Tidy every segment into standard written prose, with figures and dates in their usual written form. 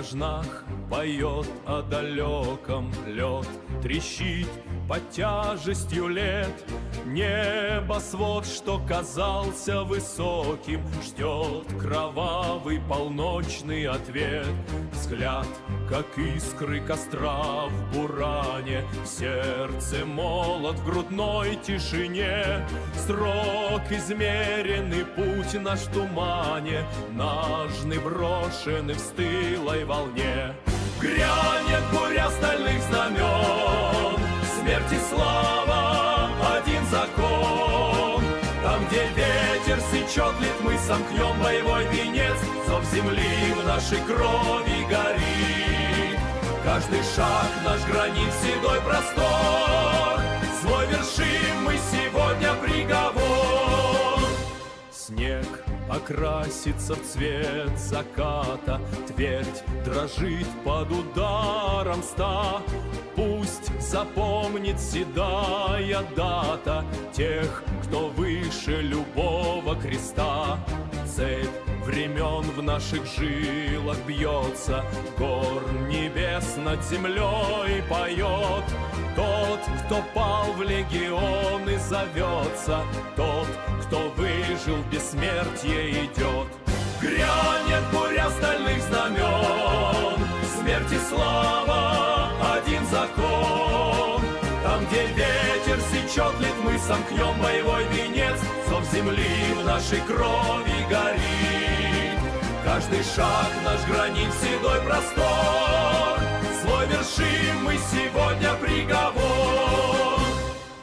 ножнах поет о далеком лед, трещит под тяжестью лет. Небосвод, что казался высоким, ждет кровавый полночный ответ. Взгляд, как искры костра в буране, сердце молот в грудной тишине. Срок измеренный, путь наш в тумане, ножны брошены в стылой волне. Грянет буря стальных знамен, смерть и слава один закон. Там, где ветер сечет, лет мы сомкнем боевой венец. Зов земли в нашей крови горит. Каждый шаг наш гранит седой простор. Свой вершим мы сегодня приговор. Снег окрасится в цвет заката, твердь дрожит под ударом ста. Пусть запомнит седая дата тех, кто выше любого креста. Цепь времен в наших жилах бьется, гор небес над землей поет. Тот, кто пал в легионы, зовется, тот, кто выжил в бессмертие, идет. Грянет буря стальных знамен, смерть и слава один закон. Там, где ветер сечет, лет мы сомкнем боевой венец. Зов земли в нашей крови горит. Каждый шаг наш гранит седой простор. Свой вершим мы сегодня приговор.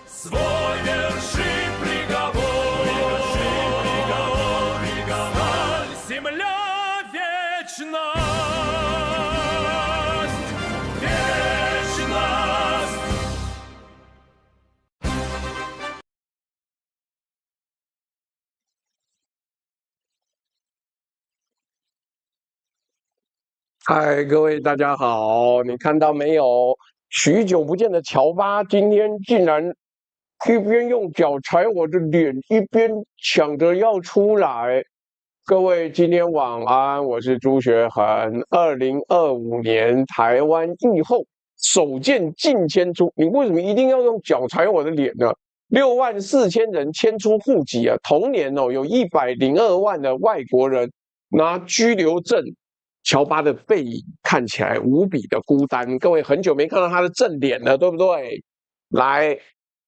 Свой вершим приговор. Сталь, земля, вечность. Вечность.嗨，各位大家好，你看到没有？许久不见的乔巴今天竟然一边用脚踩我的脸，一边抢着要出来。各位今天晚安，我是朱学恒。2025年台湾疫后首见净迁出，你为什么一定要用脚踩我的脸呢？64000人迁出户籍啊，同年有102万的外国人拿居留证。乔巴的背影看起来无比的孤单，各位很久没看到他的正脸了，对不对？来，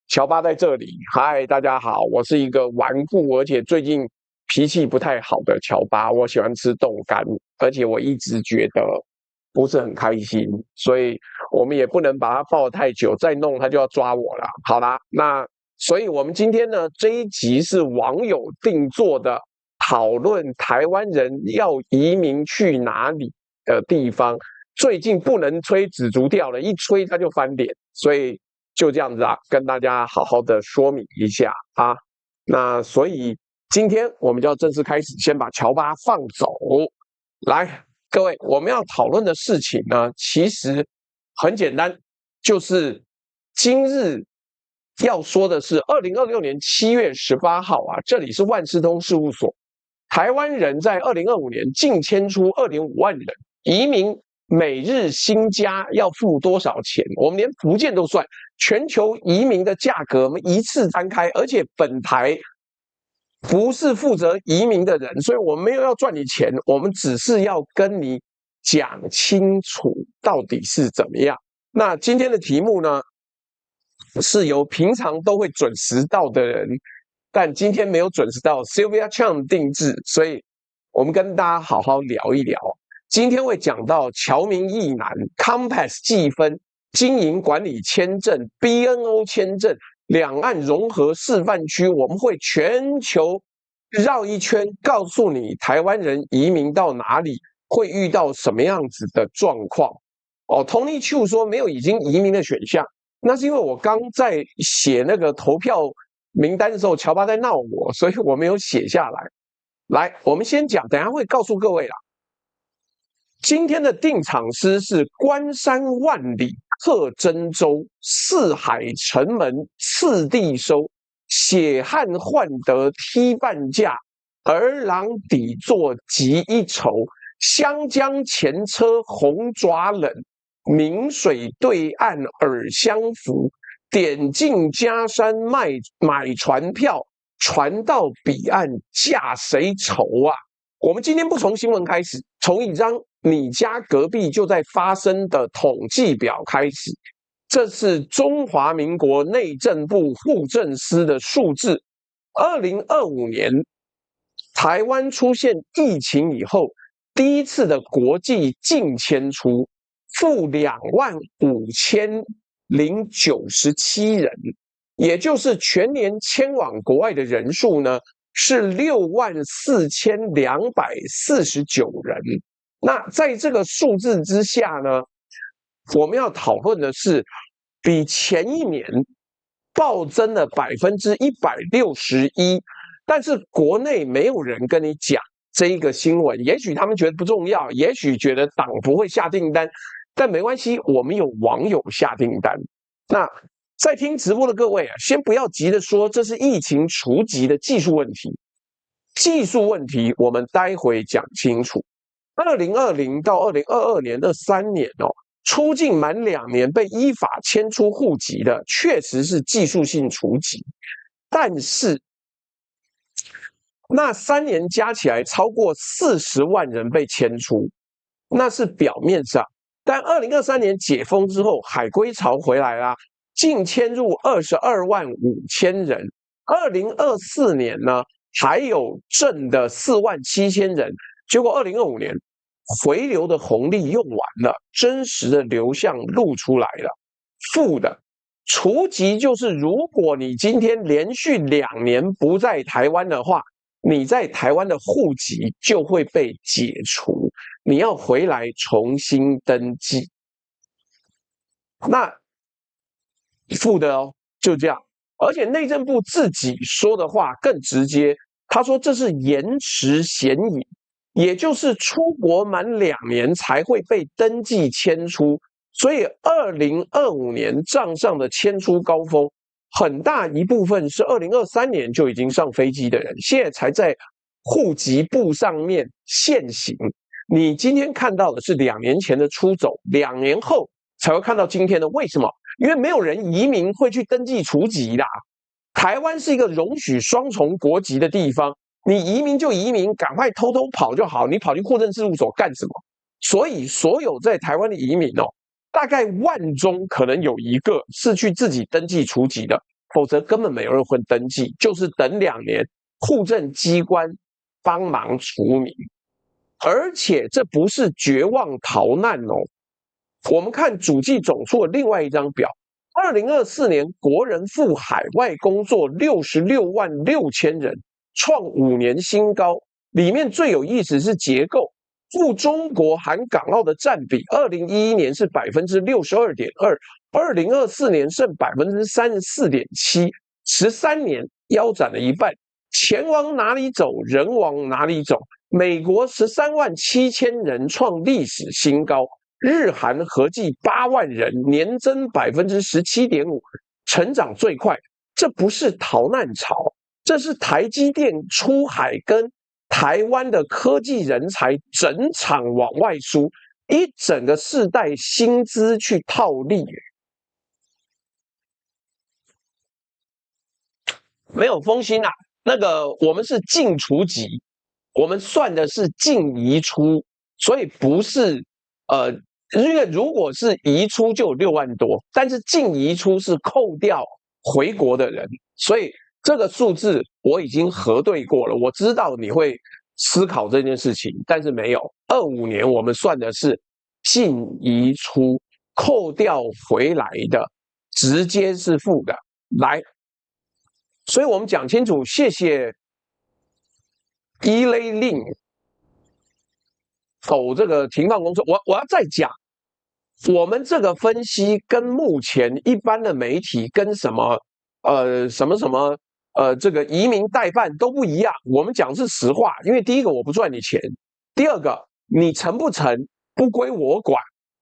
乔巴在这里，嗨，大家好，我是一个顽固而且最近脾气不太好的乔巴，我喜欢吃冻干，而且我一直觉得不是很开心，所以我们也不能把他抱得太久，再弄他就要抓我了。好啦，那所以我们今天呢这一集是网友定做的。讨论台湾人要移民去哪里的地方，最近不能吹紫竹调了，一吹他就翻脸，所以就这样子啊，跟大家好好的说明一下啊。那所以今天我们就要正式开始，先把乔巴放走。来，各位，我们要讨论的事情呢，其实很简单，就是今日要说的是2026年7月18号啊，这里是万事通事务所。台湾人在2025年净迁出2.5万人，移民每日新家要付多少钱？我们连福建都算，全球移民的价格我们一次摊开，而且本台不是负责移民的人，所以我们没有要赚你钱，我们只是要跟你讲清楚到底是怎么样。那今天的题目呢，是由平常都会准时到的人。但今天没有准时到 Sylvia Chang 定制，所以我们跟大家好好聊一聊。今天会讲到侨民役男 Compass 计分、经营管理签证、BNO 签证、两岸融合示范区，我们会全球绕一圈，告诉你台湾人移民到哪里会遇到什么样子的状况。Tony Chu 说没有已经移民的选项，那是因为我刚在写那个投票名单的时候，乔巴在闹我，所以我没有写下来。来，我们先讲，等一下会告诉各位啦。今天的定场诗是关山万里客真舟，四海城门次第收。血汗换得梯半价，儿郎抵作集一筹。湘江前车红爪冷，明水对岸耳相扶。点尽家山买船票，船到彼岸嫁谁愁啊？我们今天不从新闻开始，从一张你家隔壁就在发生的统计表开始。这是中华民国内政部户政司的数字。2025年，台湾出现疫情以后，第一次的国际净迁出，负25097人，也就是全年迁往国外的人数呢，是64249人。那在这个数字之下呢，我们要讨论的是，比前一年暴增了161%，但是国内没有人跟你讲这一个新闻，也许他们觉得不重要，也许觉得党不会下订单，但没关系，我们有网友下订单。那在听直播的各位啊，先不要急着说这是疫情除籍的技术问题，技术问题我们待会讲清楚。2020到2022年这3年哦，出境满2年被依法迁出户籍的，确实是技术性除籍，但是那3年加起来超过40万人被迁出，那是表面上。但2023年解封之后，海归潮回来啦，净迁入22万5千人。2024年呢，还有正的4万7千人。结果2025年回流的红利用完了，真实的流向露出来了，负的。除籍就是如果你今天连续2年不在台湾的话，你在台湾的户籍就会被解除，你要回来重新登记。那负的哦，就这样。而且内政部自己说的话更直接，他说这是延迟显影，也就是出国满2年才会被登记迁出。所以2025年账上的迁出高峰，很大一部分是2023年就已经上飞机的人，现在才在户籍簿上面现行。你今天看到的是2年前的出走，2年后才会看到今天的。为什么？因为没有人移民会去登记除籍啦。台湾是一个容许双重国籍的地方，你移民就移民，赶快偷偷跑就好，你跑去户政事务所干什么？所以所有在台湾的移民哦，大概万中可能有1个是去自己登记除籍的，否则根本没有人会登记，就是等2年户政机关帮忙除名。而且这不是绝望逃难哦。我们看主计总处的另外一张表，2024年国人赴海外工作66万6千人，创5年新高。里面最有意思是结构，赴中国含港澳的占比，2011年是62.2%，2024年剩34.7%，13年腰斩了1半。钱往哪里走，人往哪里走。美国13万7千人创历史新高，日韩合计8万人，年增17.5%，成长最快。这不是逃难潮，这是台积电出海跟台湾的科技人才整场往外输，一整个世代薪资去套利。没有封心啊，那个我们是净除籍，我们算的是净移出，所以不是因为如果是移出就有6万多，但是净移出是扣掉回国的人，所以这个数字我已经核对过了，我知道你会思考这件事情，但是没有。25年我们算的是净移出，扣掉回来的直接是负的。来，所以我们讲清楚，谢谢伊雷令走这个停放工作。我要再讲，我们这个分析跟目前一般的媒体跟什么这个移民代办都不一样。我们讲是实话，因为第一个我不赚你钱，第二个你成不成不归我管，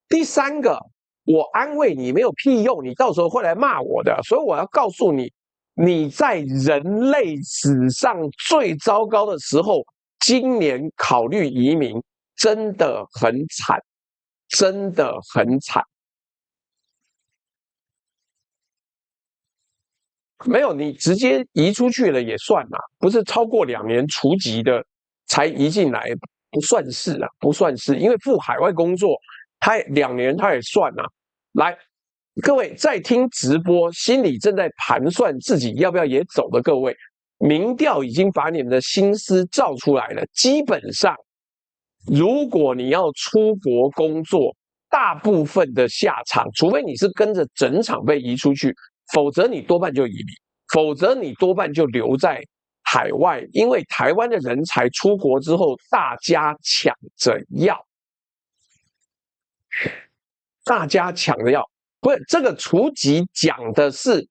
第三个我安慰你没有屁用，你到时候会来骂我的。所以我要告诉你，你在人类史上最糟糕的时候，今年考虑移民，真的很惨，真的很惨。没有，你直接移出去了也算啦，不是超过2年除籍的才移进来，不算是啊，不算是，因为赴海外工作，他2年他也算啊。来，各位在听直播，心里正在盘算自己要不要也走的各位，民调已经把你们的心思照出来了。基本上，如果你要出国工作，大部分的下场，除非你是跟着整场被移出去，否则你多半就移民，否则你多半就留在海外，因为台湾的人才出国之后，大家抢着要，大家抢着要，不是这个除籍讲的是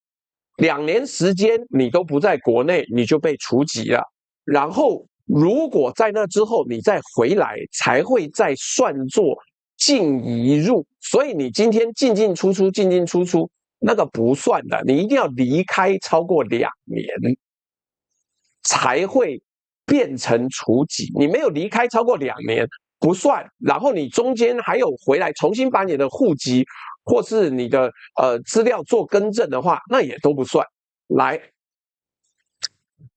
2年时间你都不在国内，你就被除籍了，然后如果在那之后你再回来，才会再算作进移入，所以你今天进进出出，进进出出。那个不算的，你一定要离开超过2年，才会变成除籍。你没有离开超过2年不算，然后你中间还有回来重新把你的户籍或是你的资料做更正的话，那也都不算。来，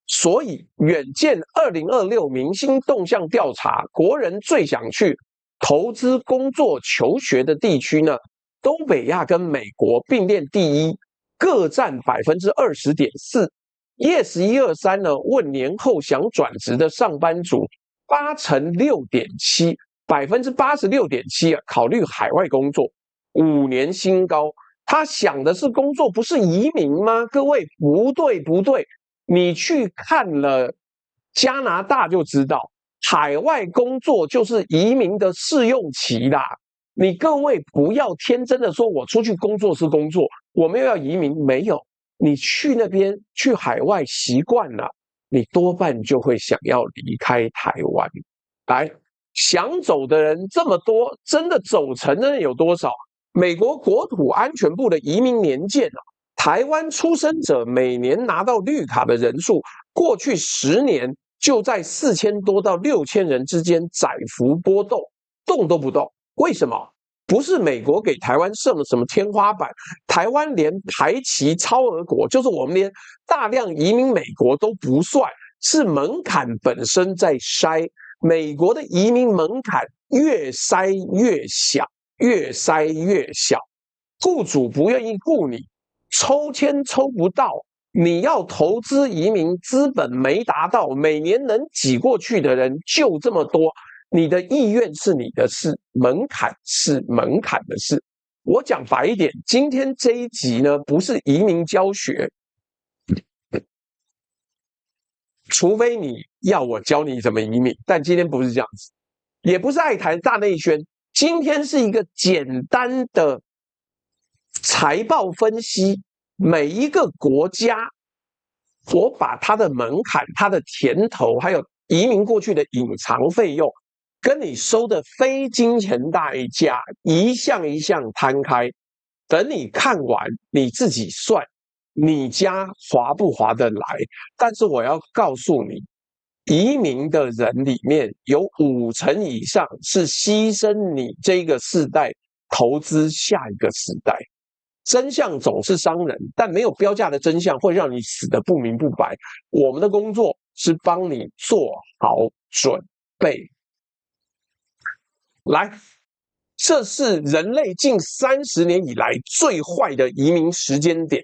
所以远见2026明星动向调查，国人最想去投资、工作、求学的地区呢？东北亚跟美国并列第一，各占20.4%。Yes123呢问年后想转职的上班族86.7%， 86.7%啊，考虑海外工作，5年新高。他想的是工作，不是移民吗？各位，不对不对，你去看了加拿大就知道，海外工作就是移民的试用期啦。你各位不要天真的说，我出去工作是工作，我没有要移民，没有。你去那边去海外习惯了，你多半就会想要离开台湾。来，想走的人这么多，真的走成的人有多少？美国国土安全部的移民年鉴啊，台湾出生者每年拿到绿卡的人数，过去10年就在4000多到6000人之间窄幅波动，动都不动。为什么？不是美国给台湾设了什么天花板，台湾连排期超额国，就是我们连大量移民美国都不算，是门槛本身在筛。美国的移民门槛越筛越小，越筛越小，雇主不愿意雇你，抽签抽不到，你要投资移民资本没达到，每年能挤过去的人就这么多。你的意愿是你的事，门槛是门槛的事。我讲白一点，今天这一集呢，不是移民教学，除非你要我教你怎么移民，但今天不是这样子，也不是爱谈大内宣，今天是一个简单的财报分析，每一个国家，我把它的门槛、它的甜头，还有移民过去的隐藏费用，跟你收的非金钱代价一项一项摊开，等你看完你自己算，你家划不划得来？但是我要告诉你，移民的人里面有50%以上是牺牲你这个世代投资下一个时代。真相总是伤人，但没有标价的真相会让你死得不明不白。我们的工作是帮你做好准备。来，这是人类近30年以来最坏的移民时间点。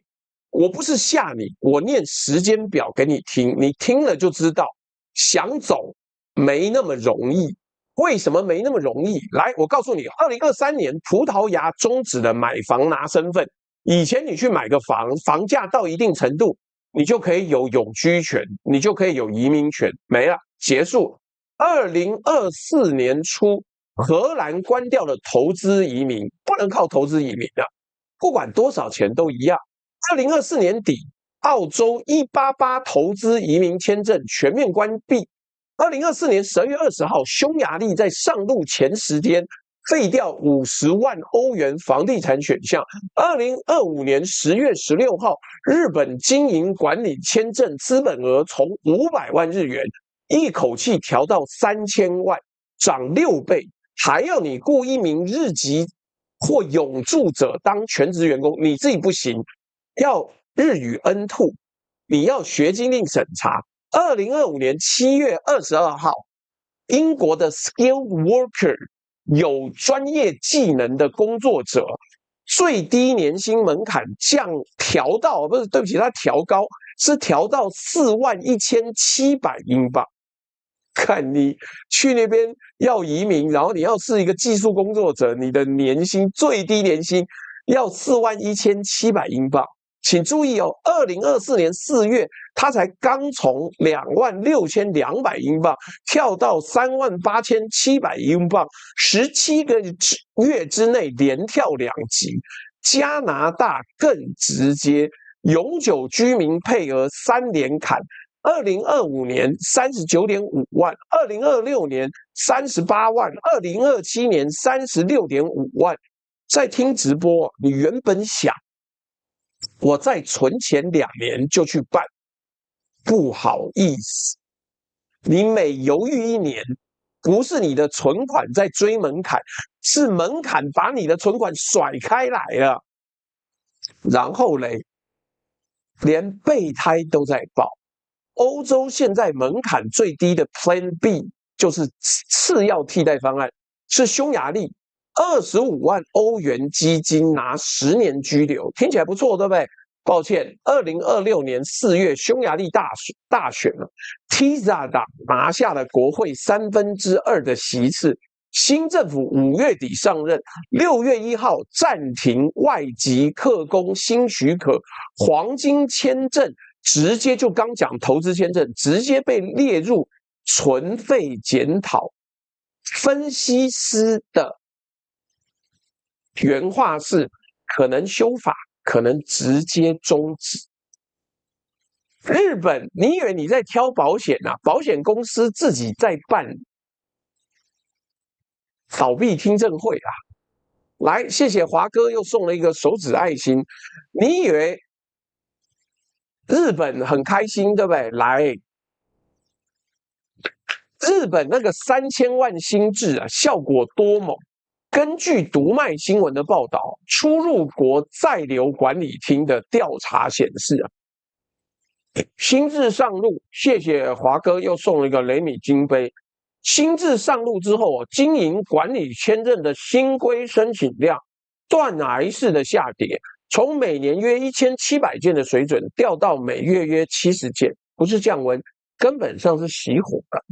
我不是吓你，我念时间表给你听，你听了就知道，想走没那么容易。为什么没那么容易？来，我告诉你，2023年葡萄牙终止了买房拿身份。以前你去买个房，房价到一定程度，你就可以有永居权，你就可以有移民权，没了，结束。2024年初，荷兰关掉了投资移民，不能靠投资移民了，不管多少钱都一样。2024年底，澳洲188投资移民签证全面关闭。2024年12月20号，匈牙利在上路前10天废掉50万欧元房地产选项。2025年10月16号，日本经营管理签证资本额从500万日元一口气调到3000万。涨6倍，还要你雇一名日籍或永住者当全职员工，你自己不行，要日语 N2，你要学经历审查。2025年7月22号，英国的 skilled worker 有专业技能的工作者，最低年薪门槛调到，不是，对不起，它调高是调到41700英镑。看你去那边要移民，然后你要是一个技术工作者，你的年薪最低年薪要41700英镑。请注意哦，2024年4月，他才刚从26200英镑跳到38700英镑，17个月之内连跳2级。加拿大更直接，永久居民配额3连砍。2025年39.5万，2026年38万，2027年36.5万。在听直播，你原本想我再存前2年就去办，不好意思，你每犹豫1年，不是你的存款在追门槛，是门槛把你的存款甩开来了。然后嘞，连备胎都在报。欧洲现在门槛最低的 Plan B 就是次要替代方案，是匈牙利25万欧元基金拿10年居留，听起来不错，对不对？抱歉，2026年4月匈牙利大选了 ，TISA 党拿下了国会2/3的席次，新政府5月底上任，6月1号暂停外籍客工新许可，黄金签证直接就刚讲投资签证直接被列入存废检讨。分析师的原话是：可能修法，可能直接终止。日本，你以为你在挑保险啊？保险公司自己在办倒闭听证会啊！来，谢谢华哥又送了一个手指爱心。你以为日本很开心，对不对？来，日本那个3000万新制啊，效果多猛！根据读卖新闻的报道，出入国在留管理厅的调查显示啊，新制上路，谢谢华哥又送了一个雷米金杯。新制上路之后啊，经营管理签证的新规申请量断崖式的下跌，从每年约1700件的水准掉到每月约70件，不是降温，根本上是熄火了。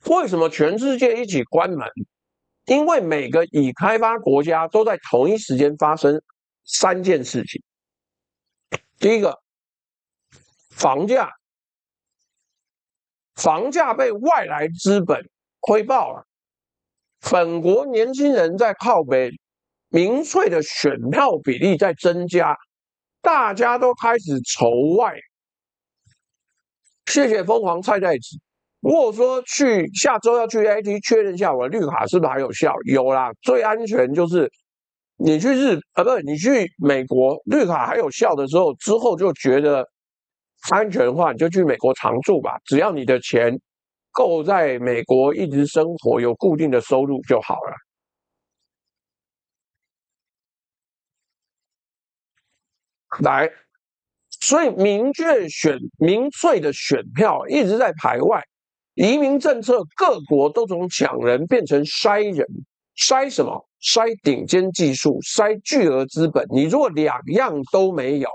为什么全世界一起关门？因为每个已开发国家都在同一时间发生3件事情。第一个，房价被外来资本亏爆了，本国年轻人在靠北，民粹的选票比例在增加，大家都开始筹外。谢谢疯狂菜菜子。如果说下周要去 AT 确认一下我的绿卡是不是还有效，有啦，最安全就是你去你去美国绿卡还有效的时候，之后就觉得安全的话，你就去美国常住吧，只要你的钱够在美国一直生活，有固定的收入就好了。来，所以民粹的选票一直在排外。移民政策，各国都从抢人变成筛人，筛什么？筛顶尖技术，筛巨额资本。你如果2样都没有，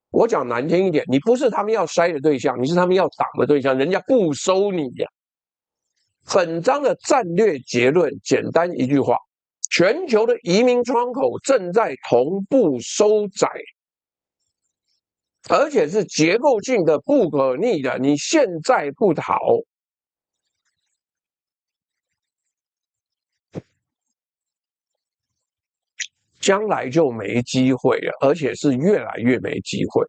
我讲难听一点，你不是他们要筛的对象，你是他们要挡的对象，人家不收你呀。本章的战略结论简单一句话：全球的移民窗口正在同步收窄，而且是结构性的、不可逆的。你现在不逃，将来就没机会了，而且是越来越没机会。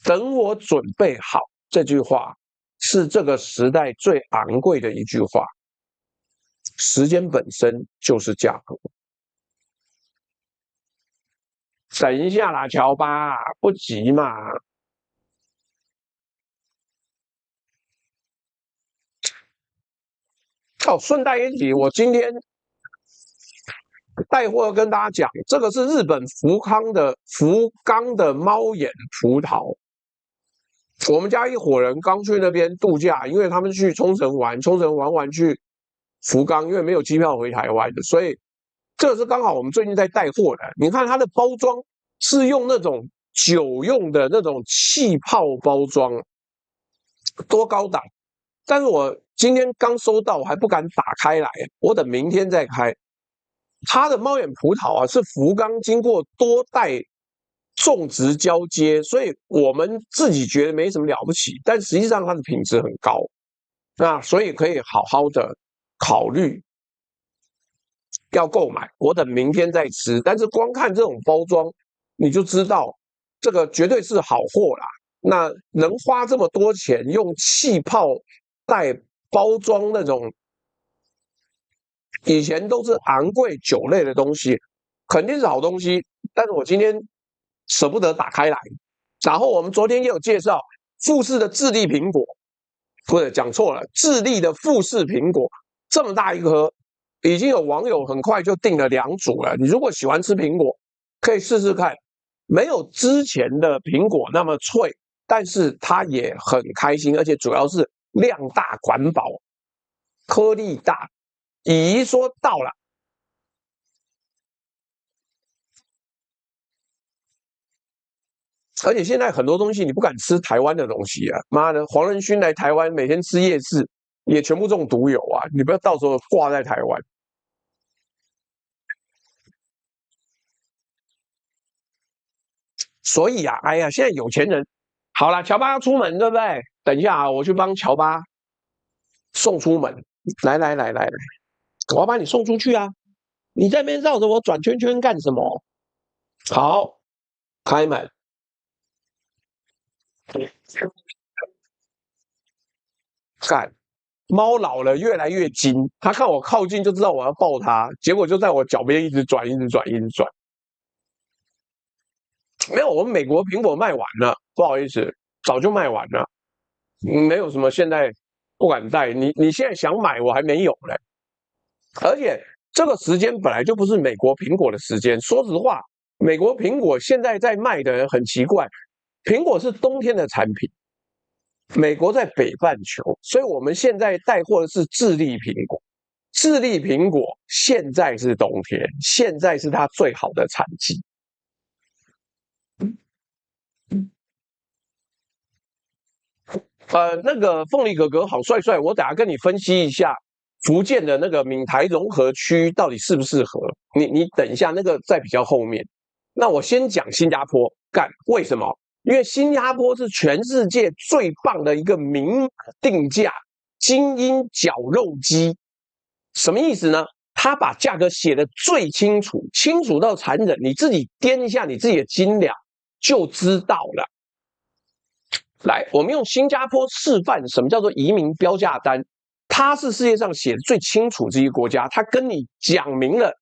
等我准备好，这句话是这个时代最昂贵的一句话。时间本身就是价格。等一下啦，乔巴，不急嘛。哦，顺带一提，我今天带货跟大家讲，这个是日本福冈的猫眼葡萄。我们家一伙人刚去那边度假，因为他们去冲绳玩，冲绳玩完去福冈，因为没有机票回台湾的，所以这个是刚好我们最近在带货的。你看它的包装是用那种酒用的那种气泡包装，多高档！但是我今天刚收到，我还不敢打开来，我等明天再开。它的猫眼葡萄啊，是福冈经过多代种植交接，所以我们自己觉得没什么了不起，但实际上它的品质很高，那所以可以好好的考虑要购买。我等明天再吃，但是光看这种包装，你就知道这个绝对是好货啦。那能花这么多钱用气泡袋包装那种，以前都是昂贵酒类的东西，肯定是好东西。但是我今天舍不得打开来。然后我们昨天也有介绍富士的智利苹果，不是讲错了，智利的富士苹果这么大一颗，已经有网友很快就订了2组了。你如果喜欢吃苹果，可以试试看，没有之前的苹果那么脆，但是它也很开心，而且主要是量大管饱，颗粒大。乙一说到了。而且现在很多东西你不敢吃台湾的东西啊，妈的，黄仁勋来台湾每天吃夜市，也全部中毒友啊！你不要到时候挂在台湾。所以啊，哎呀，现在有钱人，好了，乔巴要出门对不对？等一下啊，我去帮乔巴送出门。来，我要把你送出去啊！你在那边绕着我转圈圈干什么？好，开门。干，猫老了越来越精，它看我靠近就知道我要抱它，结果就在我脚边一直转，一直转，一直转。没有，我们美国苹果卖完了，不好意思，早就卖完了。没有什么现在不敢带，你现在想买我还没有嘞。而且这个时间本来就不是美国苹果的时间。说实话，美国苹果现在在卖的很奇怪，苹果是冬天的产品，美国在北半球，所以我们现在带货的是智利苹果。智利苹果现在是冬天，现在是它最好的产季。那个凤梨哥哥好帅帅，我等下跟你分析一下福建的那个闽台融合区到底适不适合。你等一下，那个在比较后面。那我先讲新加坡，干为什么？因为新加坡是全世界最棒的一个明码定价精英绞肉机。什么意思呢？他把价格写得最清楚，清楚到残忍，你自己掂一下你自己的斤两就知道了。来，我们用新加坡示范什么叫做移民标价单。它是世界上写的最清楚这一个国家，它跟你讲明了，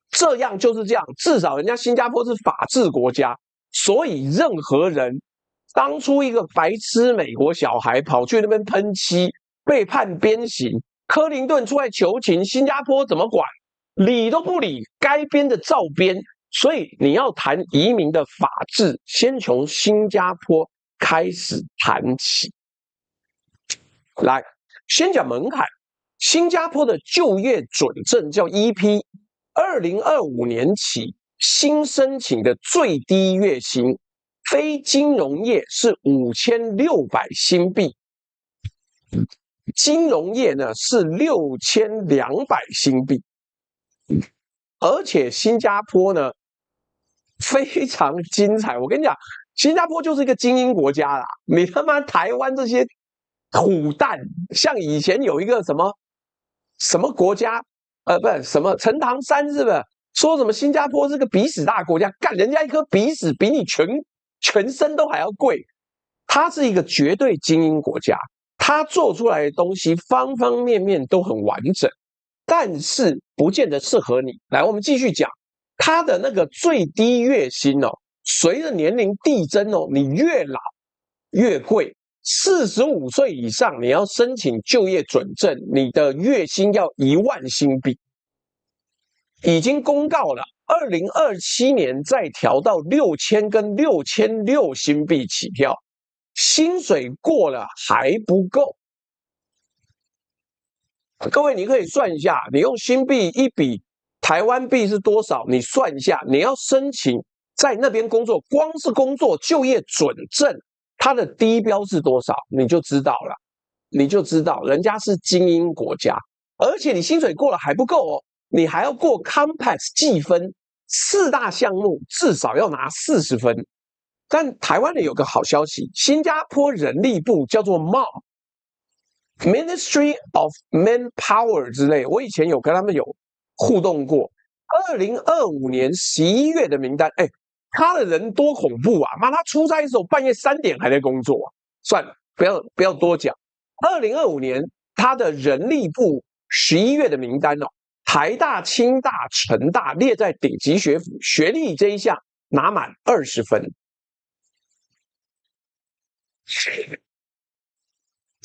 这样就是这样。至少人家新加坡是法治国家，所以任何人当初一个白痴美国小孩跑去那边喷漆，被判鞭刑，克林顿出来求情，新加坡怎么管？理都不理，该编的照编。所以你要谈移民的法治，先从新加坡开始谈起。来，先讲门槛。新加坡的就业准证叫 EP，2025年起新申请的最低月薪，非金融业是5600新币，金融业呢是6200新币。而且新加坡呢非常精彩，我跟你讲，新加坡就是一个精英国家啦。你他妈台湾这些虎蛋，像以前有一个什么国家，不是什么陈唐山是不是？说什么新加坡是个鼻屎大国家，干人家一颗鼻屎比你全身都还要贵。它是一个绝对精英国家，它做出来的东西方方面面都很完整，但是不见得适合你。来，我们继续讲。它的那个最低月薪哦，随着年龄递增哦，你越老越贵。45岁以上，你要申请就业准证，你的月薪要1万新币。已经公告了，2027年再调到6000跟6600新币起跳，薪水过了还不够。各位，你可以算一下，你用新币一比台湾币是多少？你算一下，你要申请在那边工作，光是工作就业准证，它的低标是多少，你就知道了，你就知道人家是精英国家，而且你薪水过了还不够哦，你还要过 Compass 计分，4大项目至少要拿40分。但台湾人有个好消息，新加坡人力部叫做 Ministry of Manpower 之类，我以前有跟他们有互动过。2025年11月的名单，他的人多恐怖啊！妈，他出差的时候半夜3点还在工作啊。算了，不要多讲。2025年他的人力部11月的名单哦，台大、清大、成大列在顶级学府，学历这一项拿满20分。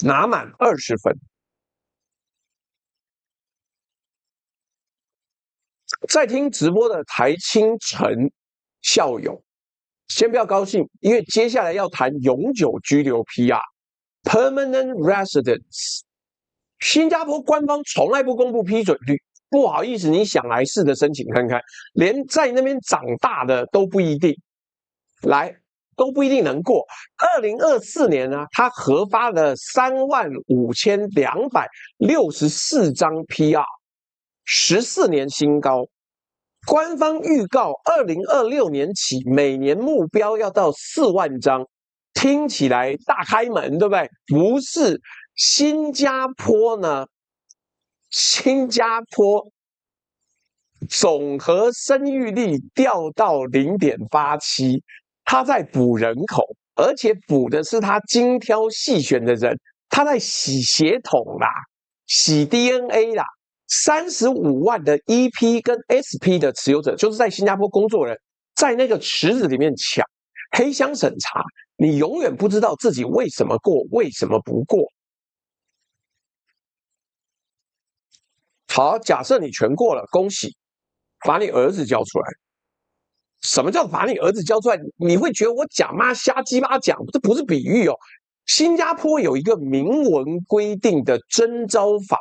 拿满20分。在听直播的台清城校友，先不要高兴，因为接下来要谈永久居留 PR（Permanent Residence）。新加坡官方从来不公布批准率，不好意思，你想来试着申请看看，连在那边长大的都不一定都不一定能过。2024年呢，他核发了35264张 PR，14年新高。官方预告2026年起，每年目标要到4万张，听起来大开门，对不对？不是，新加坡呢？新加坡总和生育率掉到0.87，他在补人口，而且补的是他精挑细选的人，他在洗血统啦，洗 DNA 啦。35万的 EP 跟 SP 的持有者，就是在新加坡工作人，在那个池子里面抢黑箱审查，你永远不知道自己为什么过，为什么不过。好，假设你全过了，恭喜，把你儿子交出来。什么叫把你儿子交出来？你会觉得我讲妈瞎鸡巴讲，这不是比喻哦。新加坡有一个明文规定的征召法。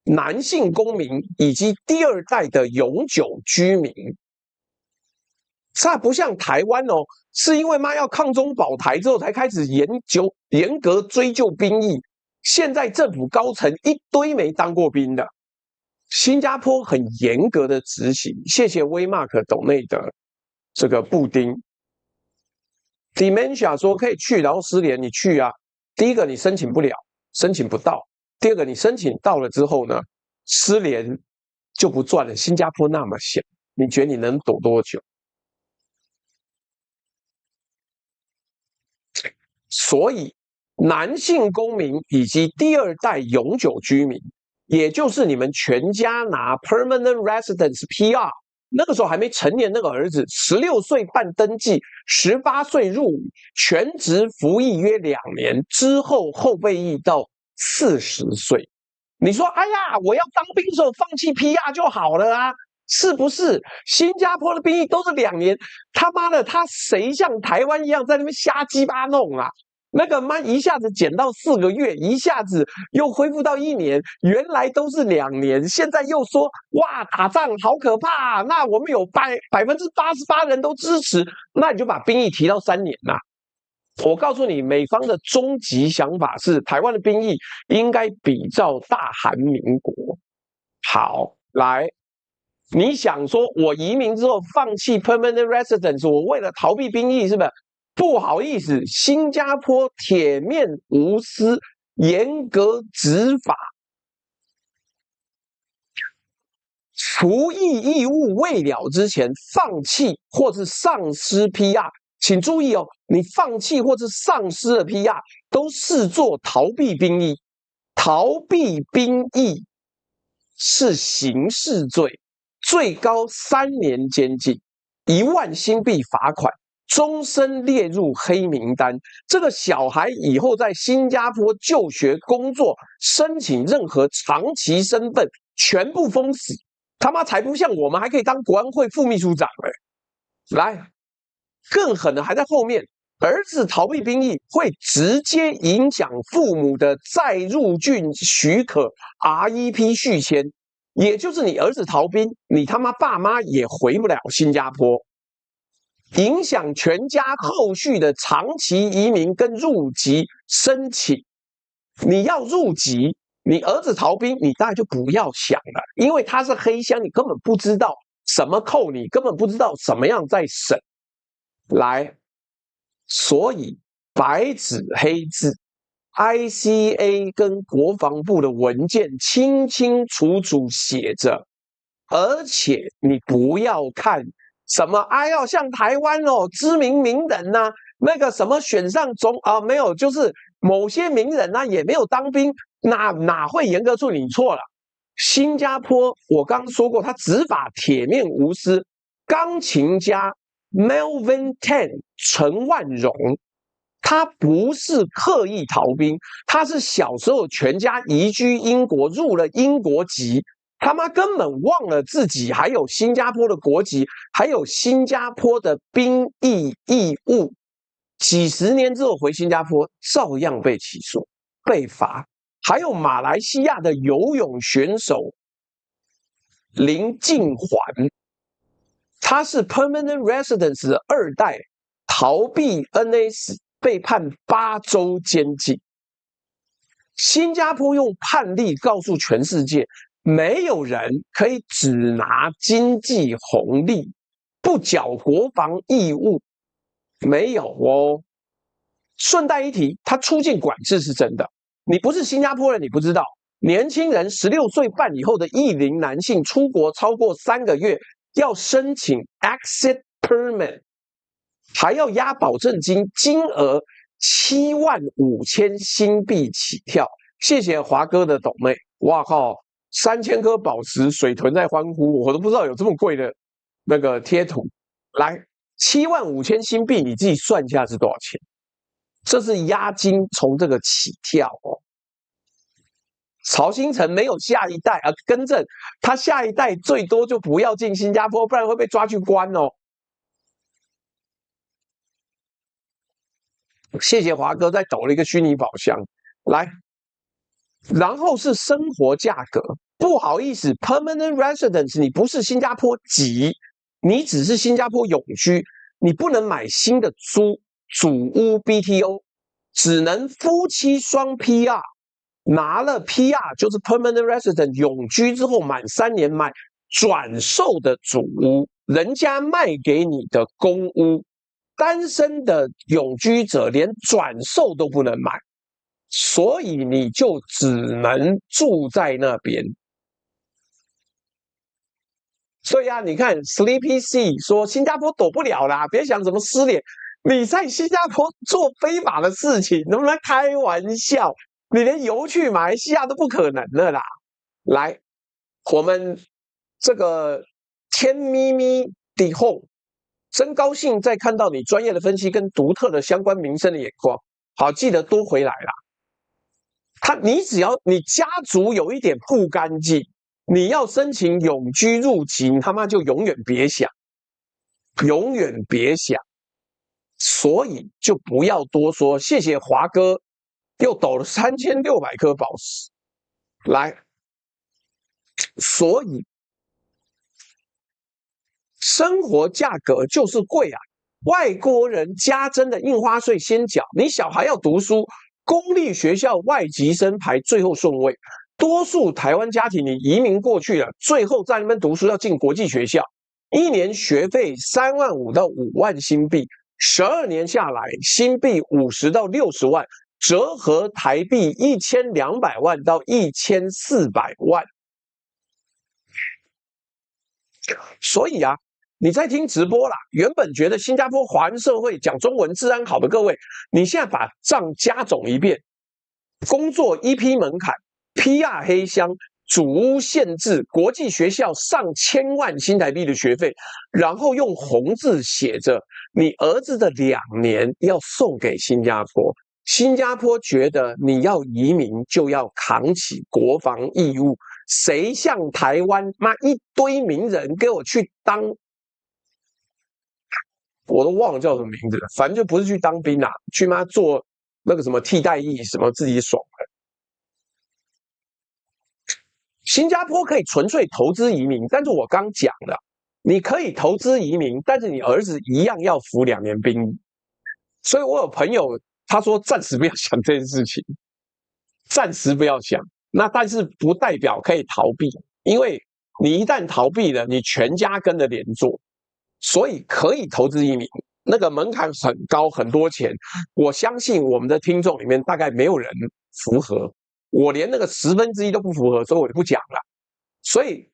男性公民以及第2代的永久居民，它不像台湾哦，是因为妈要抗中保台之后才开始严格追究兵役。现在政府高层一堆没当过兵的，新加坡很严格的执行。谢谢威马克斗内的这个布丁 ，Dementia 说可以去，然后失联，你去啊。第一个你申请不了，申请不到。第二个，你申请到了之后呢，失联就不赚了。新加坡那么小，你觉得你能躲多久？所以，男性公民以及第2代永久居民，也就是你们全家拿 Permanent Residence PR， 那个时候还没成年，那个儿子16岁办登记，18岁入伍，全职服役约2年之后后备役到40岁，你说，哎呀，我要当兵的时候放弃 PR 就好了啊，是不是？新加坡的兵役都是2年，他妈的，他谁像台湾一样在那边瞎鸡巴弄啊？那个妈一下子减到4个月，一下子又恢复到1年，原来都是2年，现在又说哇打仗好可怕啊，那我们有88%人都支持，那你就把兵役提到3年啊。我告诉你，美方的终极想法是，台湾的兵役应该比照大韩民国。好，来，你想说我移民之后放弃 permanent residence， 我为了逃避兵役，是不是？不好意思，新加坡铁面无私，严格执法，服役义务未了之前放弃或是丧失 PR。请注意哦，你放弃或是丧失了 PR， 都视作逃避兵役。逃避兵役是刑事罪，最高3年监禁，1万新币罚款，终身列入黑名单。这个小孩以后在新加坡就学、工作、申请任何长期身份，全部封死。他妈才不像我们还可以当国安会副秘书长来，更狠的还在后面。儿子逃避兵役会直接影响父母的再入境许可 REP 续签，也就是你儿子逃兵，你他妈爸妈也回不了新加坡，影响全家后续的长期移民跟入籍申请。你要入籍，你儿子逃兵，你大概就不要想了，因为他是黑箱，你根本不知道什么扣你，根本不知道怎么样在审。来。所以白纸黑字 ，ICA 跟国防部的文件清清楚楚写着，而且你不要看什么要像台湾知名名人呐、那个什么选上没有，就是某些名人也没有当兵，哪会严格处理？你错了。新加坡我刚说过，他执法铁面无私，钢琴家。Melvin Tan 陈万荣，他不是刻意逃兵，他是小时候全家移居英国，入了英国籍，他妈根本忘了自己还有新加坡的国籍，还有新加坡的兵役义务。几十年之后回新加坡，照样被起诉、被罚。还有马来西亚的游泳选手林敬环。他是 permanent residence 的2代，逃避 NS 被判8周监禁。新加坡用判例告诉全世界，没有人可以只拿经济红利，不缴国防义务，没有哦。顺带一提，他出境管制是真的，你不是新加坡人，你不知道。年轻人16岁半以后的异龄男性出国超过3个月。要申请 exit permit， 还要押保证金，金额75000新币起跳。谢谢华哥的抖内，哇靠，3000颗宝石，水豚在欢呼，我都不知道有这么贵的那个贴图。来，75000新币，你自己算一下是多少钱？这是押金从这个起跳哦。曹兴诚没有下一代更正，他下一代最多就不要进新加坡，不然会被抓去关哦。谢谢华哥再抖了一个虚拟宝箱，来，然后是生活价格，不好意思 ，permanent residence 你不是新加坡籍，你只是新加坡永居，你不能买新的主屋 BTO， 只能夫妻双 PR。拿了 PR 就是 permanent resident 永居之后满3年买转售的主屋，人家卖给你的公屋，单身的永居者连转售都不能买，所以你就只能住在那边。所以你看 Sleepy C 说新加坡躲不了啦，别想怎么失联，你在新加坡做非法的事情，能不能开玩笑？你连游去马来西亚都不可能了啦！来，我们这个天咪咪的后，真高兴再看到你专业的分析跟独特的相关民生的眼光。好，记得多回来啦。你只要你家族有一点不干净，你要申请永居入籍，你他妈就永远别想，永远别想。所以就不要多说。谢谢华哥。又抖了3600颗宝石，来，所以生活价格就是贵啊！外国人加征的印花税先缴，你小孩要读书，公立学校外籍生排最后顺位，多数台湾家庭你移民过去了，最后在那边读书要进国际学校，1年学费3万5到5万新币，12年下来新币50到60万。折合台币1200万到1400万，所以你在听直播啦。原本觉得新加坡华人社会讲中文治安好的各位，你现在把账加总一遍，工作EP门槛、PR 黑箱、祖屋限制国际学校上千万新台币的学费，然后用红字写着你儿子的2年要送给新加坡。新加坡觉得你要移民就要扛起国防义务，谁像台湾妈一堆名人给我去当，我都忘了叫什么名字了，反正就不是去当兵啦，去妈做那个什么替代役，什么自己爽的。新加坡可以纯粹投资移民，但是我刚讲了，你可以投资移民，但是你儿子一样要服2年兵役。所以我有朋友他说暂时不要想这件事情，暂时不要想。那但是不代表可以逃避，因为你一旦逃避了，你全家跟着连坐。所以可以投资移民，那个门槛很高，很多钱。我相信我们的听众里面大概没有人符合。我连那个1/10都不符合，所以我就不讲了。所以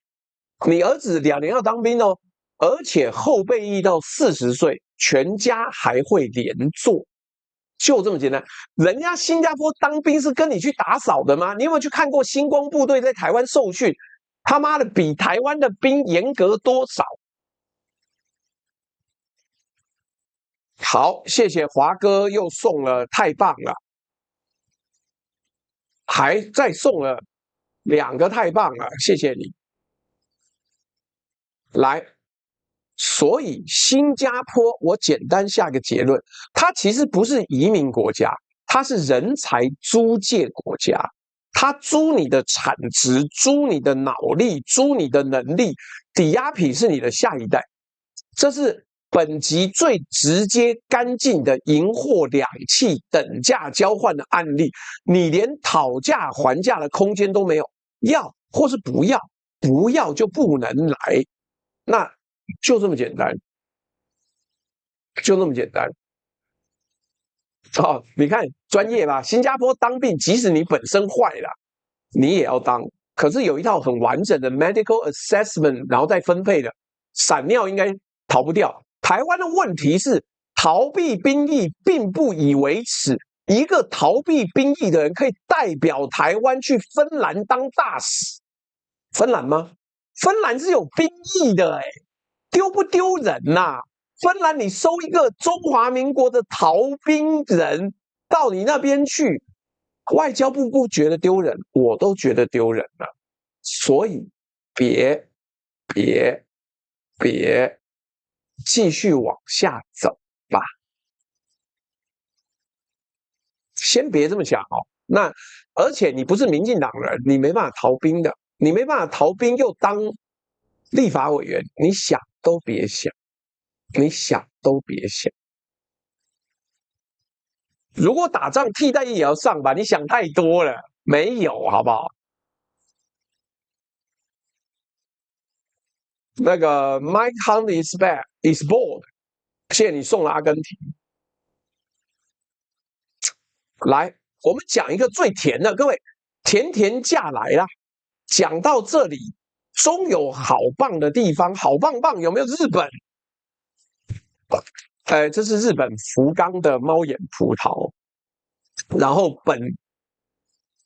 你儿子2年要当兵哦，而且后备役到40岁，全家还会连坐，就这么简单。人家新加坡当兵是跟你去打扫的吗？你有没有去看过星光部队在台湾受训？他妈的，比台湾的兵严格多少？好，谢谢华哥又送了，太棒了。还再送了2个，太棒了，谢谢你。来，所以新加坡，我简单下个结论，它其实不是移民国家，它是人才租借国家。它租你的产值，租你的脑力，租你的能力，抵押品是你的下一代。这是本集最直接干净的银货两讫等价交换的案例，你连讨价还价的空间都没有，要或是不要，不要就不能来，那就这么简单，就那么简单。哦，你看专业吧，新加坡当兵，即使你本身坏了，你也要当，可是有一套很完整的 medical assessment， 然后再分配的，闪尿应该逃不掉。台湾的问题是逃避兵役并不以为耻，一个逃避兵役的人可以代表台湾去芬兰当大使。芬兰吗？芬兰是有兵役的，丢不丢人啊？芬兰你收一个中华民国的逃兵人到你那边去，外交部不觉得丢人，我都觉得丢人了。所以别继续往下走吧，先别这么想哦。那而且你不是民进党人，你没办法逃兵的，你没办法逃兵又当立法委员，你想都别想，你想都别想。如果打仗替代役也要上吧，你想太多了，没有好不好？那个 Mike Hunt is back is bored， 谢谢你送了阿根廷。来，我们讲一个最甜的，各位，甜甜价来啦。讲到这里，终有好棒的地方，好棒棒，有没有日本？这是日本福冈的猫眼葡萄，然后本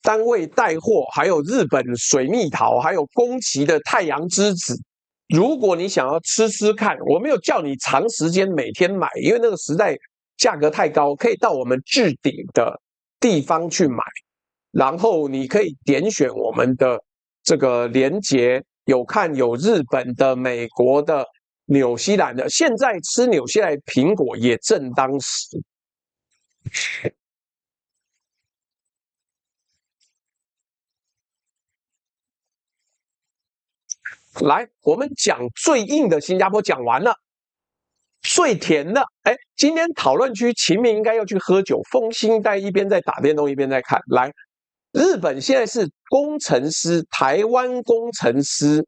单位带货，还有日本水蜜桃，还有宫崎的太阳之子。如果你想要吃吃看，我没有叫你长时间每天买，因为那个时代价格太高，可以到我们置顶的地方去买，然后你可以点选我们的这个连结，有看有日本的、美国的、纽西兰的，现在吃纽西兰苹果也正当时。来，我们讲最硬的新加坡讲完了，最甜的，今天讨论区秦明应该要去喝酒，风兴在一边在打电动一边在看。来，日本现在是工程师，台湾工程师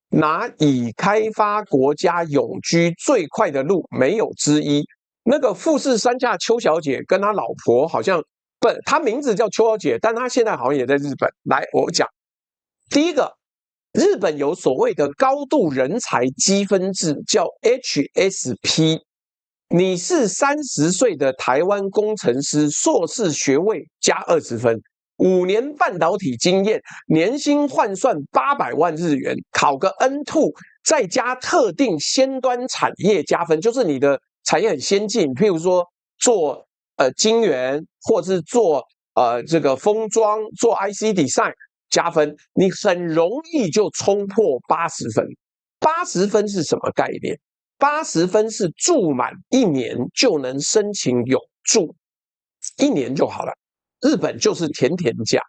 拿已开发国家永居最快的路没有之一。那个富士山下邱小姐跟她老婆好像不，她名字叫邱小姐，但她现在好像也在日本。来，我讲第一个。日本有所谓的高度人才积分制，叫 HSP。你是30岁的台湾工程师，硕士学位加20分5年半导体经验，年薪换算800万日元，考个 N2，再加特定先端产业加分，就是你的产业很先进，譬如说做晶圆，或是做这个封装，做 IC design 加分，你很容易就冲破80分。80分是什么概念？80分是住满1年就能申请永住，1年就好了。日本就是甜甜价。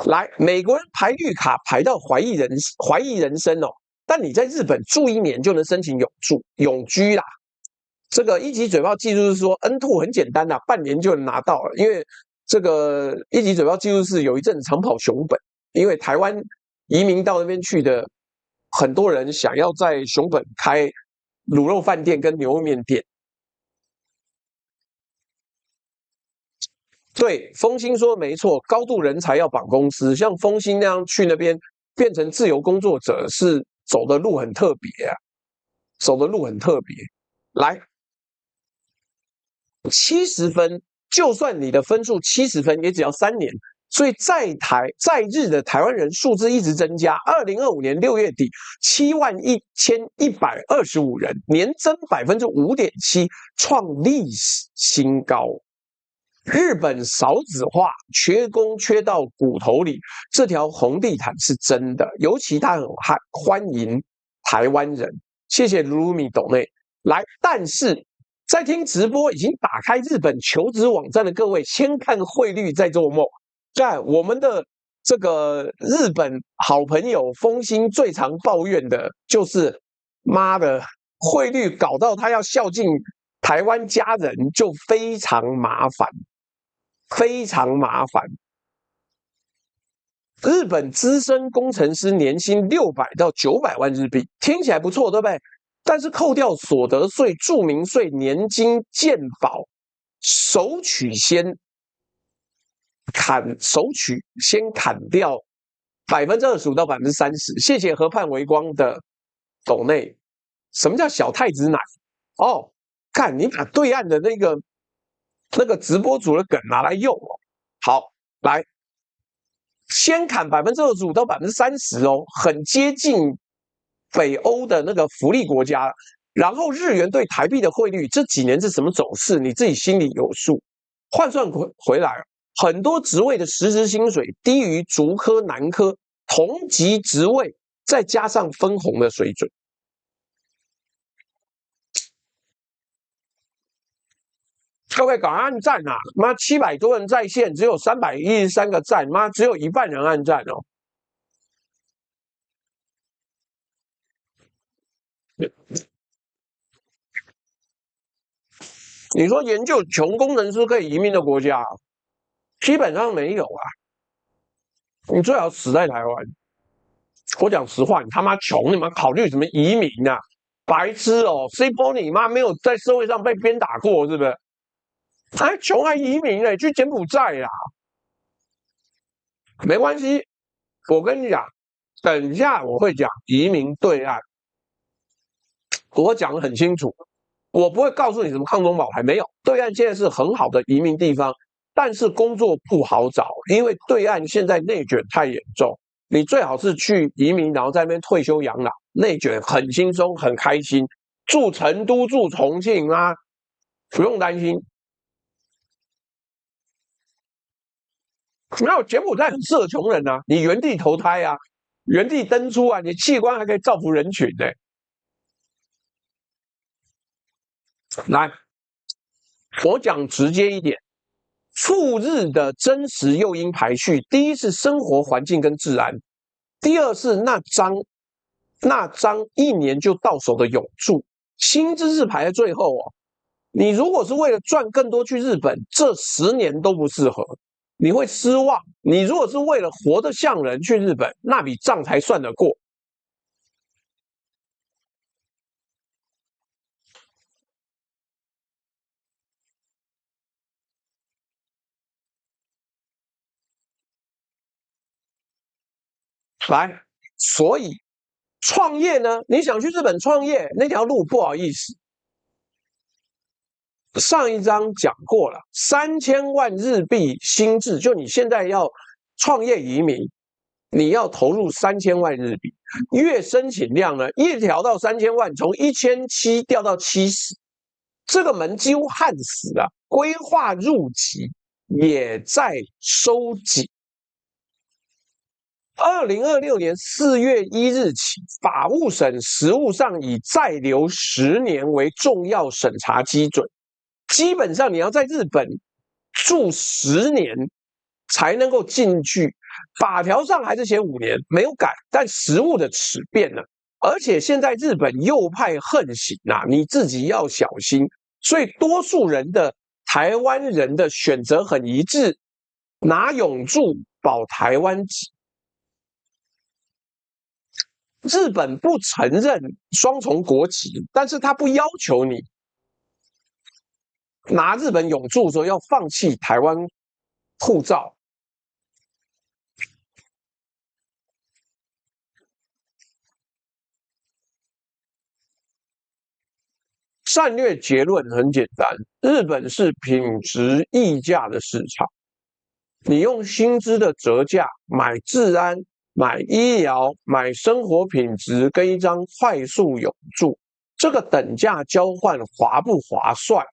来，美国人排绿卡排到怀疑人生哦，但你在日本住1年就能申请永居啦。这个一级嘴炮技术是说 N2 很简单啦，半年就能拿到了，因为这个一级嘴炮技术是有一阵长跑熊本，因为台湾移民到那边去的很多人想要在熊本开卤肉饭店跟牛肉面店。对，丰兴说的没错，高度人才要绑公司，像丰兴那样去那边变成自由工作者，是走的路很特别啊，走的路很特别。来，70分，就算你的分数70分，也只要3年。所以在日的台湾人数字一直增加。2025年6月底，71125人，年增5.7%，创历史新高。日本少子化，缺工缺到骨头里，这条红地毯是真的。尤其他很欢迎台湾人，谢谢卢卢米斗内来。但是在听直播已经打开日本求职网站的各位，先看汇率再做梦。在我们的这个日本好朋友丰兴最常抱怨的就是妈的汇率搞到他要孝敬台湾家人就非常麻烦。非常麻烦。日本资深工程师年薪600到900万日币，听起来不错，对不对？但是扣掉所得税、住民税、年金、健保，首取先砍掉25%到30%。谢谢河畔微光的斗内。什么叫小太子奶？哦，看你把对岸的那个直播主的梗拿来用哦。好，来，先砍25%到30%哦，很接近北欧的那个福利国家。然后日元对台币的汇率这几年是什么走势，你自己心里有数。换算回来，很多职位的实质薪水低于竹科、南科同级职位，再加上分红的水准。各位赶快按赞啊！妈，700多人在线，只有313个赞，妈，只有1半人按赞哦。你说研究穷工程师可以移民的国家，基本上没有啊。你最好死在台湾。我讲实话，你他妈穷，你妈考虑什么移民啊？白痴哦！谁波你妈没有在社会上被鞭打过，是不是？还穷还移民呢？去柬埔寨啦！没关系，我跟你讲，等一下我会讲移民对岸，我讲得很清楚，我不会告诉你什么抗中保台，没有。对岸现在是很好的移民地方，但是工作不好找，因为对岸现在内卷太严重。你最好是去移民，然后在那边退休养老，内卷很轻松，很开心。住成都、住重庆啊，不用担心。没有，柬埔寨很适合穷人啊，你原地投胎啊，原地登出啊，你器官还可以造福人群呢。来，我讲直接一点，赴日的真实诱因排序，第一是生活环境跟治安，第二是那张1年就到手的永住，薪资是排在最后哦。你如果是为了赚更多去日本，这10年都不适合。你会失望。你如果是为了活得像人去日本，那笔账才算得过。来，所以创业呢，你想去日本创业那条路，不好意思，上一章讲过了，3000万日币新制，就你现在要创业移民，你要投入3000万日币，月申请量呢，一调到3000万，从1700掉到70，这个门几乎焊死了。规划入籍也在收紧。2026年4月1日起，法务省实务上以在留10年为重要审查基准，基本上你要在日本住10年才能够进去。法条上还是写5年，没有改，但实务的尺变了。而且现在日本右派横行啊，你自己要小心。所以多数人的台湾人的选择很一致，拿永住保台湾籍。日本不承认双重国籍，但是他不要求你拿日本永住的时候要放弃台湾护照。战略结论很简单，日本是品质溢价的市场。你用薪资的折价买治安、买医疗、买生活品质跟一张快速永住，这个等价交换划不划算，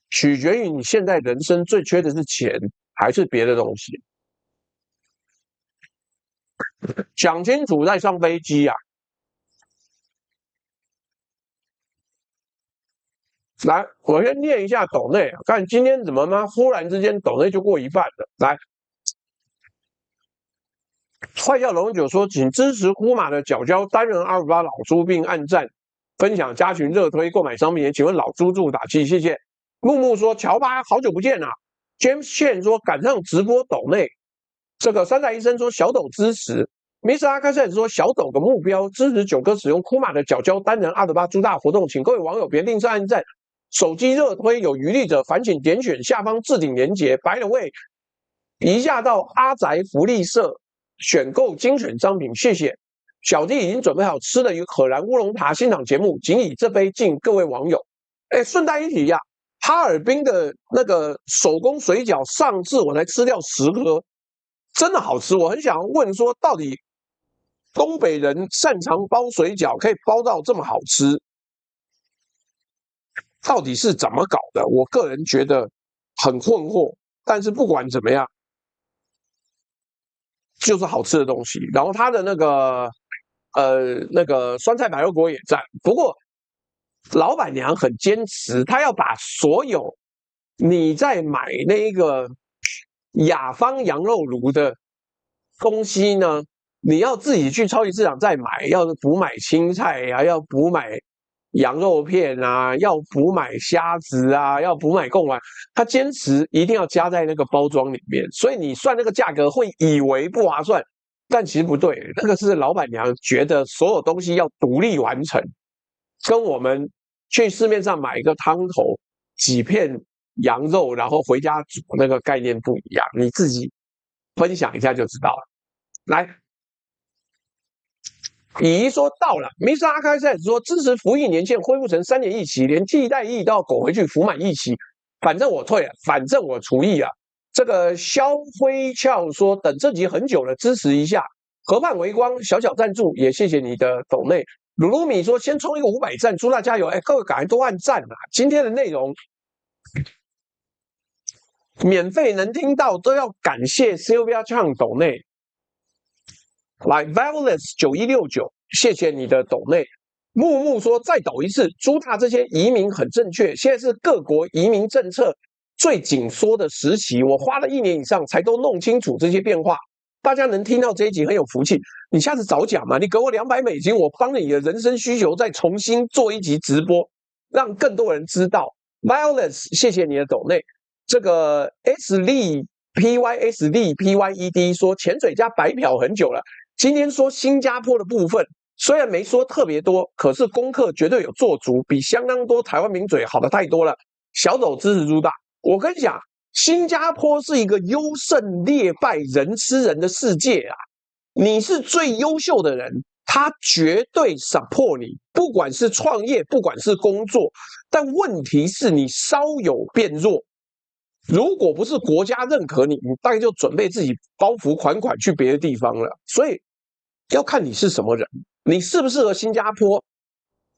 取决于你现在人生最缺的是钱还是别的东西。讲清楚再上飞机啊！来，我先念一下斗内，看今天怎么吗？忽然之间斗内就过一半了。来，坏笑龙九说，请支持呼马的缴交单人258老猪，并按赞、分享、加群、热推、购买商品。请问老猪助打气，谢谢。木木说，乔巴好久不见啊。James Chen 说，赶上直播斗内。这个山仔医生说，小斗支持。Mr. 阿开赛说，小斗的目标支持9哥使用呼马的缴交单人258猪大活动，请各位网友别吝啬按赞。手机热推有余力者，烦请点选下方置顶连结。By the way，移驾到阿宅福利社选购精选商品，谢谢。小弟已经准备好吃了与可燃乌龙茶欣赏节目，仅以这杯敬各位网友。顺带一提呀，哈尔滨的那个手工水饺，上次我才吃掉10颗，真的好吃。我很想问说，到底东北人擅长包水饺，可以包到这么好吃？到底是怎么搞的？我个人觉得很困惑。但是不管怎么样，就是好吃的东西。然后它的那个酸菜白肉锅也在。不过老板娘很坚持，她要把所有你在买那个雅芳羊肉炉的东西呢，你要自己去超级市场再买，要补买青菜啊，要补买羊肉片啊，要补买虾子啊，要补买贡丸，他坚持一定要加在那个包装里面，所以你算那个价格会以为不划算，但其实不对，那个是老板娘觉得所有东西要独立完成，跟我们去市面上买一个汤头几片羊肉，然后回家煮那个概念不一样，你自己分享一下就知道了。来。乙说到了 ，Mr. 阿开赛说支持服役年限恢复成3年1期，连替代役都要苟回去服满1期，反正我退了，反正我除役啊。这个萧辉俏说等这集很久了，支持一下。河畔微光小小赞助，也谢谢你的抖内。鲁鲁米说先冲一个500赞，祝大加油！各位赶快多按赞啊！今天的内容免费能听到，都要感谢 Sylvia Chang 抖内。来 Violet 9169，谢谢你的抖内。木木说再抖一次，朱大这些移民很正确，现在是各国移民政策最紧缩的时期，我花了1年以上才都弄清楚这些变化。大家能听到这一集很有福气，你下次早讲嘛，你给我200美金，我帮你的人生需求再重新做一集直播，让更多人知道。Violet 谢谢你的抖内。这个 S 力 PYS 力 PYED 说潜水加白嫖很久了。今天说新加坡的部分，虽然没说特别多，可是功课绝对有做足，比相当多台湾名嘴好的太多了。小斗支持猪大，我跟你讲，新加坡是一个优胜劣败、人吃人的世界啊！你是最优秀的人，他绝对 support 你，不管是创业，不管是工作。但问题是你稍有变弱，如果不是国家认可你，你大概就准备自己包袱款款去别的地方了。所以要看你是什么人，你适不适合新加坡，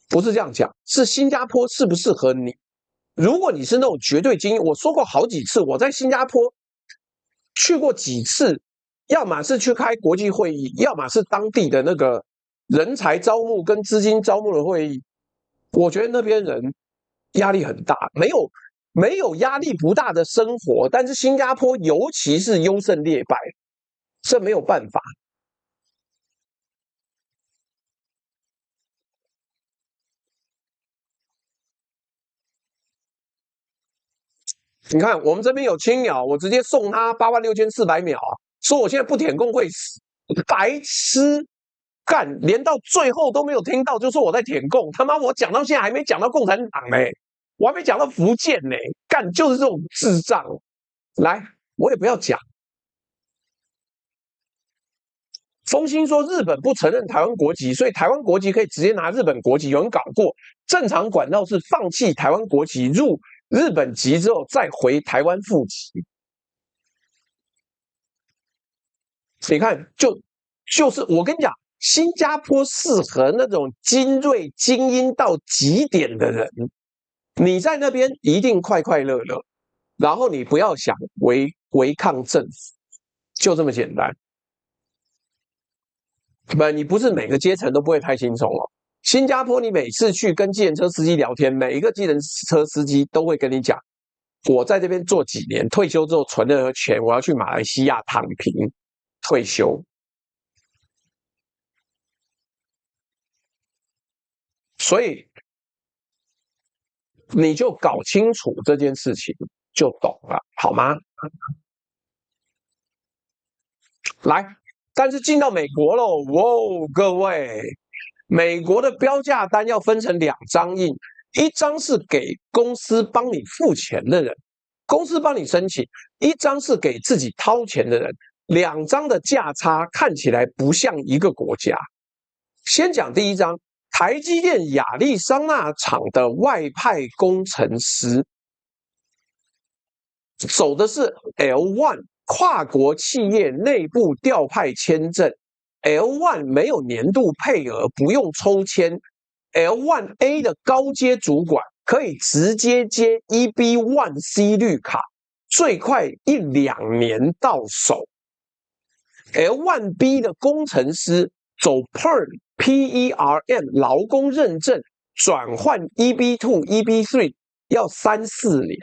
不是这样讲，是新加坡适不适合你。如果你是那种绝对精英，我说过好几次，我在新加坡去过几次，要么是去开国际会议，要么是当地的那个人才招募跟资金招募的会议。我觉得那边人压力很大，没有压力不大的生活，但是新加坡尤其是优胜劣败，这没有办法。你看我们这边有青鸟，我直接送他86400秒啊，说我现在不舔共会死，白痴干，连到最后都没有听到，就说我在舔共，他妈我讲到现在还没讲到共产党呢，我还没讲到福建呢，干就是这种智障。来，我也不要讲。风兴说日本不承认台湾国籍，所以台湾国籍可以直接拿日本国籍。有人搞过，正常管道是放弃台湾国籍，入日本籍之后再回台湾户籍。你看，就是我跟你讲，新加坡适合那种精锐精英到极点的人，你在那边一定快快乐乐，然后你不要想违抗政府，就这么简单。不，你不是每个阶层都不会太轻松哦。新加坡，你每次去跟计程车司机聊天，每一个计程车司机都会跟你讲，我在这边做几年，退休之后存了钱，我要去马来西亚躺平退休。所以你就搞清楚这件事情，就懂了，好吗？来，但是进到美国喽，哇，各位，美国的标价单要分成2张印，一张是给公司帮你付钱的人，公司帮你申请；一张是给自己掏钱的人。2张的价差看起来不像一个国家。先讲第一张，台积电亚利桑那厂的外派工程师，走的是 L1 跨国企业内部调派签证。L1 没有年度配额，不用抽签。L1A 的高阶主管可以直接接 EB1C 绿卡，最快1-2年到手。L1B 的工程师走 PERM 劳工认证，转换 EB2、EB3 要3-4年。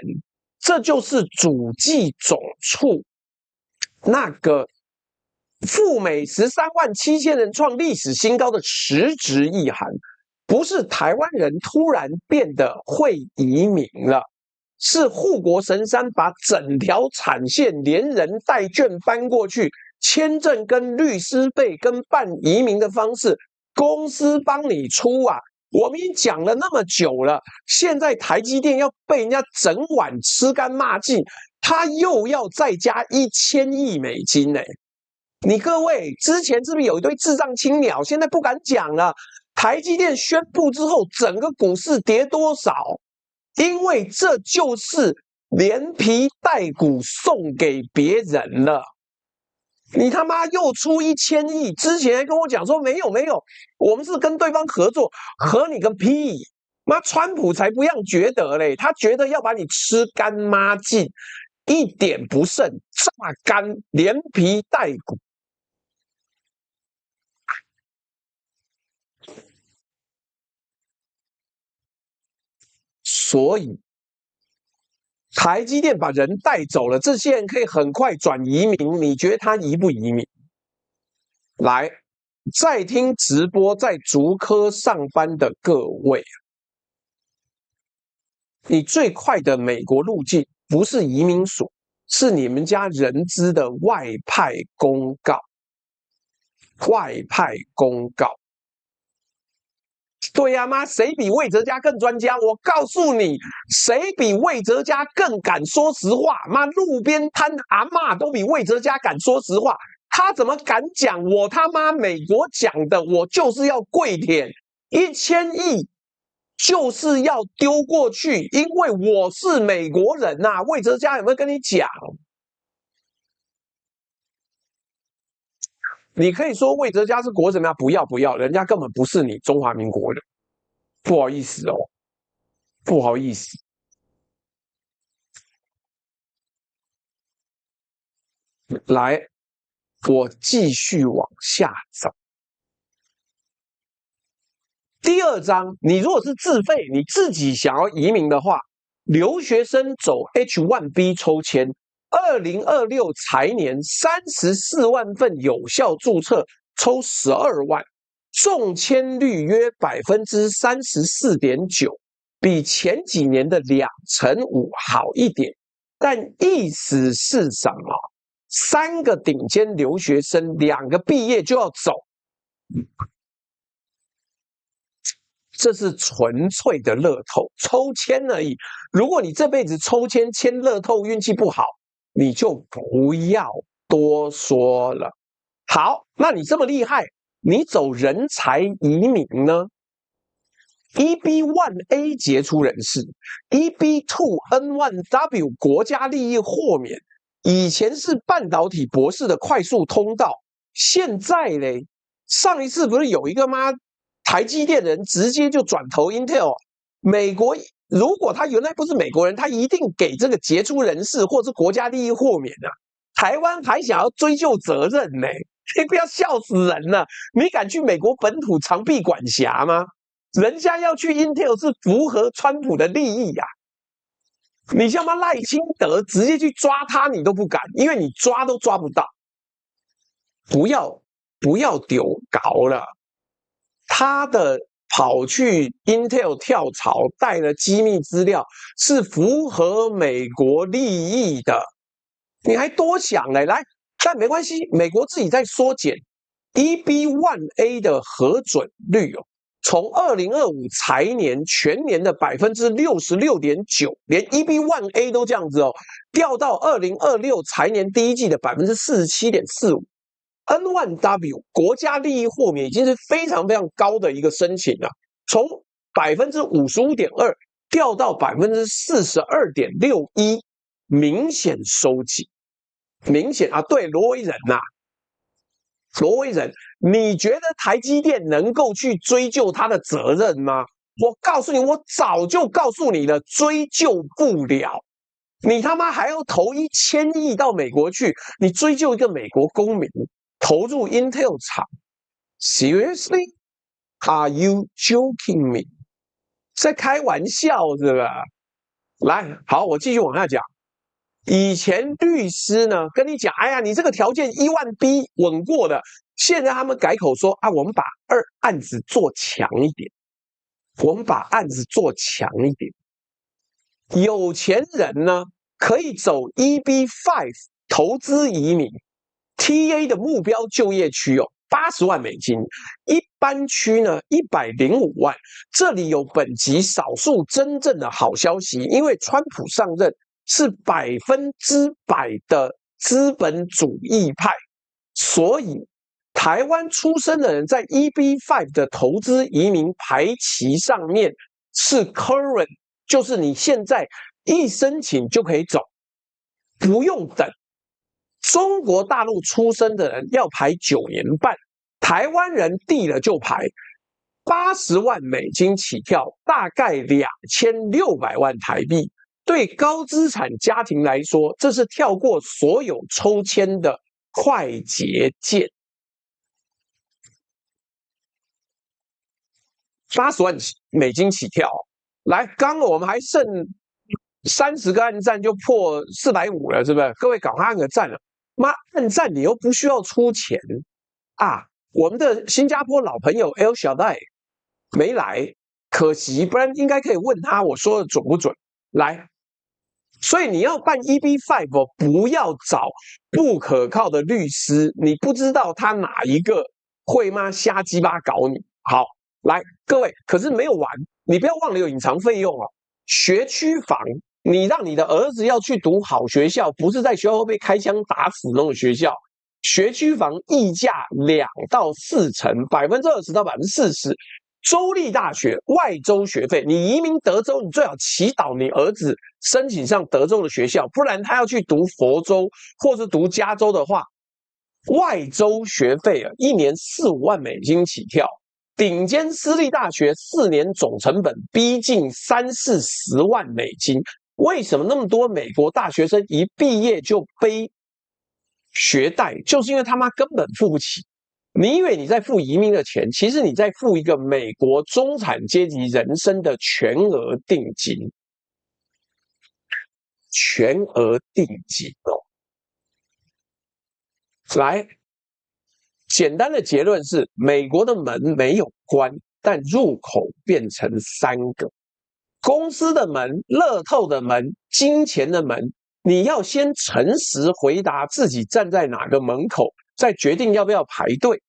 这就是主计总处那个赴美137000人创历史新高的实质意涵，不是台湾人突然变得会移民了，是护国神山把整条产线连人带券搬过去，签证跟律师费跟办移民的方式，公司帮你出啊。我们已经讲了那么久了，现在台积电要被人家整碗吃干抹净，他又要再加1000亿美金呢。你各位之前是不是有一堆智障青鸟？现在不敢讲了。台积电宣布之后，整个股市跌多少？因为这就是连皮带骨送给别人了。你他妈又出1000亿，之前还跟我讲说没有，我们是跟对方合作，合你个屁！妈，川普才不样觉得嘞，他觉得要把你吃干抹净，一点不剩，榨干，连皮带骨。所以台积电把人带走了，这些人可以很快转移民，你觉得他移不移民？来，在听直播在竹科上班的各位，你最快的美国路径不是移民署，是你们家人资的外派公告。外派公告。对呀，妈，谁比魏哲家更专家？我告诉你，谁比魏哲家更敢说实话？妈，路边摊阿嬷都比魏哲家敢说实话。他怎么敢讲？我他妈美国讲的，我就是要跪舔1000亿，就是要丢过去，因为我是美国人呐、魏哲家有没有跟你讲？你可以说魏哲家是国怎么样？不要不要，人家根本不是你中华民国人，不好意思哦，不好意思。来，我继续往下走。第二章，你如果是自费，你自己想要移民的话，留学生走 H1B 抽签，2026财年34万份有效注册，抽12万，中签率约34.9%，比前几年的5%好一点。但意思是什么？3个顶尖留学生，2个毕业就要走。这是纯粹的乐透，抽签而已。如果你这辈子抽签签乐透运气不好，你就不要多说了。好，那你这么厉害，你走人才移民呢？EB1A 杰出人士 ，EB2N1W 国家利益豁免，以前是半导体博士的快速通道，现在嘞，上一次不是有一个吗？台积电人直接就转投 Intel， 美国如果他原来不是美国人，他一定给这个杰出人士或是国家利益豁免啊。台湾还想要追究责任呢，你不要笑死人了！你敢去美国本土长臂管辖吗？人家要去 Intel 是符合川普的利益呀、你像妈赖清德直接去抓他，你都不敢，因为你抓都抓不到。不要丢搞了。他的跑去 Intel 跳槽，带了机密资料，是符合美国利益的。你还多想嘞？来，但没关系，美国自己在缩减 EB1A 的核准率哦，从2025财年全年的66.9%，连 EB1A 都这样子哦，掉到2026财年第一季的47.45%。N1W 国家利益豁免已经是非常非常高的一个申请了，从55.2%掉到42.61%，明显收紧，明显啊！对，罗维仁呐、罗维仁，你觉得台积电能够去追究他的责任吗？我告诉你，我早就告诉你了，追究不了。你他妈还要投1000亿到美国去，你追究一个美国公民？投入 Intel 厂 ，Seriously? Are you joking me? 在开玩笑是吧？来，好，我继续往下讲。以前律师呢跟你讲，哎呀，你这个条件10000B 稳过的，现在他们改口说啊，我们把案子做强一点，我们把案子做强一点。有钱人呢可以走 EB5 投资移民。TA 的目标就业区哦，80万美金，一般区呢105万。这里有本集少数真正的好消息，因为川普上任是100%的资本主义派，所以台湾出生的人在 EB5 的投资移民排期上面是 current， 就是你现在一申请就可以走，不用等。中国大陆出生的人要排9年半，台湾人递了就排，80万美金起跳，大概2600万台币。对高资产家庭来说，这是跳过所有抽签的快捷键。80万美金起跳，来，刚我们还剩30个按赞就破450了，是不是？各位赶快按个赞了。妈，按赞你又不需要出钱啊！我们的新加坡老朋友 El Shaddai 没来，可惜，不然应该可以问他我说的准不准。来，所以你要办 EB5 哦，不要找不可靠的律师，你不知道他哪一个会吗？瞎鸡巴搞你。好，来，各位，可是没有完，你不要忘了有隐藏费用哦，学区房。你让你的儿子要去读好学校，不是在学校会被开枪打死那种学校。学区房溢价2到4成，20%到40%，州立大学外州学费，你移民德州，你最好祈祷你儿子申请上德州的学校，不然他要去读佛州或是读加州的话，外州学费1年4、5万美金起跳，顶尖私立大学4年总成本逼近30、40万美金。为什么那么多美国大学生一毕业就背学贷？就是因为他妈根本付不起。你以为你在付移民的钱，其实你在付一个美国中产阶级人生的全额定金，全额定金哦。来，简单的结论是，美国的门没有关，但入口变成3个：公司的门、乐透的门、金钱的门。你要先诚实回答自己站在哪个门口，再决定要不要排队。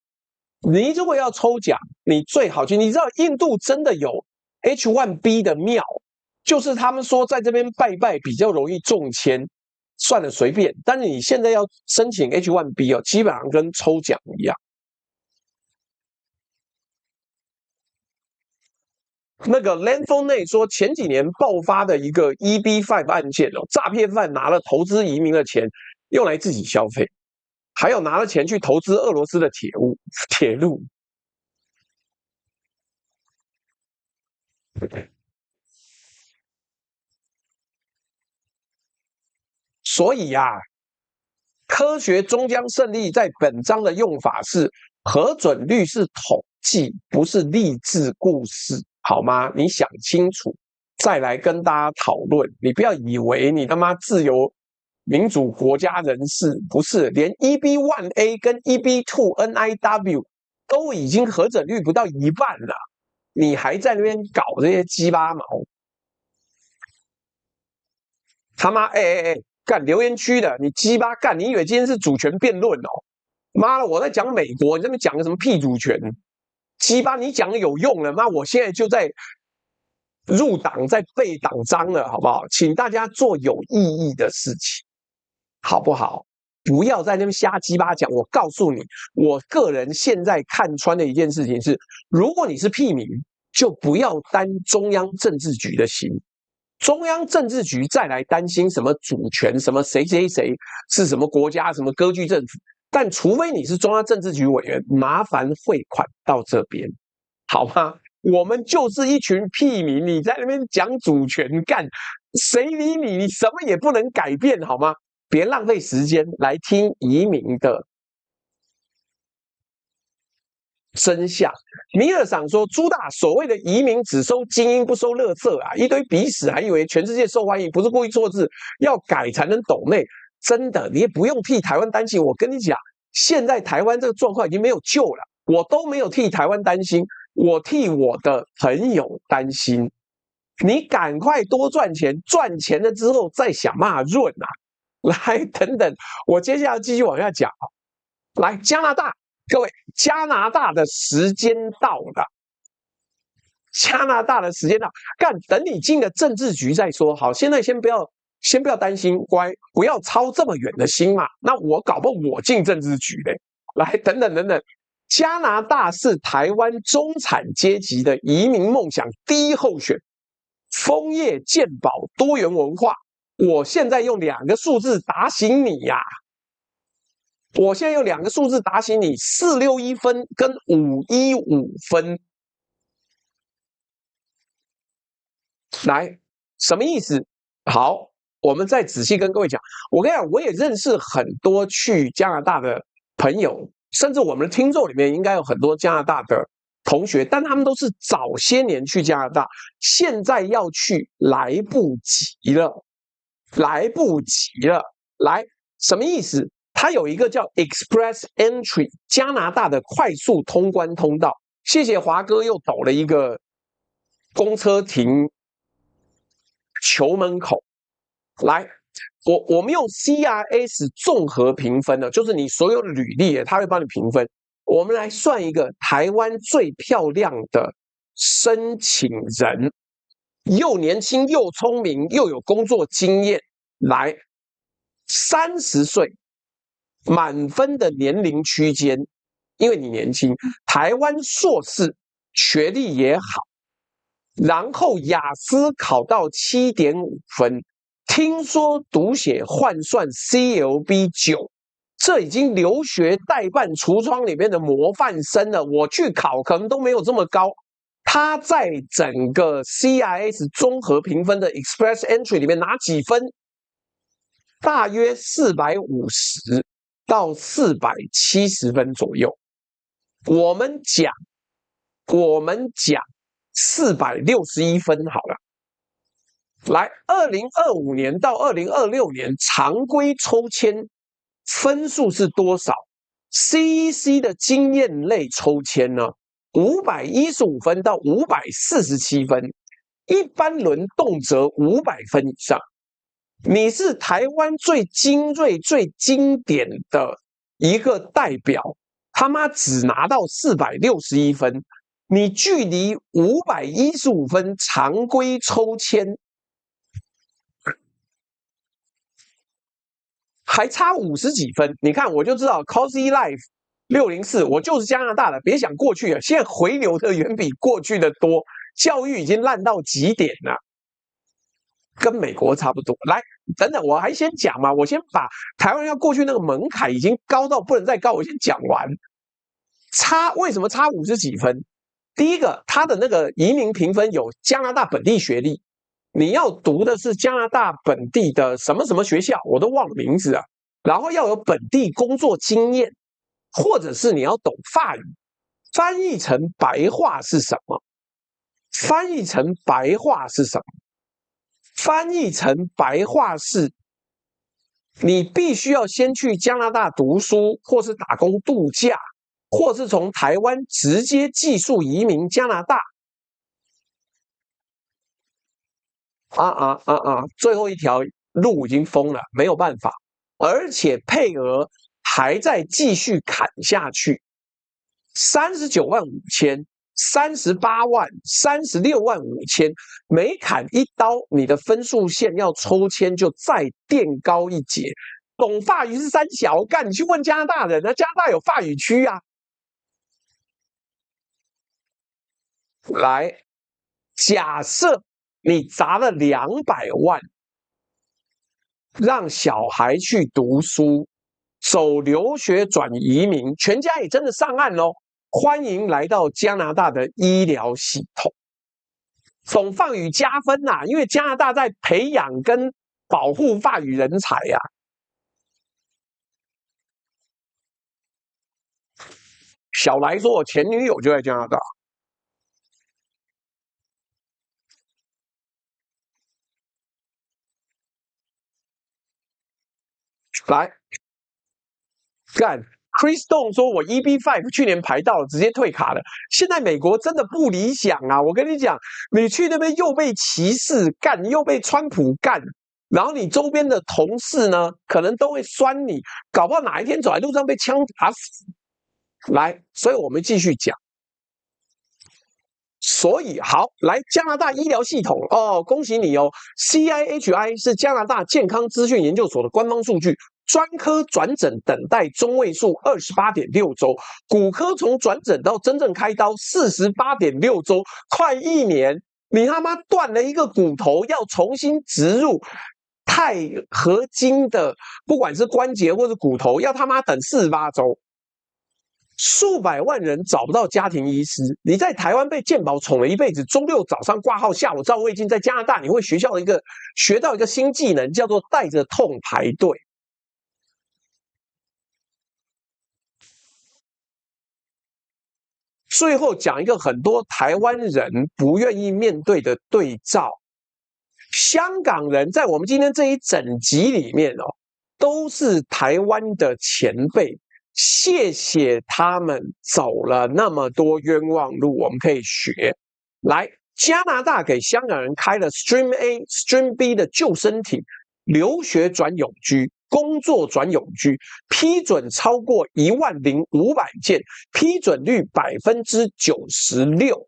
你如果要抽奖，你最好去。你知道印度真的有 H1B 的庙，就是他们说在这边拜拜比较容易中签。算了，随便。但是你现在要申请 H1B 基本上跟抽奖一样。那个 Landphone 说，前几年爆发的一个 EB5 案件诈骗犯拿了投资移民的钱用来自己消费，还有拿了钱去投资俄罗斯的铁路。所以科学终将胜利在本章的用法是核准率是统计，不是励志故事，好吗？你想清楚再来跟大家讨论。你不要以为你他妈自由民主国家人士，不是，连 EB1A 跟 EB2 NIW 都已经核准率不到1半了，你还在那边搞这些鸡巴毛？他妈干留言区的，你鸡巴干！你以为今天是主权辩论哦？妈的，我在讲美国，你这边讲个什么屁主权？鸡巴，你讲的有用了吗？我现在就在入党，在背党章了，好不好？请大家做有意义的事情，好不好？不要在那边瞎鸡巴讲。我告诉你，我个人现在看穿的一件事情是：如果你是屁民，就不要担中央政治局的心。中央政治局再来担心什么主权，什么谁谁谁是什么国家，什么割据政府。但除非你是中央政治局委员，麻烦汇款到这边，好吗？我们就是一群屁民，你在那边讲主权干，谁理你？你什么也不能改变，好吗？别浪费时间来听移民的真相。米尔赏说，朱大所谓的移民只收精英不收垃圾一堆鼻屎，还以为全世界受欢迎，不是故意错字，要改才能抖内。真的，你也不用替台湾担心。我跟你讲，现在台湾这个状况已经没有救了，我都没有替台湾担心，我替我的朋友担心。你赶快多赚钱，赚钱了之后再想办法润来，等等，我接下来继续往下讲来，加拿大。各位，加拿大的时间到了，加拿大的时间到，等你进了政治局再说。好，现在先不要担心，乖，不要操这么远的心嘛。那我搞不好我进政治局嘞。来，等等，加拿大是台湾中产阶级的移民梦想第一候选，枫叶、健保、多元文化。我现在用2个数字打醒你我现在用2个数字打醒你，461分跟515分。来，什么意思？好，我们再仔细跟各位讲。我跟你讲，我也认识很多去加拿大的朋友，甚至我们的听众里面应该有很多加拿大的同学，但他们都是早些年去加拿大，现在要去来不及了，来不及了。来，什么意思？它有一个叫 Express Entry 加拿大的快速通关通道。谢谢华哥又抖了一个公车停球门口。来，我们用 CRS 综合评分的，就是你所有的履历它会帮你评分。我们来算一个台湾最漂亮的申请人，又年轻又聪明又有工作经验。来，30岁。满分的年龄区间，因为你年轻，台湾硕士学历也好，然后雅思考到7.5分，听说读写换算 CLB 9，这已经留学代办橱窗里面的模范生了。我去考可能都没有这么高。他在整个 CIS 综合评分的 Express Entry 里面拿几分？大约450到470分左右。我们讲461分好了。来，2025年到2026年常规抽签分数是多少 ？CEC 的经验类抽签呢？515分到547分，一般轮动辄500分以上。你是台湾最精锐、最经典的一个代表，他妈只拿到461分，你距离515分常规抽签还差50几分。你看，我就知道 Cozy Life 604，我就是加拿大的，别想过去了，现在回流的远比过去的多，教育已经烂到极点了。跟美国差不多。来，等等，我还先讲嘛，我先把台湾要过去那个门槛已经高到不能再高，我先讲完。为什么差50几分？第一个，他的那个移民评分有加拿大本地学历，你要读的是加拿大本地的什么什么学校，我都忘了名字啊。然后要有本地工作经验，或者是你要懂法语。翻译成白话是什么？翻译成白话是什么？翻译成白话是，你必须要先去加拿大读书，或是打工度假，或是从台湾直接技术移民加拿大。最后一条路已经封了，没有办法，而且配额还在继续砍下去，39万5千。38万、36万5千，每砍一刀，你的分数线要抽签就再垫高一截。懂法语是三小干，你去问加拿大人，那加拿大有法语区啊。来，假设你砸了200万，让小孩去读书，走留学转移民，全家也真的上岸喽。欢迎来到加拿大的医疗系统，懂法语加分呐，因为加拿大在培养跟保护法语人才呀。小来说，我前女友就在加拿大。来，干。Chris Stone 说：“我 EB5 去年排到了，直接退卡了。现在美国真的不理想啊！我跟你讲，你去那边又被歧视干，又被川普干，然后你周边的同事呢，可能都会酸你，搞不好哪一天走在路上被枪打死。来，所以我们继续讲。所以好，来加拿大医疗系统哦，恭喜你哦 ！CIHI 是加拿大健康资讯研究所的官方数据。”专科转诊等待中位数28.6周，骨科从转诊到真正开刀48.6周，快1年。你他妈断了一个骨头，要重新植入钛合金的，不管是关节或是骨头，要他妈等48周。数百万人找不到家庭医师，你在台湾被健保宠了一辈子，中六早上挂号，下午照胃镜，在加拿大你会学到一个新技能，叫做带着痛排队。最后讲一个很多台湾人不愿意面对的对照，香港人在我们今天这一整集里面哦，都是台湾的前辈，谢谢他们走了那么多冤枉路，我们可以学。来，加拿大给香港人开了 Stream A、Stream B 的救生艇，留学转永居。工作转永居，批准超过10500件，批准率96%。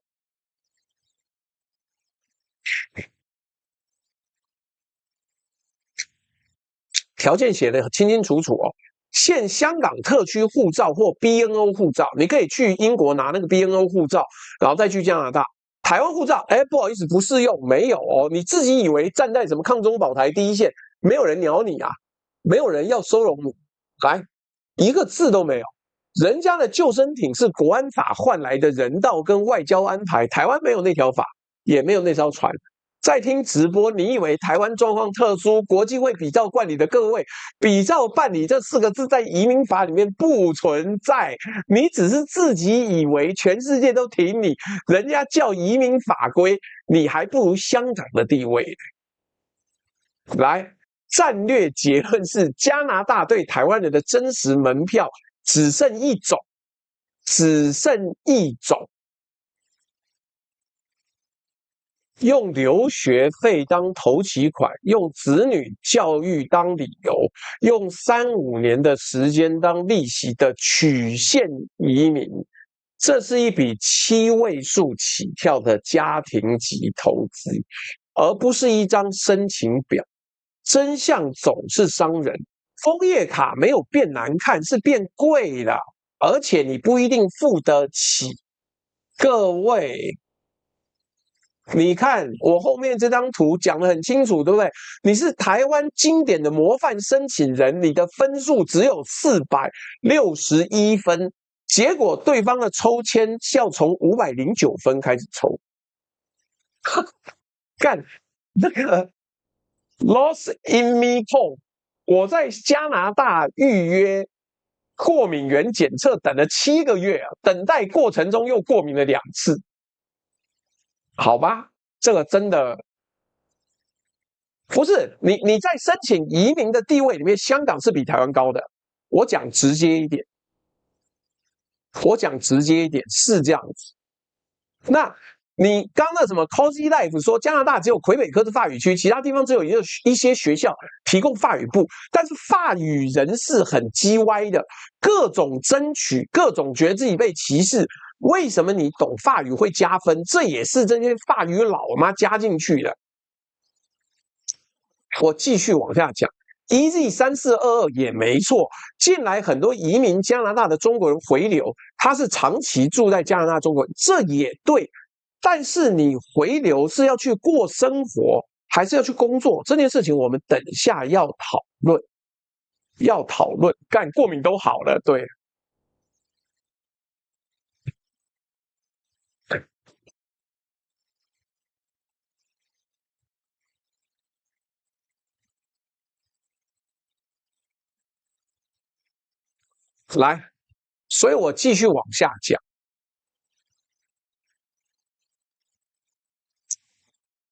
条件写得清清楚楚哦，现香港特区护照或 BNO 护照，你可以去英国拿那个 BNO 护照，然后再去加拿大。台湾护照，哎，不好意思，不适用，没有哦。你自己以为站在什么抗中保台第一线，没有人鸟你啊，没有人要收容你，来，一个字都没有。人家的救生艇是国安法换来的人道跟外交安排，台湾没有那条法，也没有那艘船。在听直播，你以为台湾状况特殊，国际会比照办理的各位，比照办理这4个字在移民法里面不存在，你只是自己以为全世界都挺你，人家叫移民法规，你还不如香港的地位。来，战略结论是加拿大对台湾人的真实门票只剩一种，只剩一种。用留学费当头期款，用子女教育当理由，用3、5年的时间当利息的曲线移民，这是一笔7位数起跳的家庭级投资，而不是一张申请表。真相总是伤人，枫叶卡没有变难看，是变贵了，而且你不一定付得起。各位，你看我后面这张图讲得很清楚，对不对？你是台湾经典的模范申请人，你的分数只有461分，结果对方的抽签是要从509分开始抽。干那个 lost in me home， 我在加拿大预约过敏原检测等了7个月啊，等待过程中又过敏了2次。好吧，这个真的不是你在申请移民的地位里面，香港是比台湾高的。我讲直接一点，是这样子。那你刚那什么 Cozy Life 说加拿大只有魁北克是法语区，其他地方只有一些学校提供法语部，但是法语人士很叽歪的，各种争取，各种觉得自己被歧视。为什么你懂法语会加分？这也是这些法语佬妈加进去的。我继续往下讲 ，EZ3422 也没错，近来很多移民加拿大的中国人回流，他是长期住在加拿大中国人，这也对。但是你回流是要去过生活，还是要去工作？这件事情我们等下要讨论，干过敏都好了，对。来，所以我继续往下讲。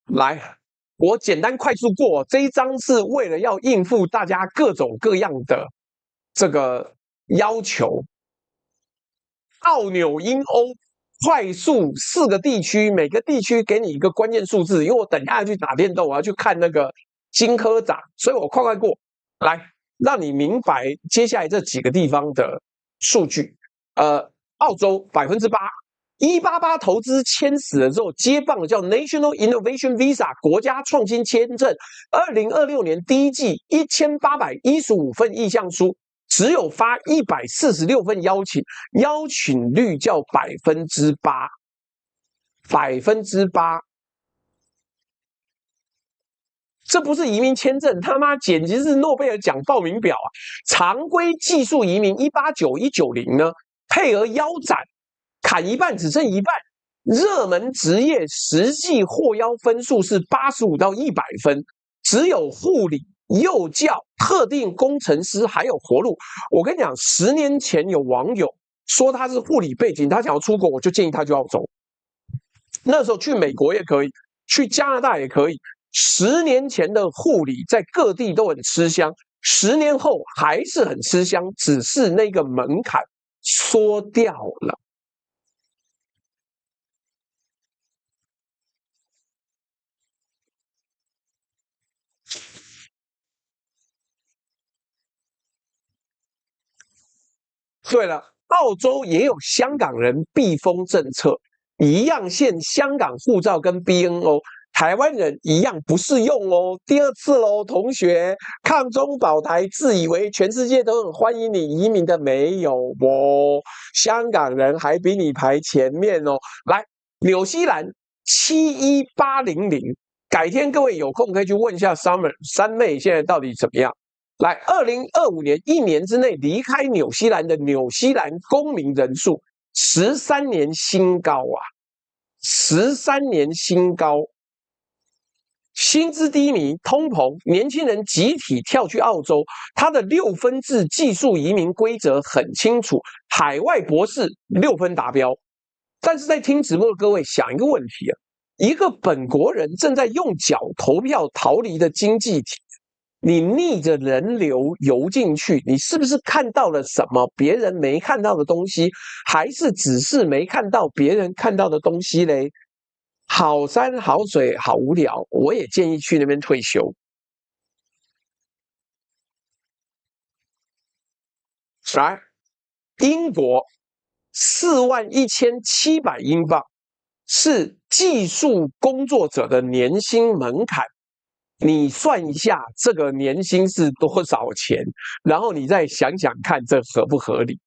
来，我简单快速过这一章，是为了要应付大家各种各样的这个要求。澳纽英欧快速4个地区，每个地区给你一个关键数字，因为我等下去打电动，我要去看那个金科长，所以我快过来，让你明白接下来这几个地方的数据。澳洲8%，188投资签死了之后，接棒的叫 National Innovation Visa 国家创新签证，2026年第一季1815份意向书，只有发146份邀请，邀请率叫8%，8%，这不是移民签证，他妈简直是诺贝尔奖报名表啊！常规技术移民189、190呢，配额腰斩，砍一半只剩一半。热门职业实际获邀分数是85到100分，只有护理、幼教、特定工程师还有活路。我跟你讲，10年前有网友说他是护理背景，他想要出国，我就建议他去澳洲。那时候去美国也可以，去加拿大也可以。10年前的护理在各地都很吃香，10年后还是很吃香，只是那个门槛缩掉了。对了，澳洲也有香港人避风政策，一样限香港护照跟 BNO，台湾人一样不适用哦。第二次喽，同学，抗中保台，自以为全世界都很欢迎你移民的，没有哦。香港人还比你排前面哦。来，纽西兰71800，改天各位有空可以去问一下 Summer 三妹现在到底怎么样。来，2025年1年之内离开纽西兰的纽西兰公民人数13年新高啊！13年新高，薪资低迷、通膨，年轻人集体跳去澳洲。他的6分制技术移民规则很清楚，海外博士6分达标。但是在听直播的各位想一个问题啊，一个本国人正在用脚投票逃离的经济体，你逆着人流游进去，你是不是看到了什么别人没看到的东西，还是只是没看到别人看到的东西嘞？好山好水好无聊，我也建议去那边退休。来，英国41700英镑是技术工作者的年薪门槛。你算一下这个年薪是多少钱，然后你再想想看这合不合理。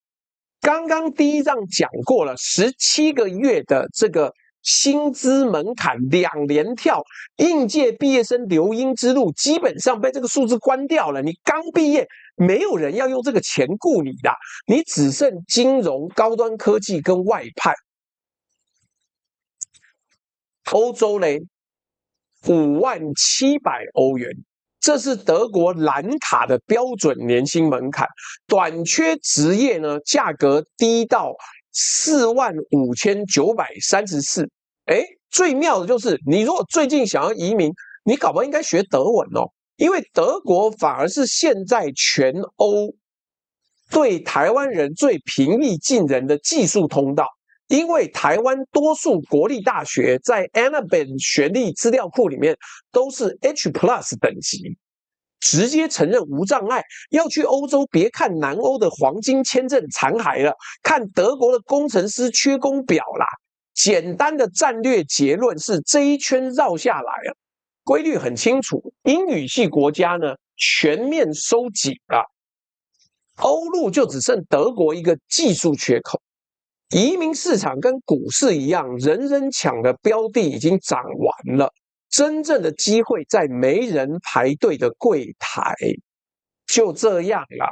刚刚第一章讲过了，17个月的这个薪资门槛2连跳，应届毕业生留英之路基本上被这个数字关掉了。你刚毕业，没有人要用这个钱雇你的，你只剩金融、高端科技跟外派。欧洲嘞，5700欧元，这是德国蓝卡的标准年薪门槛。短缺职业呢，价格低到45934。最妙的就是，你如果最近想要移民，你搞不好应该学德文哦，因为德国反而是现在全欧对台湾人最平易近人的技术通道。因为台湾多数国立大学在 Annabelle 学历资料库里面都是 H+ 等级，直接承认无障碍。要去欧洲，别看南欧的黄金签证残骸了，看德国的工程师缺工表啦。简单的战略结论是，这一圈绕下来啊，规律很清楚，英语系国家呢全面收紧了，欧陆就只剩德国一个技术缺口。移民市场跟股市一样，人人抢的标的已经涨完了，真正的机会在没人排队的柜台。就这样啦，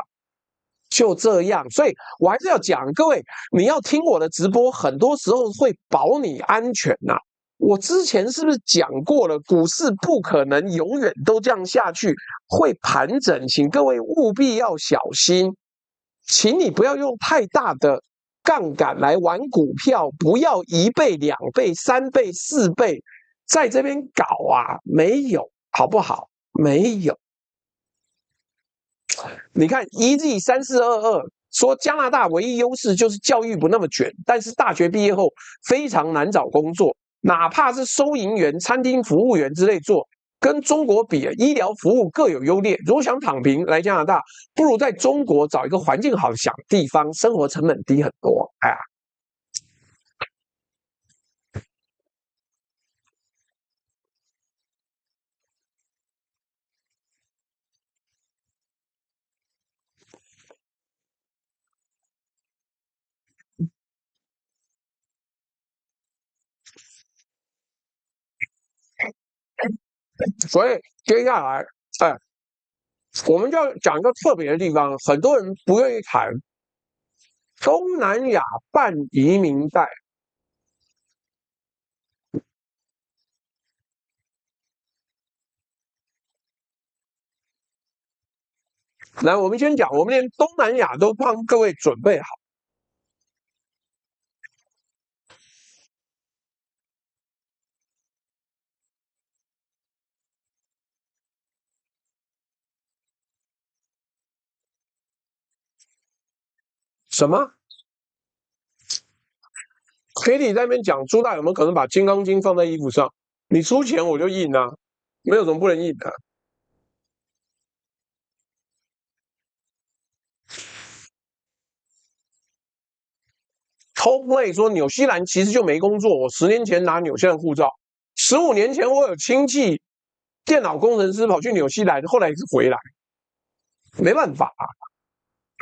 就这样。所以我还是要讲，各位，你要听我的直播，很多时候会保你安全呐。我之前是不是讲过了，股市不可能永远都这样下去，会盘整，请各位务必要小心，请你不要用太大的杠杆来玩股票，不要1倍、2倍、3倍、4倍，在这边搞啊，没有，好不好？没有。你看 EZ3422 说加拿大唯一优势就是教育不那么卷，但是大学毕业后非常难找工作，哪怕是收银员、餐厅服务员之类做，跟中国比，医疗服务各有优劣。如果想躺平来加拿大，不如在中国找一个环境好的小地方，生活成本低很多。哎呀，所以接下来，我们就要讲一个特别的地方，很多人不愿意谈东南亚半移民带。来，我们先讲，我们连东南亚都帮各位准备好。什么 ？Kitty 在那边讲，朱大有没有可能把《金刚经》放在衣服上？你出钱我就印啊，没有什么不能印的。Coldplay 说纽西兰其实就没工作，我10年前拿纽西兰护照15年前我有亲戚电脑工程师跑去纽西兰，后来也是回来，没办法啊，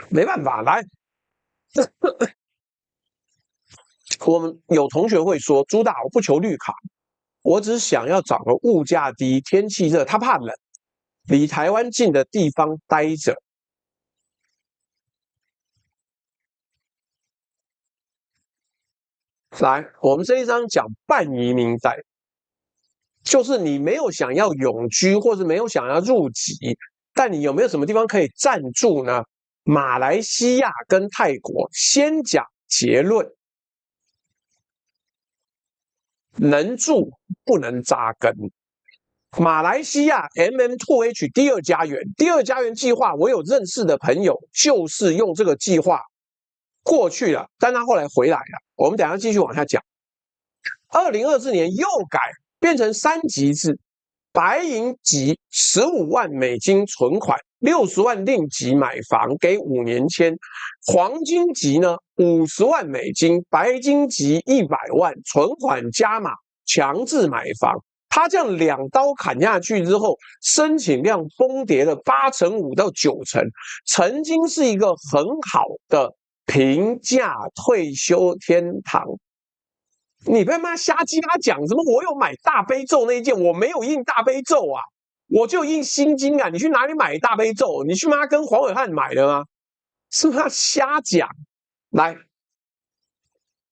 没办法。来，我们有同学会说，朱大，我不求绿卡，我只想要找个物价低、天气热，他怕冷，离台湾近的地方待着。来，我们这一章讲半移民贷，就是你没有想要永居，或是没有想要入籍，但你有没有什么地方可以暂住呢？马来西亚跟泰国，先讲结论：能住不能扎根。马来西亚 MM2H 第二家园计划，我有认识的朋友就是用这个计划过去了，但他后来回来了。我们等一下继续往下讲。2024年又改变成3级制，白银级15万美金存款，60万令吉买房，给5年签；黄金级呢50万美金，白金级100万存款加码，强制买房。他这样2刀砍下去之后，申请量崩跌了85%到90%，曾经是一个很好的平价退休天堂。你别妈瞎鸡巴讲什么？我有买大悲咒那一件，我没有印大悲咒啊，我就印心经啊。你去哪里买大悲咒？你去妈跟黄伟汉买的吗？是不是瞎讲？来，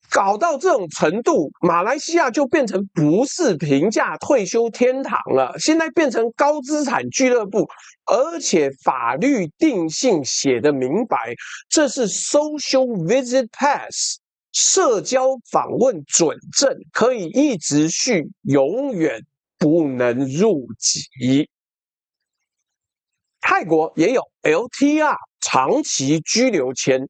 搞到这种程度，马来西亚就变成不是平价退休天堂了，现在变成高资产俱乐部，而且法律定性写得明白，这是 Social Visit Pass。社交访问准证可以一直续，永远不能入籍。泰国也有 LTR 长期居留签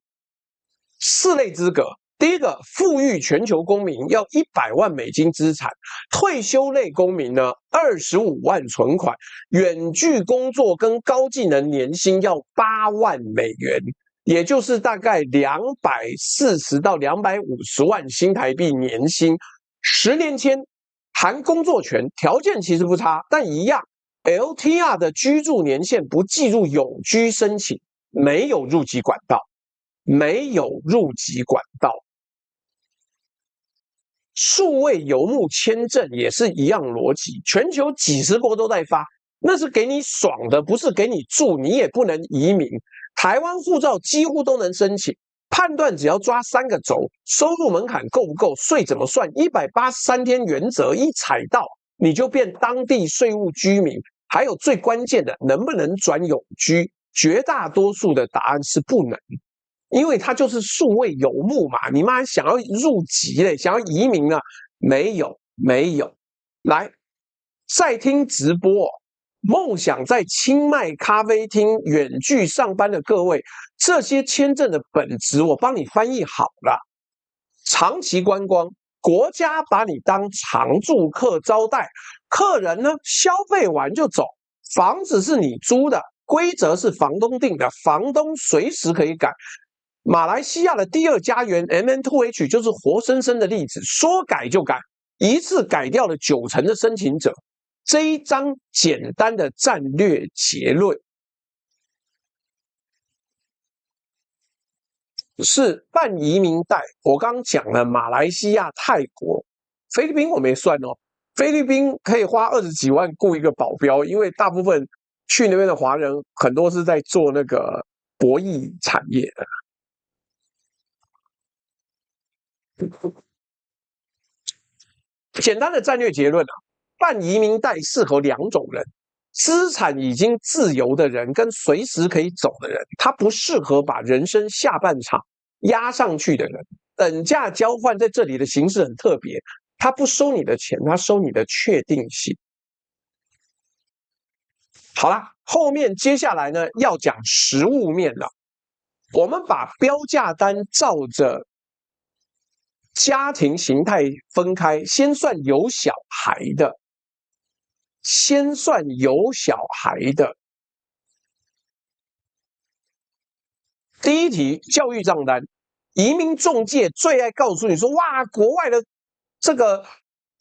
，4类资格。第一个，富裕全球公民要100万美金资产，退休类公民呢25万存款，远距工作跟高技能年薪要8万美元。也就是大概240到250万新台币年薪，10年签，含工作权，条件其实不差，但一样 ，LTR 的居住年限不计入永居申请，没有入籍管道，没有入籍管道。数位游牧签证也是一样逻辑，全球几十国都在发，那是给你爽的，不是给你住，你也不能移民。台湾护照几乎都能申请，判断只要抓3个轴，收入门槛够不够，税怎么算，183天原则一踩到，你就变当地税务居民。还有最关键的，能不能转永居？绝大多数的答案是不能，因为它就是数位游牧嘛。你妈想要入籍嘞，想要移民啊？没有。来，再听直播。梦想在清迈咖啡厅远距上班的各位，这些签证的本质我帮你翻译好了。长期观光，国家把你当常住客招待，客人呢消费完就走，房子是你租的，规则是房东定的，房东随时可以改。马来西亚的第二家园 MN2H 就是活生生的例子，说改就改，一次改掉了90%的申请者。这一章简单的战略结论是半移民贷。我刚刚讲了马来西亚、泰国、菲律宾我没算哦，菲律宾可以花20几万雇一个保镖，因为大部分去那边的华人很多是在做那个博弈产业的。简单的战略结论啊。办移民贷适合2种人：资产已经自由的人跟随时可以走的人，他不适合把人生下半场压上去的人。等价交换在这里的形式很特别，他不收你的钱，他收你的确定性。好啦，后面接下来呢要讲实务面了。我们把标价单照着家庭形态分开，先算有小孩的。第一题，教育账单。移民中介最爱告诉你说，哇，国外的这个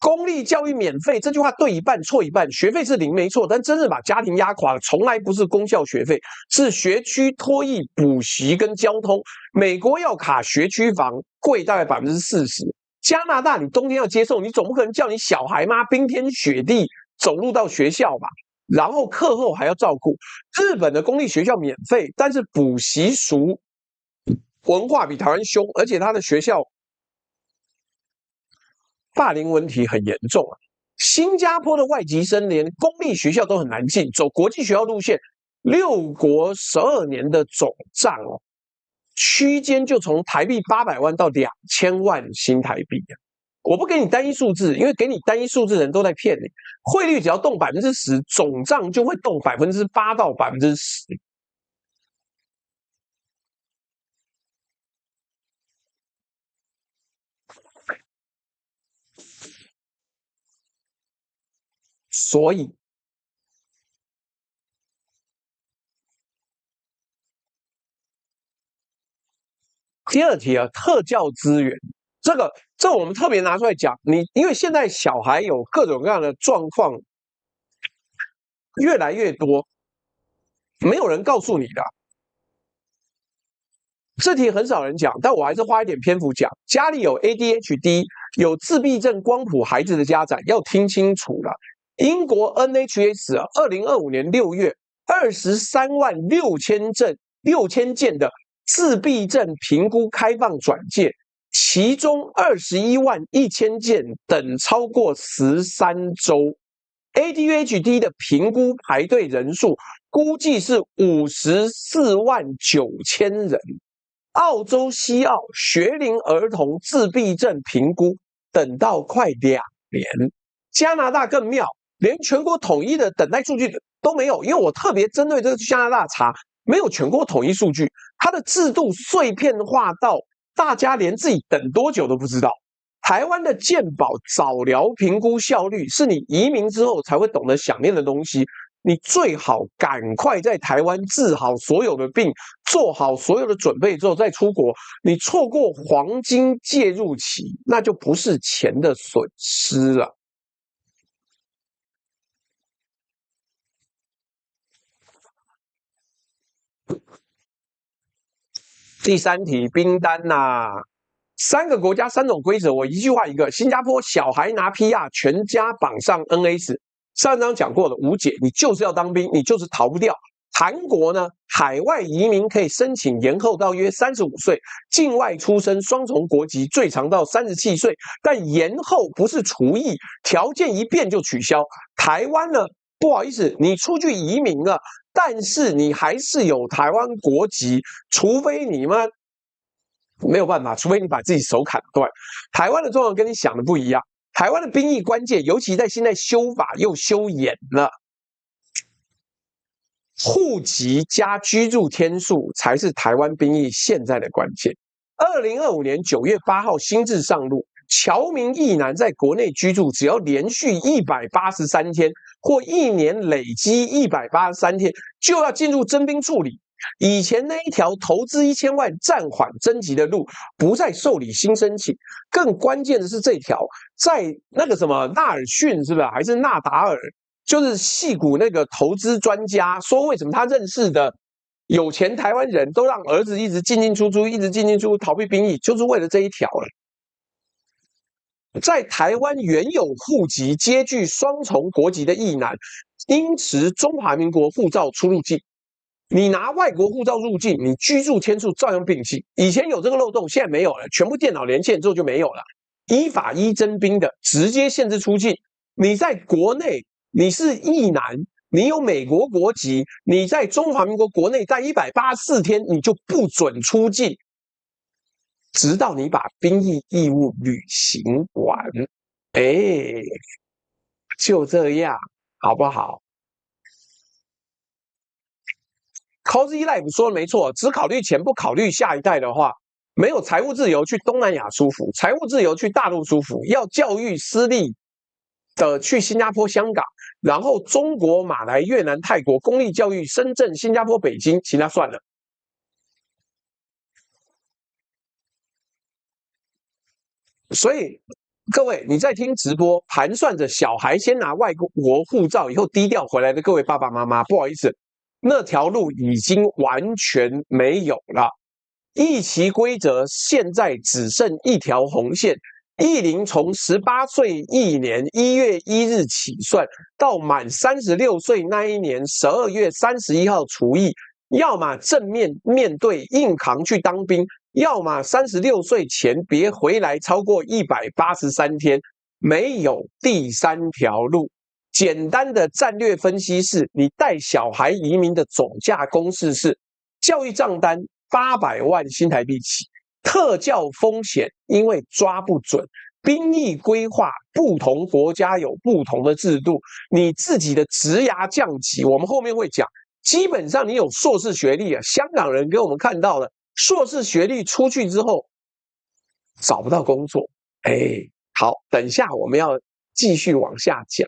公立教育免费这句话对一半错一半，学费是零没错，但真正把家庭压垮的从来不是公校学费，是学区托育、补习跟交通。美国要卡学区房，贵大概40%。加拿大你冬天要接送，你总不可能叫你小孩妈冰天雪地走路到学校吧？然后课后还要照顾。日本的公立学校免费，但是补习俗文化比台湾凶，而且他的学校霸凌问题很严重啊。新加坡的外籍生连公立学校都很难进，走国际学校路线，6国12年的总账哦，区间就从台币800万到2000万新台币啊。我不给你单一数字，因为给你单一数字的人都在骗你。汇率只要动10%，总账就会动8%到10%。所以，第二题啊，特教资源，这我们特别拿出来讲。因为现在小孩有各种各样的状况越来越多，没有人告诉你的。这题很少人讲，但我还是花一点篇幅讲。家里有 ADHD、有自闭症光谱孩子的家长要听清楚了。英国 NHS 2025年6月23万6000件的自闭症评估开放转介，其中21万1000件等超过13周。ADHD 的评估排队人数估计是54万9000人。澳洲西澳学龄儿童自闭症评估等到快2年。加拿大更妙，连全国统一的等待数据都没有。因为我特别针对这个加拿大查，没有全国统一数据，它的制度碎片化到大家连自己等多久都不知道。台湾的健保早疗评估效率是你移民之后才会懂得想念的东西。你最好赶快在台湾治好所有的病，做好所有的准备之后再出国。你错过黄金介入期，那就不是钱的损失了。第3题，冰单3个国家3种规则，我一句话一个。新加坡小孩拿 PR， 全家绑上 NS。上章讲过了，无解，你就是要当兵，你就是逃不掉。韩国呢，海外移民可以申请延后到约35岁，境外出生双重国籍最长到37岁，但延后不是除役，条件一变就取消。台湾呢，不好意思，你出去移民了，但是你还是有台湾国籍，除非你们没有办法，除非你把自己手砍断。台湾的状况跟你想的不一样。台湾的兵役关键，尤其在现在修法又修严了，户籍加居住天数才是台湾兵役现在的关键。2025年9月8号新制上路，侨民役男在国内居住，只要连续183天或1年累积183天，就要进入征兵处理。以前那一条投资1000万暂缓征集的路，不再受理新申请。更关键的是，这条在那个什么纳尔逊是不是还是纳达尔，就是矽谷那个投资专家说，为什么他认识的有钱台湾人都让儿子一直进进出出，一直进进出出逃避兵役，就是为了这一条了。在台湾原有户籍皆具双重国籍的役男，应持中华民国护照出入境。你拿外国护照入境，你居住天数照样并进。以前有这个漏洞，现在没有了，全部电脑连线之后就没有了。依法依征兵的直接限制出境。你在国内你是役男，你有美国国籍，你在中华民国国内待184天，你就不准出境，直到你把兵役义务履行完。就这样，好不好？Cozy Life 说的没错，只考虑钱不考虑下一代的话，没有财务自由去东南亚舒服，财务自由去大陆舒服，要教育私立的去新加坡、香港，然后中国、马来、越南、泰国公立教育，深圳、新加坡、北京，其他算了。所以各位，你在听直播，盘算着小孩先拿外国护照，以后低调回来的各位爸爸妈妈，不好意思，那条路已经完全没有了。役期规则现在只剩一条红线，役龄从18岁一年1月1日起算，到满36岁那一年12月31号除役，要么正面对硬扛去当兵，要么36岁前别回来超过183天，没有第三条路。简单的战略分析是，你带小孩移民的总价公式是教育账单800万新台币起，特教风险因为抓不准，兵役规划不同国家有不同的制度，你自己的职涯降级，我们后面会讲。基本上你有硕士学历啊，香港人给我们看到了，硕士学历出去之后找不到工作。好，等一下我们要继续往下讲。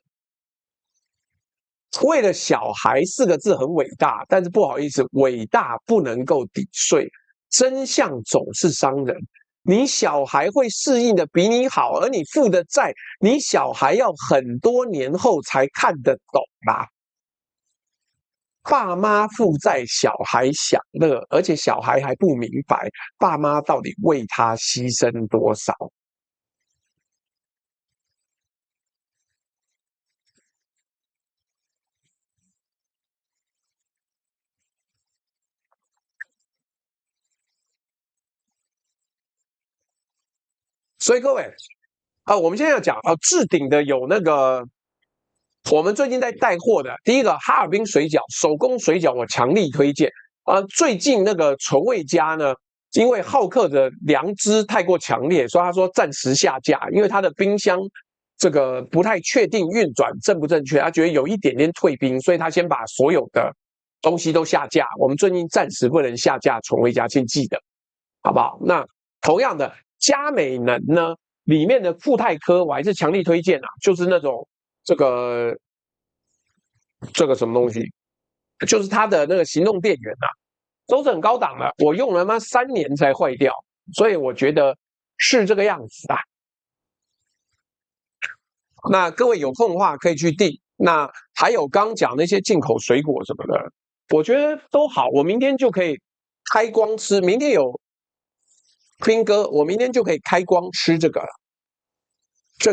为了小孩4个字很伟大，但是不好意思，伟大不能够抵税，真相总是伤人。你小孩会适应的比你好，而你负的债，你小孩要很多年后才看得懂啦。爸妈负债，小孩享乐，而且小孩还不明白爸妈到底为他牺牲多少。所以各位我们现在要讲置顶的有那个我们最近在带货的，第一个哈尔滨水饺手工水饺，我强力推荐最近那个纯味家呢，因为浩克的良知太过强烈，所以他说暂时下架，因为他的冰箱这个不太确定运转正不正确，他觉得有一点点退冰，所以他先把所有的东西都下架。我们最近暂时不能下架纯味家，请记得，好不好？那同样的佳美能呢，里面的富泰科我还是强力推荐就是那种这个什么东西，就是它的那个行动电源都是很高档的，我用了3年才坏掉，所以我觉得是这个样子那各位有空的话可以去订。那还有刚讲那些进口水果什么的，我觉得都好，我明天就可以开光吃。明天有Queen哥，我明天就可以开光吃这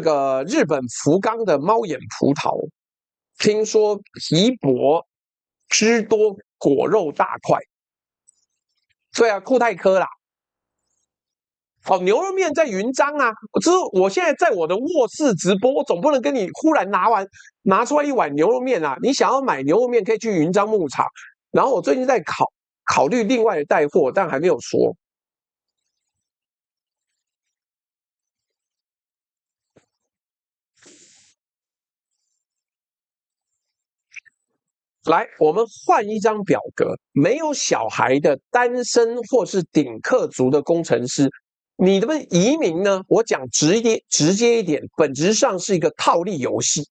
个日本福冈的猫眼葡萄，听说皮薄汁多，果肉大块。对啊，库泰科啦。牛肉面在云章只是我现在在我的卧室直播，我总不能跟你忽然拿出来一碗牛肉面你想要买牛肉面可以去云章牧场，然后我最近在考虑另外的带货，但还没有说。来，我们换一张表格，没有小孩的单身或是顶客族的工程师，你的移民呢？我讲直接一点，本质上是一个套利游戏。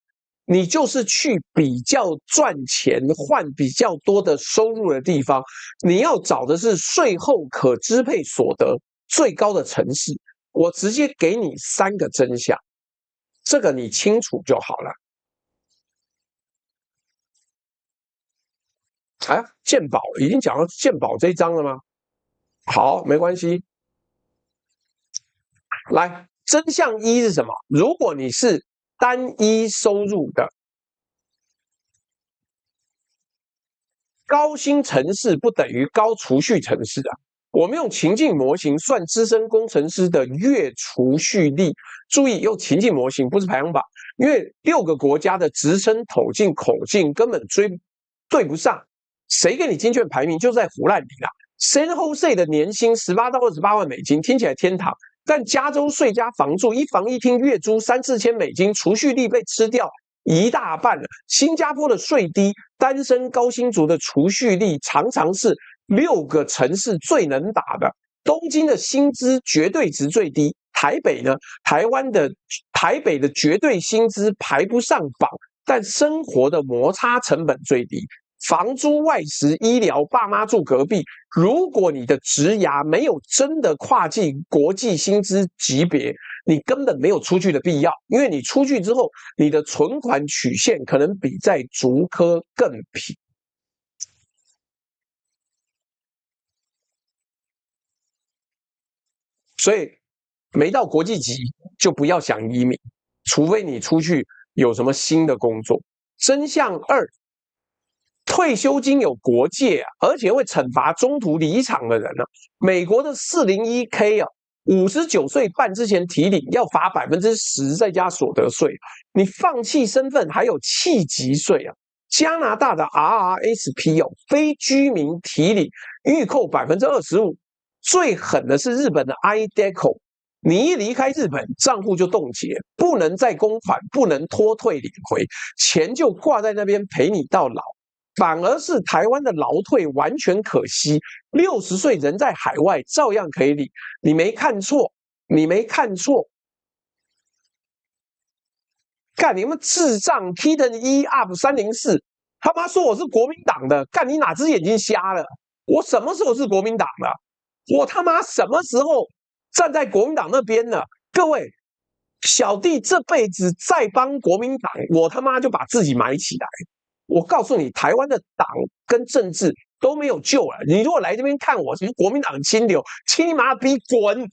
你就是去比较赚钱、换比较多的收入的地方，你要找的是税后可支配所得最高的城市。我直接给你3个真相，这个你清楚就好了。健保已经讲到健保这一章了吗？好，没关系。来，真相一是什么？如果你是单一收入的高薪城市，不等于高储蓄城市我们用情境模型算资深工程师的月储蓄率，注意用情境模型，不是排行榜，因为6个国家的职称、口径根本对不上。谁给你金券排名就在胡乱里San Jose 的年薪18到28万美金，听起来天堂，但加州税加房住，1房1厅月租3、4千美金，储蓄率被吃掉一大半了。新加坡的税低，单身高薪族的储蓄率常常是6个城市最能打的。东京的薪资绝对值最低，台北呢？台北的绝对薪资排不上榜，但生活的摩擦成本最低。房租、外食、医疗，爸妈住隔壁。如果你的职涯没有真的跨进国际薪资级别，你根本没有出去的必要，因为你出去之后，你的存款曲线可能比在竹科更平。所以没到国际级就不要想移民，除非你出去有什么新的工作。真相二，退休金有国界啊，而且会惩罚中途离场的人啊。美国的401k 啊，59岁半之前提领要罚10%，再加所得税。你放弃身份还有弃籍税啊。加拿大的 RRSP 哦，非居民提领预扣25%。最狠的是日本的 iDeCo， 你一离开日本，账户就冻结，不能再公款，不能脱退领回，钱就挂在那边陪你到老。反而是台湾的劳退完全可惜，60岁人在海外照样可以领。你没看错，你没看错。干你们智障 Kitten 1UP 304，他妈说我是国民党的，干你哪只眼睛瞎了？我什么时候是国民党的？我他妈什么时候站在国民党那边呢？各位，小弟这辈子再帮国民党，我他妈就把自己埋起来。我告诉你，台湾的党跟政治都没有救了。你如果来这边看我什么国民党清流，请你妈逼滚！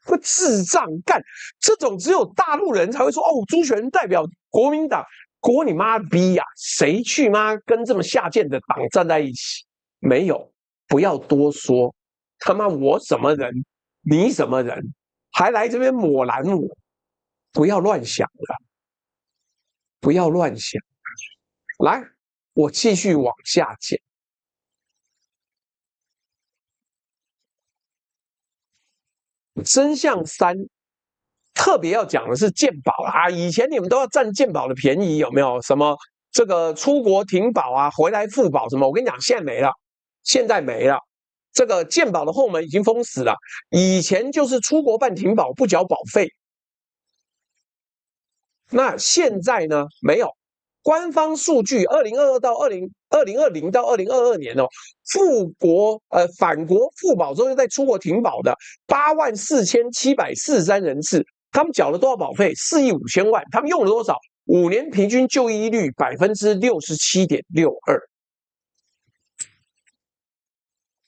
个智障干，这种只有大陆人才会说哦，朱学仁代表国民党，国你妈逼呀！谁去妈跟这么下贱的党站在一起？没有，不要多说。他妈我什么人，你什么人，还来这边抹蓝我？不要乱想了，不要乱想。来，我继续往下讲。真相三，特别要讲的是健保啊！以前你们都要占健保的便宜，有没有？什么这个出国停保啊，回来付保什么？我跟你讲，现在没了，现在没了。这个健保的后门已经封死了。以前就是出国办停保不缴保费，那现在呢？没有。官方数据，2020到2022年哦，返国付保之后又在出国停保的84743人次，他们缴了多少保费？4亿5千万，他们用了多少？5年平均就医率67.62%。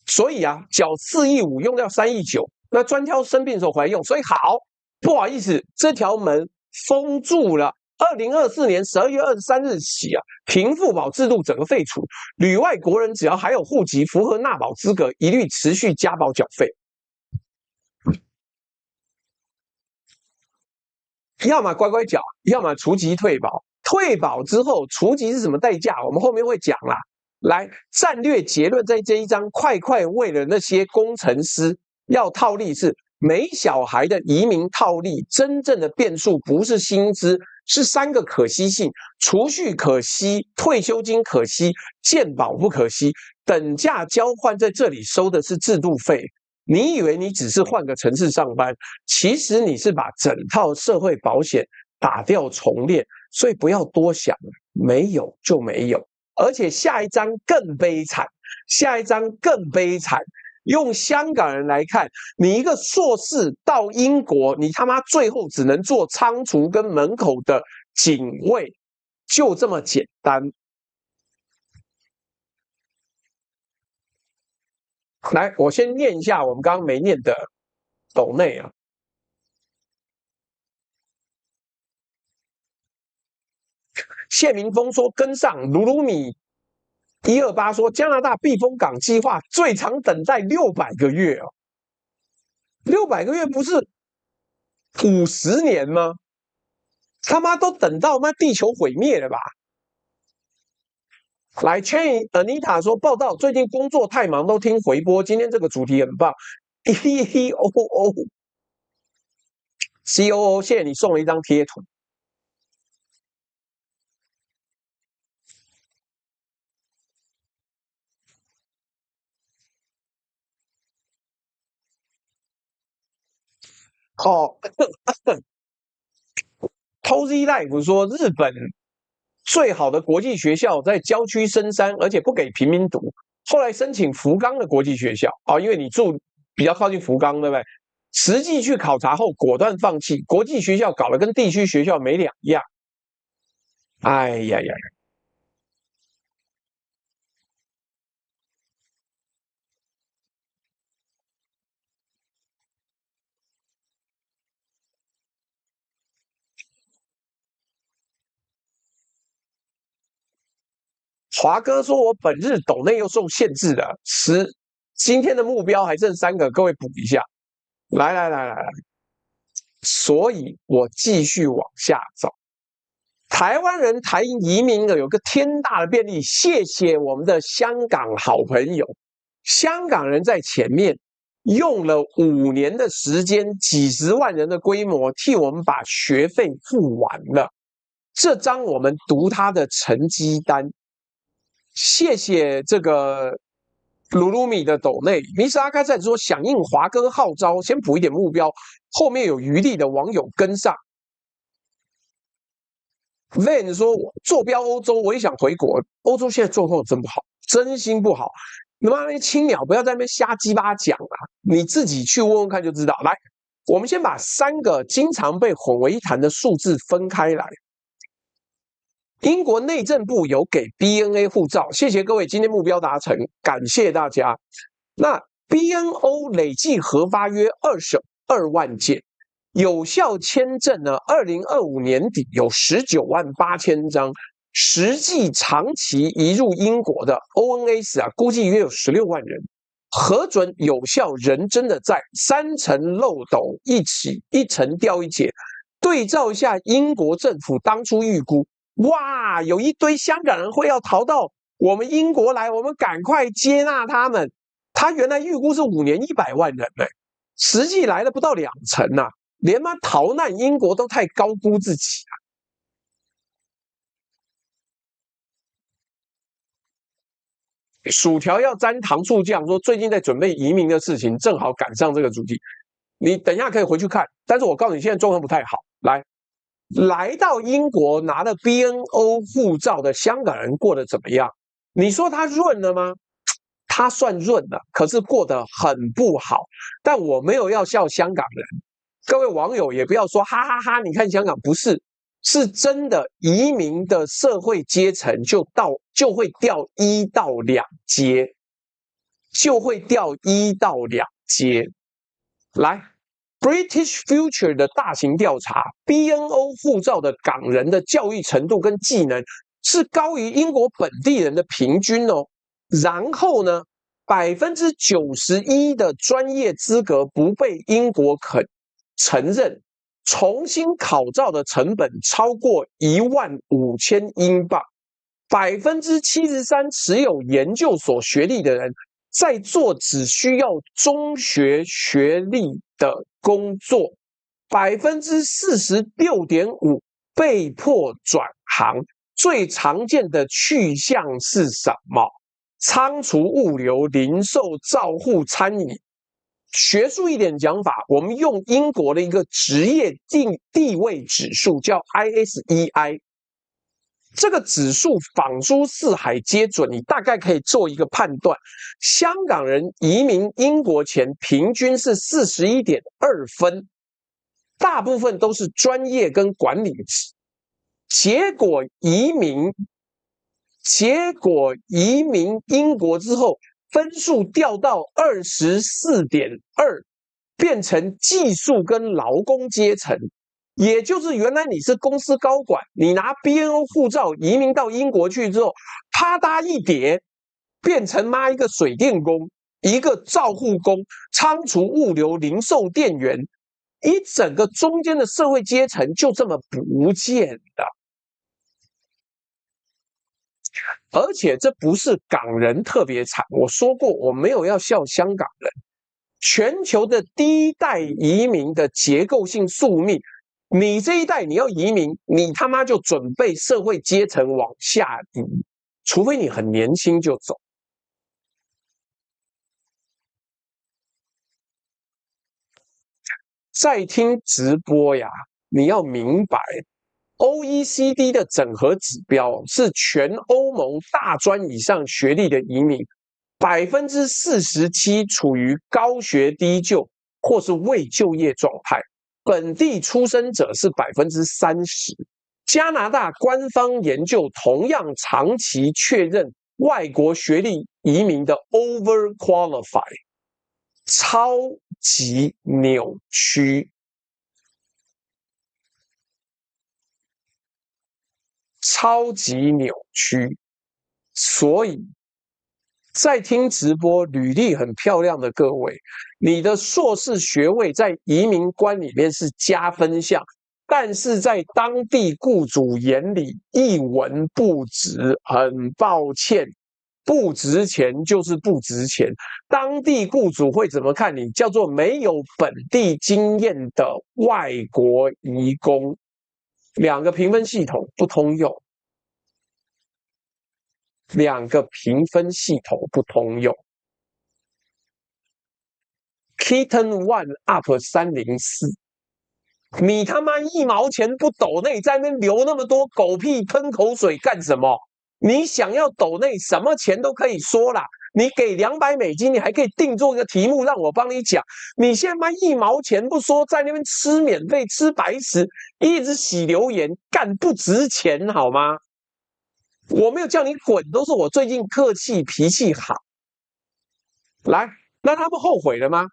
所以啊，缴4亿5用掉3亿9，那专挑生病的时候回来用。所以好，不好意思，这条门封住了。2024年12月23日起啊，平付保制度整个废除，旅外国人只要还有户籍符合纳保资格，一律持续加保缴费。要么乖乖缴，要么除籍退保。退保之后，除籍是什么代价？我们后面会讲啦。来，战略结论在这一章，快为了那些工程师要套利是没小孩的移民套利，真正的变数不是薪资，是3个可惜性：储蓄可惜，退休金可惜，健保不可惜。等价交换在这里收的是制度费。你以为你只是换个城市上班，其实你是把整套社会保险打掉重练。所以不要多想，没有就没有。而且下一章更悲惨，下一章更悲惨。用香港人来看，你一个硕士到英国，你他妈最后只能做仓储跟门口的警卫，就这么简单。来，我先念一下我们刚刚没念的斗内啊。谢明峰说跟上，鲁鲁米128说加拿大避风港计划最长等待600个月哦，600个月不是50年吗？他妈都等到妈地球毁灭了吧？来 ，Chain Anita 说报道最近工作太忙，都听回播。今天这个主题很棒，COO， 谢谢你送了一张贴图。哦，Tozy Life 说日本最好的国际学校在郊区深山，而且不给平民读。后来申请福冈的国际学校啊，因为你住比较靠近福冈，对不对？实际去考察后果断放弃，国际学校搞得跟地区学校没两样。哎呀呀！华哥说：“我本日抖内又受限制了，今天的目标还剩3个，各位补一下。来，所以我继续往下走。台湾人台移民的有个天大的便利，谢谢我们的香港好朋友，香港人在前面用了5年的时间，几十万人的规模，替我们把学费付完了。这张我们读他的成绩单。”谢谢这个鲁鲁米的抖内，米斯阿卡赞说响应华哥号召，先补一点目标，后面有余力的网友跟上。Van 说坐标欧洲，我也想回国，欧洲现在状况真不好，真心不好。他妈那些青鸟不要在那边瞎鸡巴讲啊，你自己去问问看就知道。来，我们先把3个经常被混为一谈的数字分开来。英国内政部有给 BNA 护照，谢谢各位，今天目标达成，感谢大家。那 BNO 累计核发约22万件，有效签证呢，2025年底有19万8千张，实际长期移入英国的 ONS 估计约有16万人，核准有效人真的在3层漏斗一层掉一截，对照一下英国政府当初预估。哇，有一堆香港人会要逃到我们英国来，我们赶快接纳他们。他原来预估是5年100万人实际来了不到2成啊，连妈逃难英国都太高估自己啊。薯条要沾糖醋酱，说最近在准备移民的事情，正好赶上这个主题。你等一下可以回去看，但是我告诉你，现在状况不太好。来到英国拿了 BNO 护照的香港人过得怎么样？你说他润了吗？他算润了，可是过得很不好。但我没有要笑香港人，各位网友也不要说哈哈哈，你看香港不是，是真的移民的社会阶层就会掉1到2阶，就会掉1到2阶。来。British Future 的大型调查 ，BNO 护照的港人的教育程度跟技能是高于英国本地人的平均哦。然后呢，91%的专业资格不被英国承认，重新考照的成本超过15000英镑，73%持有研究所学历的人在做只需要中学学历的工作，46.5%被迫转行，最常见的去向是什么？仓储、物流、零售、照护、餐饮。学术一点讲法，我们用英国的一个职业地位指数叫 ISEI。这个指数仿诸四海皆准，你大概可以做一个判断。香港人移民英国前平均是41.2分，大部分都是专业跟管理职。结果移民英国之后，分数掉到24.2，变成技术跟劳工阶层。也就是原来你是公司高管，你拿 BNO 护照移民到英国去之后，啪嗒一叠，变成一个水电工，一个照护工，仓储、物流、零售店员，一整个中间的社会阶层就这么不见了。而且这不是港人特别惨，我说过我没有要笑香港人，全球的第一代移民的结构性宿命。你这一代你要移民，你他妈就准备社会阶层往下移，除非你很年轻就走。在听直播呀，你要明白 ，OECD 的整合指标是全欧盟大专以上学历的移民，47%处于高学低就，或是未就业状态，本地出生者是30%。加拿大官方研究同样长期确认外国学历移民的 overqualify， 超级扭曲。超级扭曲，所以在听直播履历很漂亮的各位，你的硕士学位在移民官里面是加分项，但是在当地雇主眼里一文不值，很抱歉，不值钱就是不值钱。当地雇主会怎么看你？叫做没有本地经验的外国移工。两个评分系统不通用，两个评分系统不通用。Kitten One Up 304，你他妈1毛钱不抖内，在那边流那么多狗屁喷口水干什么？你想要抖内，什么钱都可以说啦。你给$200，你还可以定做一个题目让我帮你讲。你现在妈1毛钱不说，在那边吃免费吃白食，一直洗留言，干不值钱好吗？我没有叫你滚，都是我最近客气脾气好。来，那他们后悔了吗？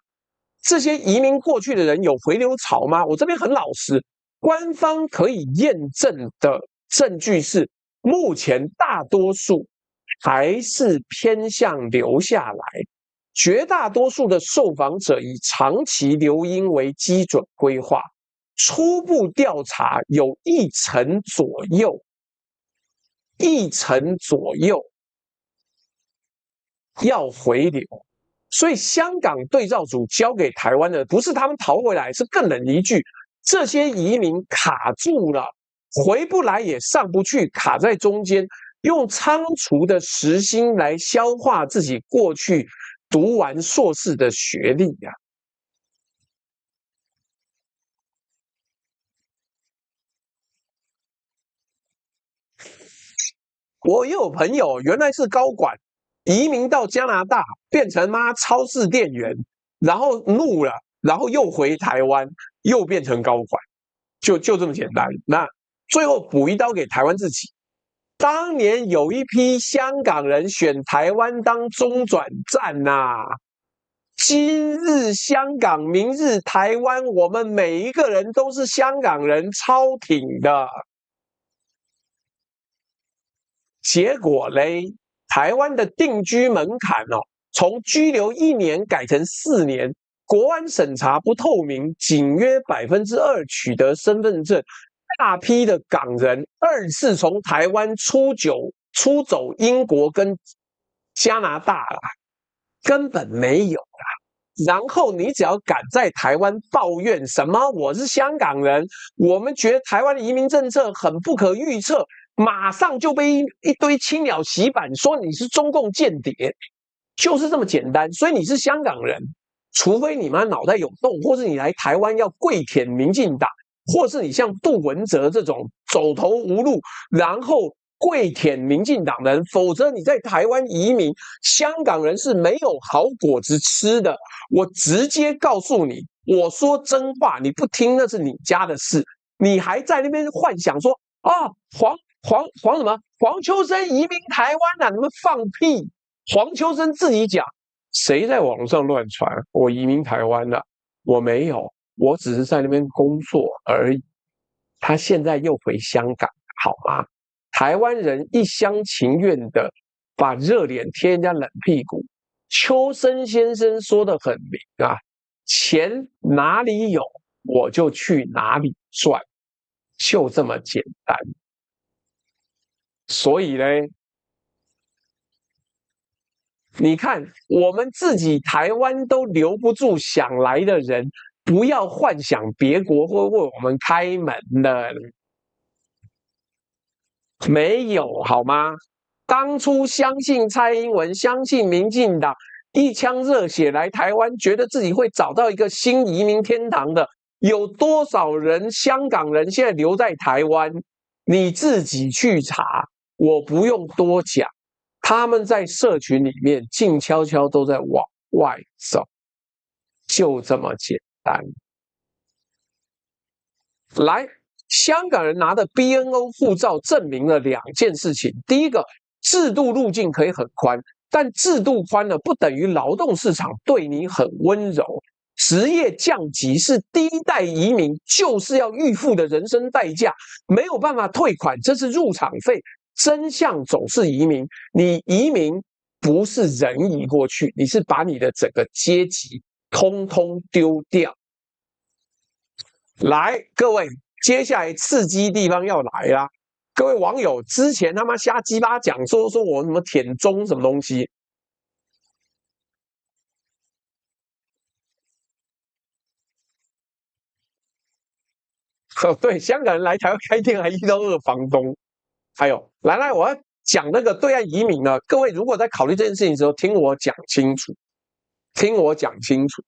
这些移民过去的人有回流潮吗？我这边很老实，官方可以验证的证据是，目前大多数还是偏向留下来，绝大多数的受访者以长期留英为基准规划。初步调查有1成左右要回流，所以香港对照组交给台湾的不是他们逃回来，是更冷一句，这些移民卡住了，回不来也上不去，卡在中间，用仓促的时薪来消化自己过去读完硕士的学历啊。我也有朋友原来是高管，移民到加拿大变成妈超市店员，然后怒了，然后又回台湾，又变成高管，就这么简单。那最后补一刀给台湾自己。当年有一批香港人选台湾当中转站呐，今日香港，明日台湾，我们每一个人都是香港人，超挺的。结果嘞，台湾的定居门槛从居留1年改成4年，国安审查不透明，仅约2%取得身份证，大批的港人2次从台湾出走英国跟加拿大啦，根本没有啦。然后你只要敢在台湾抱怨什么我是香港人，我们觉得台湾的移民政策很不可预测，马上就被一堆青鸟洗版，说你是中共间谍，就是这么简单。所以你是香港人，除非你妈脑袋有洞，或是你来台湾要跪舔民进党，或是你像杜文泽这种走投无路，然后跪舔民进党人，否则你在台湾移民，香港人是没有好果子吃的。我直接告诉你，我说真话，你不听那是你家的事，你还在那边幻想说啊，黄什么？黄秋生移民台湾啊？你们放屁！黄秋生自己讲，谁在网上乱传我移民台湾了？我没有，我只是在那边工作而已。他现在又回香港，好吗？台湾人一厢情愿的把热脸贴人家冷屁股。秋生先生说得很明啊，钱哪里有我就去哪里赚，就这么简单。所以呢，你看我们自己台湾都留不住想来的人，不要幻想别国会为我们开门的，没有好吗？当初相信蔡英文，相信民进党，一腔热血来台湾，觉得自己会找到一个新移民天堂的，有多少人香港人现在留在台湾？你自己去查，我不用多讲。他们在社群里面静悄悄都在往外走，就这么简单。来，香港人拿的 BNO 护照证明了2件事情：第一个，制度路径可以很宽，但制度宽了不等于劳动市场对你很温柔。职业降级是第一代移民就是要预付的人生代价，没有办法退款，这是入场费。真相总是移民，你移民不是人移过去，你是把你的整个阶级通通丢掉。来，各位，接下来刺激地方要来啦！各位网友，之前他妈瞎鸡巴讲说我什么舔中什么东西。哦，对，香港人来台湾开店还遇到2房东。还有，来，我要讲那个对岸移民呢。各位如果在考虑这件事情的时候，听我讲清楚，听我讲清楚。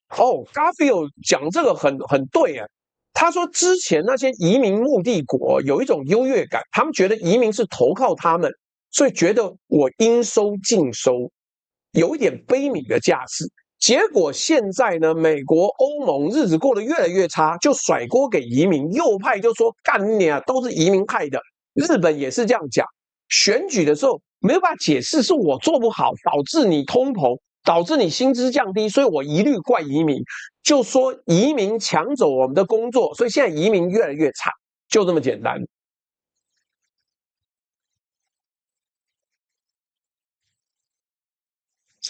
哦 ，Garfield 讲这个很对啊。他说之前那些移民目的国有一种优越感，他们觉得移民是投靠他们，所以觉得我应收尽收，有一点悲悯的架势。结果现在呢，美国、欧盟日子过得越来越差，就甩锅给移民。右派就说干你啊，都是移民害的。日本也是这样讲。选举的时候没有办法解释，是我做不好，导致你通膨，导致你薪资降低，所以我一律怪移民。就说移民抢走我们的工作，所以现在移民越来越惨，就这么简单。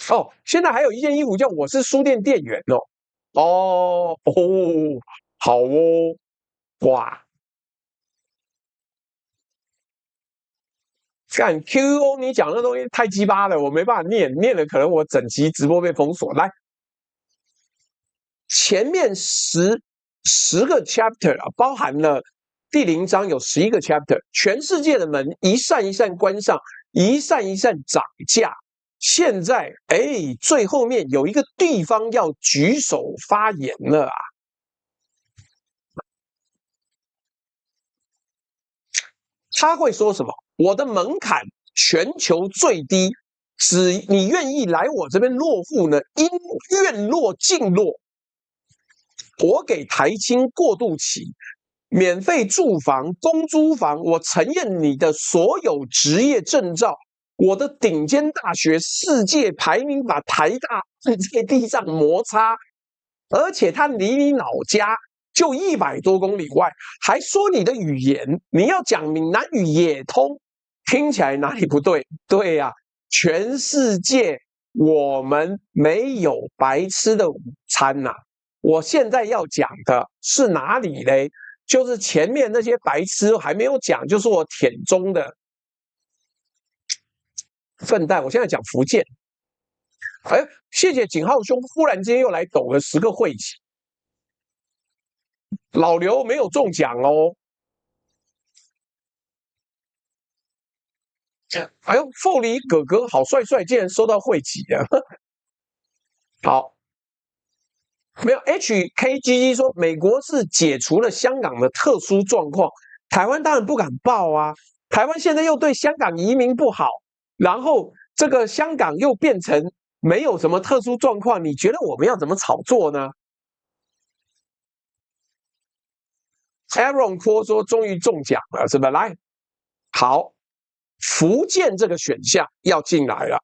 哦，现在还有一件衣服叫我是书店店员哦。好哦，哇，干 QO 你讲的东西太鸡巴了，我没办法念了，可能我整期直播被封锁。来，前面十个 chapter 啊，包含了第0章有11个 chapter， 全世界的门一扇一扇关上，一扇一扇涨价。现在，最后面有一个地方要举手发言了啊！他会说什么？我的门槛全球最低，只你愿意来我这边落户呢，应愿落尽落。我给台青过渡期，免费住房、公租房，我承认你的所有职业证照。我的顶尖大学世界排名把台大在地上摩擦，而且他离你老家就100多公里外，还说你的语言，你要讲闽南语也通，听起来哪里不对？对呀，全世界我们没有白吃的午餐呐。我现在要讲的是哪里嘞？就是前面那些白痴还没有讲，就是我舔中的。笨蛋！我现在讲福建。谢谢景浩兄，忽然间又来抖了10个会籍。老刘没有中奖哦。哎呦，凤梨哥哥好帅帅，竟然收到会籍了。好，没有 HKGG 说美国是解除了香港的特殊状况，台湾当然不敢报啊。台湾现在又对香港移民不好。然后这个香港又变成没有什么特殊状况，你觉得我们要怎么炒作呢 ？Aaron 说终于中奖了，是吧？来，好，福建这个选项要进来了。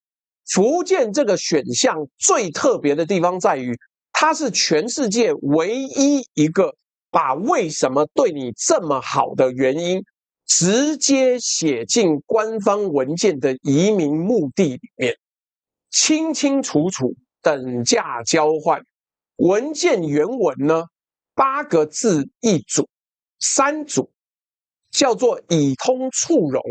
福建这个选项最特别的地方在于，它是全世界唯一一个把为什么对你这么好的原因直接写进官方文件的移民目的里面，清清楚楚，等价交换。文件原文呢，8个字一组，3组，叫做以通处容，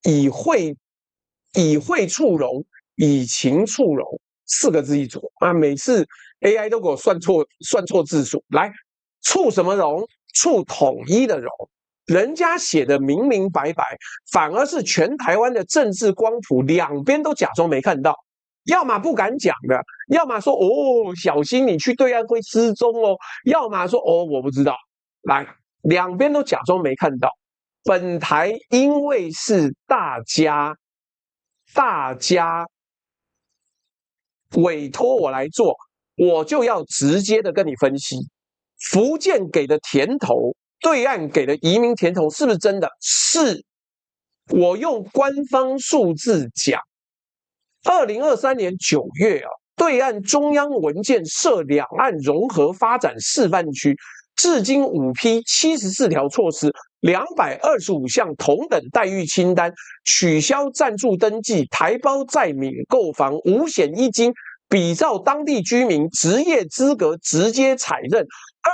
以会处容，以情处容，4个字一组啊。每次 AI 都给我算错字数，来，处什么容？处统一的容。人家写的明明白白，反而是全台湾的政治光谱两边都假装没看到，要么不敢讲的，要么说小心你去对岸会失踪哦，要么说我不知道。来，两边都假装没看到。本台因为是大家大家委托我来做，我就要直接的跟你分析，福建给的甜头，对岸给的移民甜头是不是真的？是。我用官方数字讲，2023年9月啊，对岸中央文件设两岸融合发展示范区，至今5批74条措施，225项同等待遇清单，取消暂住登记，台胞再免购房，五险一金，比照当地居民职业资格直接采认。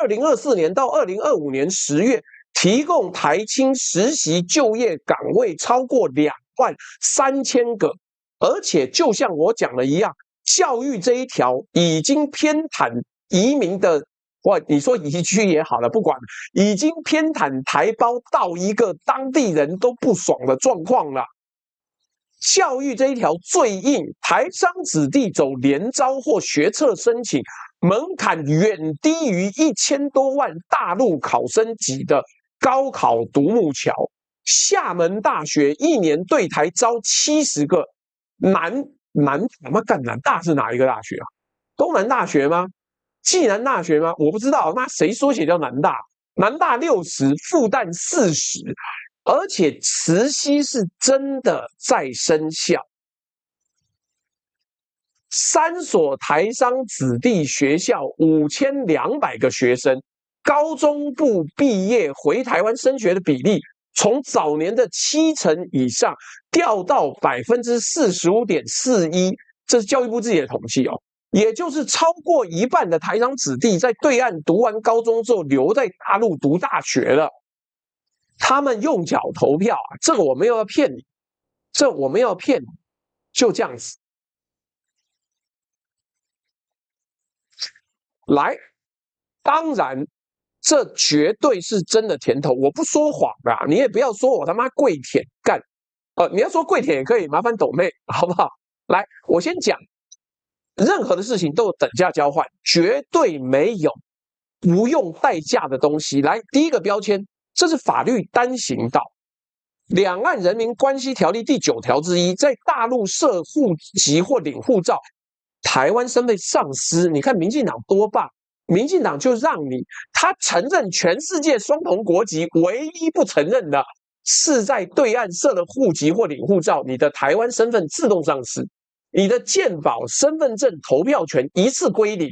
2024年到2025年10月。提供台青实习就业岗位超过23000个，而且就像我讲的一样，教育这一条已经偏袒移民的，你说移居也好了，不管，已经偏袒台胞到一个当地人都不爽的状况了。教育这一条最硬，台商子弟走联招或学测申请，门槛远低于1000多万大陆考生级的高考独木桥。厦门大学1年对台招70个，南大是哪一个大学啊？东南大学吗？暨南大学吗？我不知道，那谁缩写叫南大？南大60，复旦40，而且慈禧是真的在生效。3所台商子弟学校5200个学生，高中部毕业回台湾升学的比例，从早年的70%以上掉到45.41%，这是教育部自己的统计哦。也就是超过一半的台商子弟在对岸读完高中之后留在大陆读大学了。他们用脚投票啊，这个我没有要骗你，就这样子。来，当然，这绝对是真的甜头，我不说谎的，你也不要说我他妈跪舔干，你要说跪舔也可以，麻烦抖妹，好不好？来，我先讲，任何的事情都有等价交换，绝对没有不用代价的东西。来，第一个标签，这是法律单行道，《两岸人民关系条例》第9条之一，在大陆设户籍或领护照，台湾身份丧失。你看民进党多棒，民进党就让你，他承认全世界双重国籍，唯一不承认的是在对岸设了户籍或领护照，你的台湾身份自动丧失，你的健保、身份证、投票权一次归零。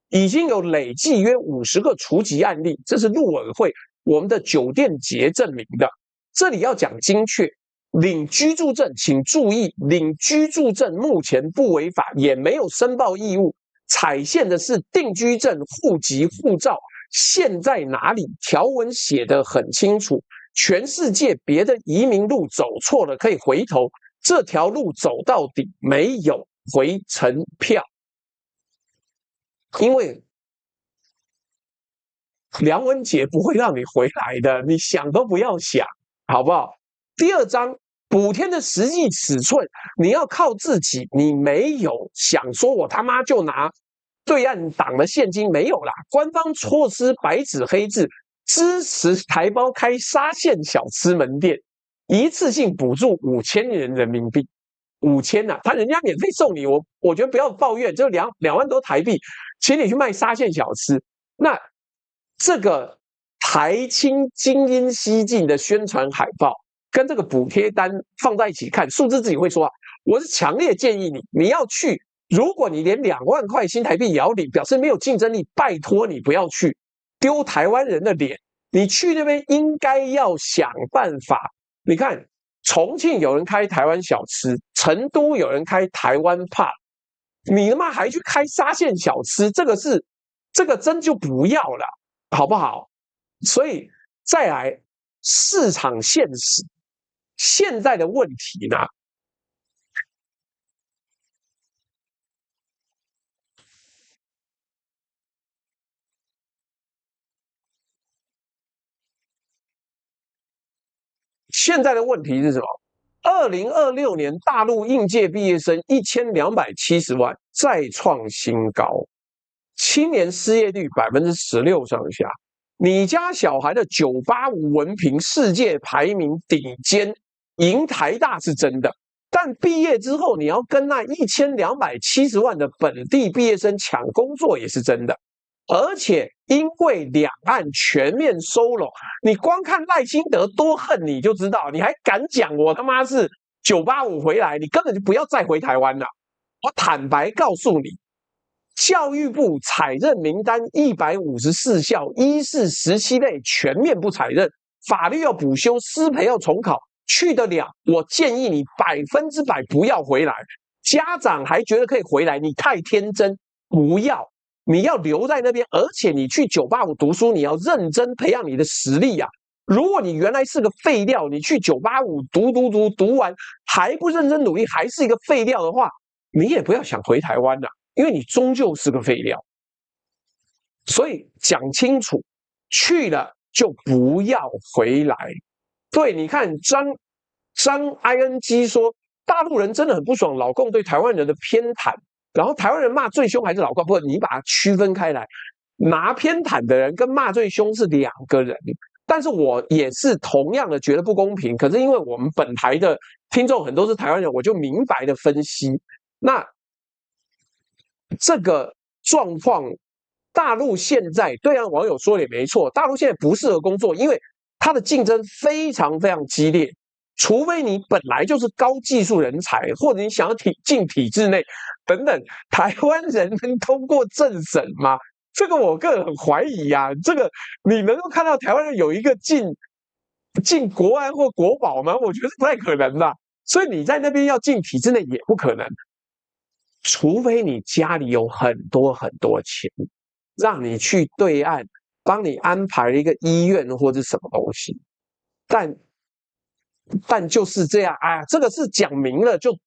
已经有累计约50个除籍案例，这是陆委会我们的酒店节证明的。这里要讲精确，领居住证，请注意，领居住证目前不违法，也没有申报义务，采线的是定居证、户籍、护照，线在哪里？条文写得很清楚，全世界别的移民路走错了可以回头，这条路走到底，没有回程票。因为梁文杰不会让你回来的，你想都不要想，好不好？第2章补贴的实际尺寸，你要靠自己，你没有想说我他妈就拿对岸党的现金，没有啦。官方措施白纸黑字，支持台胞开沙县小吃门店，一次性补助5000元人民币。5000啊，他人家免费送你，我觉得不要抱怨，就2万多台币，请你去卖沙县小吃。那这个台青精英西进的宣传海报跟这个补贴单放在一起看，数字自己会说啊。我是强烈建议你要去，如果你连2万块新台币也要领，表示没有竞争力，拜托你不要去，丢台湾人的脸。你去那边应该要想办法。你看，重庆有人开台湾小吃，成都有人开台湾pub，你他妈还去开沙县小吃，这个真就不要了，好不好？所以再来市场现实，现在的问题呢，现在的问题是什么？2026年大陆应届毕业生1270万，再创新高，青年失业率16%上下。你家小孩的985文凭世界排名顶尖，赢台大是真的，但但毕业之后，你要跟那1270万的本地毕业生抢工作也是真的。而且因为两岸全面收拢，你光看赖清德多恨你就知道，你还敢讲我他妈是985回来，你根本就不要再回台湾了。我坦白告诉你，教育部采认名单154校，医事17类全面不采认，法律要补修，师培要重考，去得了，我建议你100%不要回来。家长还觉得可以回来，你太天真，不要。你要留在那边，而且你去985读书，你要认真培养你的实力啊！如果你原来是个废料，你去985读完还不认真努力，还是一个废料的话，你也不要想回台湾了，因为你终究是个废料。所以讲清楚，去了就不要回来。对，你看张 ING 说，大陆人真的很不爽老共对台湾人的偏袒。然后台湾人骂最凶还是老共，不，你把它区分开来，拿偏袒的人跟骂最凶是两个人。但是我也是同样的觉得不公平，可是因为我们本台的听众很多是台湾人，我就明白的分析。那这个状况，大陆现在对岸网友说的也没错，大陆现在不适合工作，因为它的竞争非常非常激烈。除非你本来就是高技术人才，或者你想要进体制内等等，台湾人能通过政审吗？这个我个人很怀疑啊。这个你能够看到台湾人有一个进国安或国保吗？我觉得是不太可能的。所以你在那边要进体制内也不可能，除非你家里有很多很多钱，让你去对岸帮你安排一个医院或者什么东西，但就是这样，哎呀，这个是讲明了就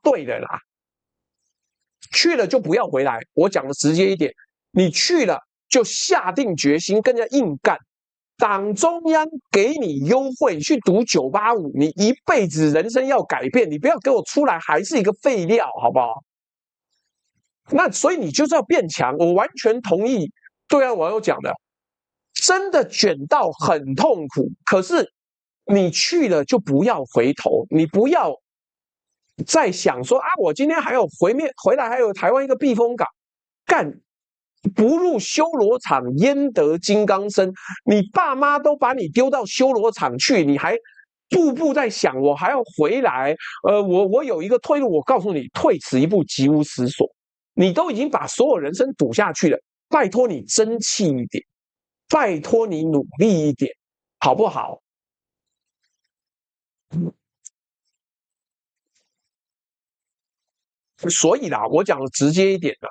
对的啦。去了就不要回来，我讲的直接一点，你去了就下定决心跟人家硬干。党中央给你优惠，去读985，你一辈子人生要改变，你不要给我出来还是一个废料，好不好？那所以你就是要变强，我完全同意对岸网友讲的，真的卷到很痛苦，可是你去了就不要回头，你不要再想说啊，我今天还有回来还有台湾一个避风港，干不入修罗场焉得金刚身？你爸妈都把你丢到修罗场去，你还步步在想我还要回来？我有一个退路，我告诉你，退此一步急无死所。你都已经把所有人生赌下去了，拜托你争气一点，拜托你努力一点，好不好？所以啦，我讲的直接一点的，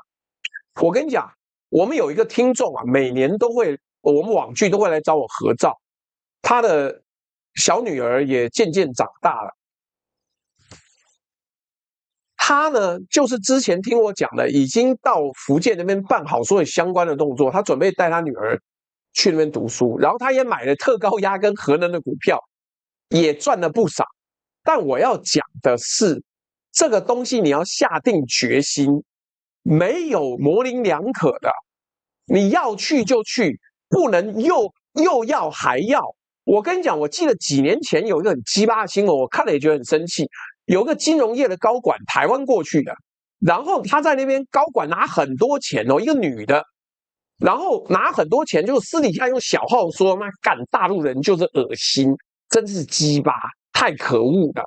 我跟你讲，我们有一个听众啊，每年都会，我们网剧都会来找我合照，他的小女儿也渐渐长大了。他呢，就是之前听我讲的，已经到福建那边办好所有相关的动作，他准备带他女儿去那边读书，然后他也买了特高压跟核能的股票，也赚了不少。但我要讲的是，这个东西你要下定决心，没有模棱两可的。你要去就去，不能又要还要。我跟你讲，我记得几年前有一个很鸡巴的新闻，我看了也觉得很生气。有个金融业的高管台湾过去的，然后他在那边高管拿很多钱哦，一个女的，然后拿很多钱，就私底下用小号说，那干大陆人就是恶心，真是鸡巴，太可恶了，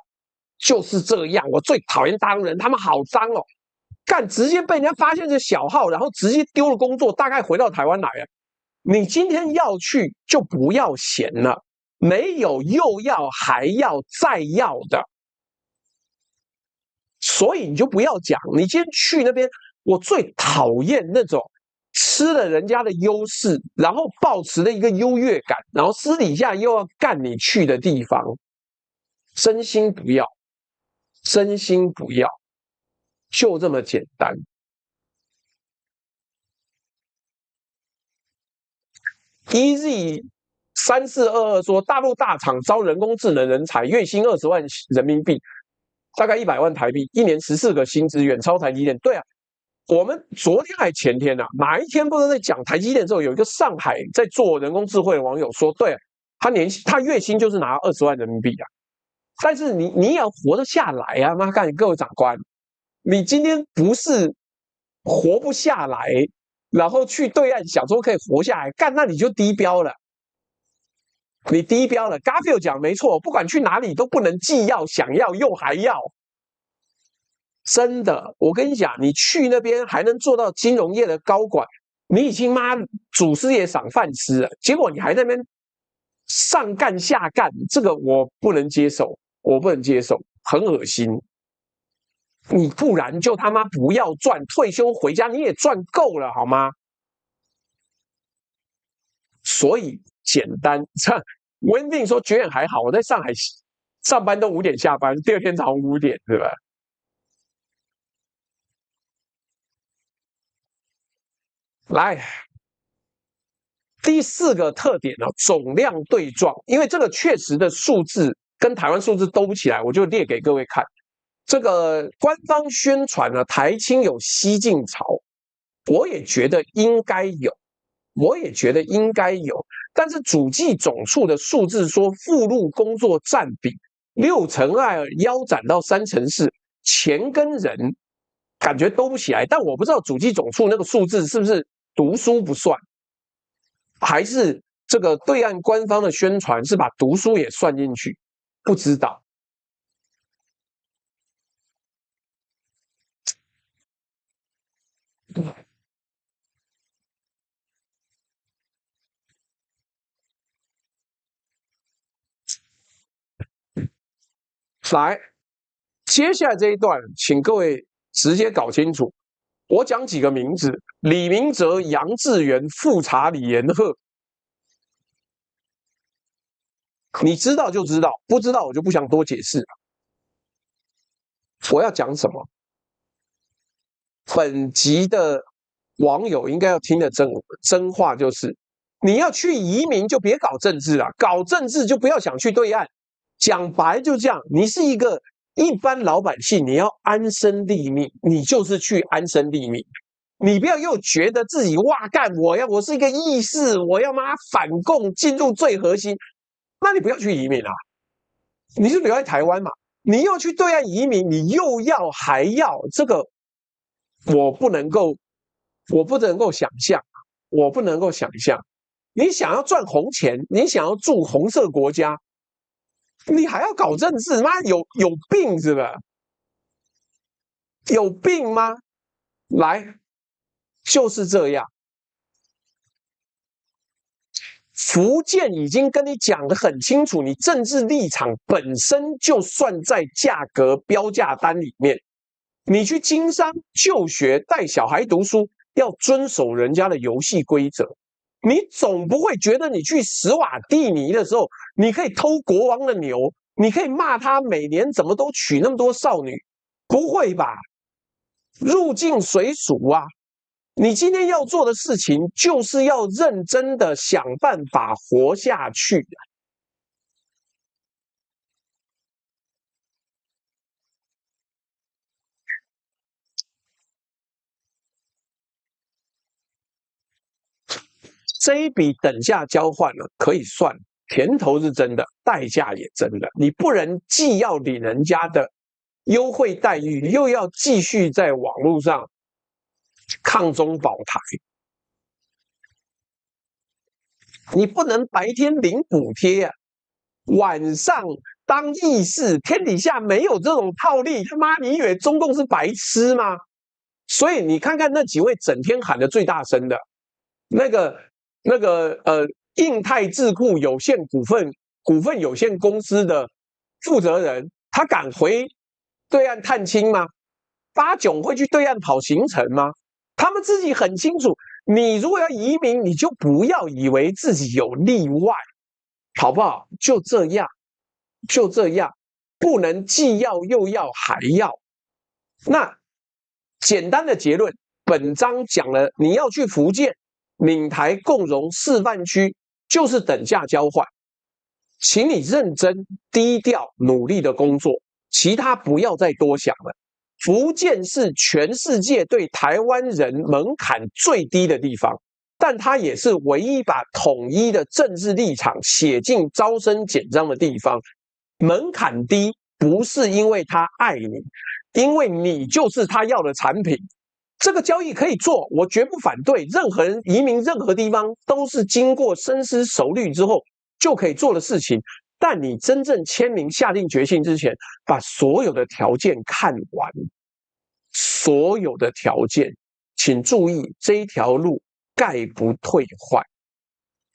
就是这样。我最讨厌大陆人，他们好脏哦，干直接被人家发现是小号，然后直接丢了工作，大概回到台湾来了。你今天要去就不要闲了，没有又要还要再要的。所以你就不要讲，你今天去那边，我最讨厌那种吃了人家的优势，然后抱持了一个优越感，然后私底下又要干你去的地方，真心不要，真心不要，就这么简单。EZ3422说，大陆大厂招人工智能人才，月薪20万人民币。大概100万台币，一年14个薪资，远超台积电。对啊，我们昨天还前天啊，哪一天不知道在讲台积电的时候，有一个上海在做人工智慧的网友说，对啊，他月薪就是拿20万人民币啊。但是你也要活得下来啊！妈干，各位长官，你今天不是活不下来，然后去对岸想说可以活下来，干那你就低标了。你低标了 ，Garfield 讲没错，不管去哪里都不能既要想要又还要。真的，我跟你讲，你去那边还能做到金融业的高管，你已经妈祖师爷赏饭吃了，结果你还在那边上干下干，这个我不能接受，我不能接受，很恶心。你不然就他妈不要赚，退休回家你也赚够了好吗？所以简单，温定说觉得还好，我在上海上班都5点下班，第二天早上5点，对吧？来，第4个特点呢，总量对撞，因为这个确实的数字跟台湾数字兜不起来，我就列给各位看。这个官方宣传呢，台青有西进潮，我也觉得应该有，但是主计总处的数字说，附录工作占比6%2腰斩到3%4%，钱跟人感觉兜不起来，但我不知道主计总处那个数字是不是读书不算，还是这个对岸官方的宣传是把读书也算进去，不知道。来，接下来这一段，请各位直接搞清楚。我讲几个名字：李明哲、杨致远、富察李延鹤。你知道就知道，不知道我就不想多解释了。我要讲什么？本集的网友应该要听的真话就是：你要去移民就别搞政治了，搞政治就不要想去对岸。讲白就这样，你是一个一般老百姓，你要安身立命，你就是去安身立命。你不要又觉得自己哇干，我是一个义士，我要妈反共进入最核心，那你不要去移民啊，你就留在台湾嘛。你又去对岸移民，你又要还要，这个我不能够想象，我不能够想象。你想要赚红钱，你想要住红色国家，你还要搞政治？妈有病是吧？有病吗？来，就是这样。福建已经跟你讲得很清楚，你政治立场本身就算在价格标价单里面。你去经商、就学、带小孩读书，要遵守人家的游戏规则。你总不会觉得你去史瓦蒂尼的时候，你可以偷国王的牛，你可以骂他每年怎么都娶那么多少女，不会吧？入境随俗啊！你今天要做的事情，就是要认真的想办法活下去。这一笔等价交换呢，可以算甜头是真的，代价也真的。你不能既要领人家的优惠待遇，又要继续在网络上抗中保台。你不能白天领补贴啊，晚上当义士，天底下没有这种套利。他妈，你以为中共是白痴吗？所以你看看那几位整天喊得最大声的，那个印泰智库有限股份有限公司的负责人，他敢回对岸探亲吗？八炯会去对岸跑行程吗？他们自己很清楚，你如果要移民，你就不要以为自己有例外，好不好？就这样，就这样，不能既要又要还要。那简单的结论，本章讲了，你要去福建闽台共荣示范区，就是等价交换，请你认真、低调、努力的工作，其他不要再多想了。福建是全世界对台湾人门槛最低的地方，但它也是唯一把统一的政治立场写进招生简章的地方。门槛低，不是因为他爱你，因为你就是他要的产品。这个交易可以做，我绝不反对。任何人移民任何地方都是经过深思熟虑之后就可以做的事情。但你真正签名下定决心之前，把所有的条件看完，所有的条件，请注意这一条路概不退换，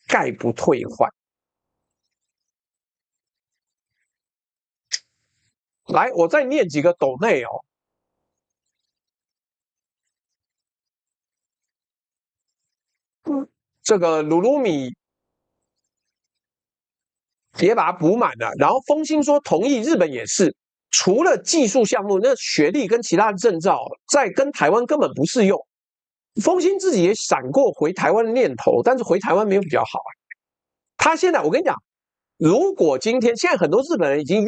概不退换。来，我再念几个斗内哦。这个鲁鲁米也把它补满了，然后风兴说同意，日本也是，除了技术项目，那学历跟其他的证照，在跟台湾根本不适用。风兴自己也闪过回台湾的念头，但是回台湾没有比较好啊。他现在，我跟你讲，如果今天现在很多日本人已经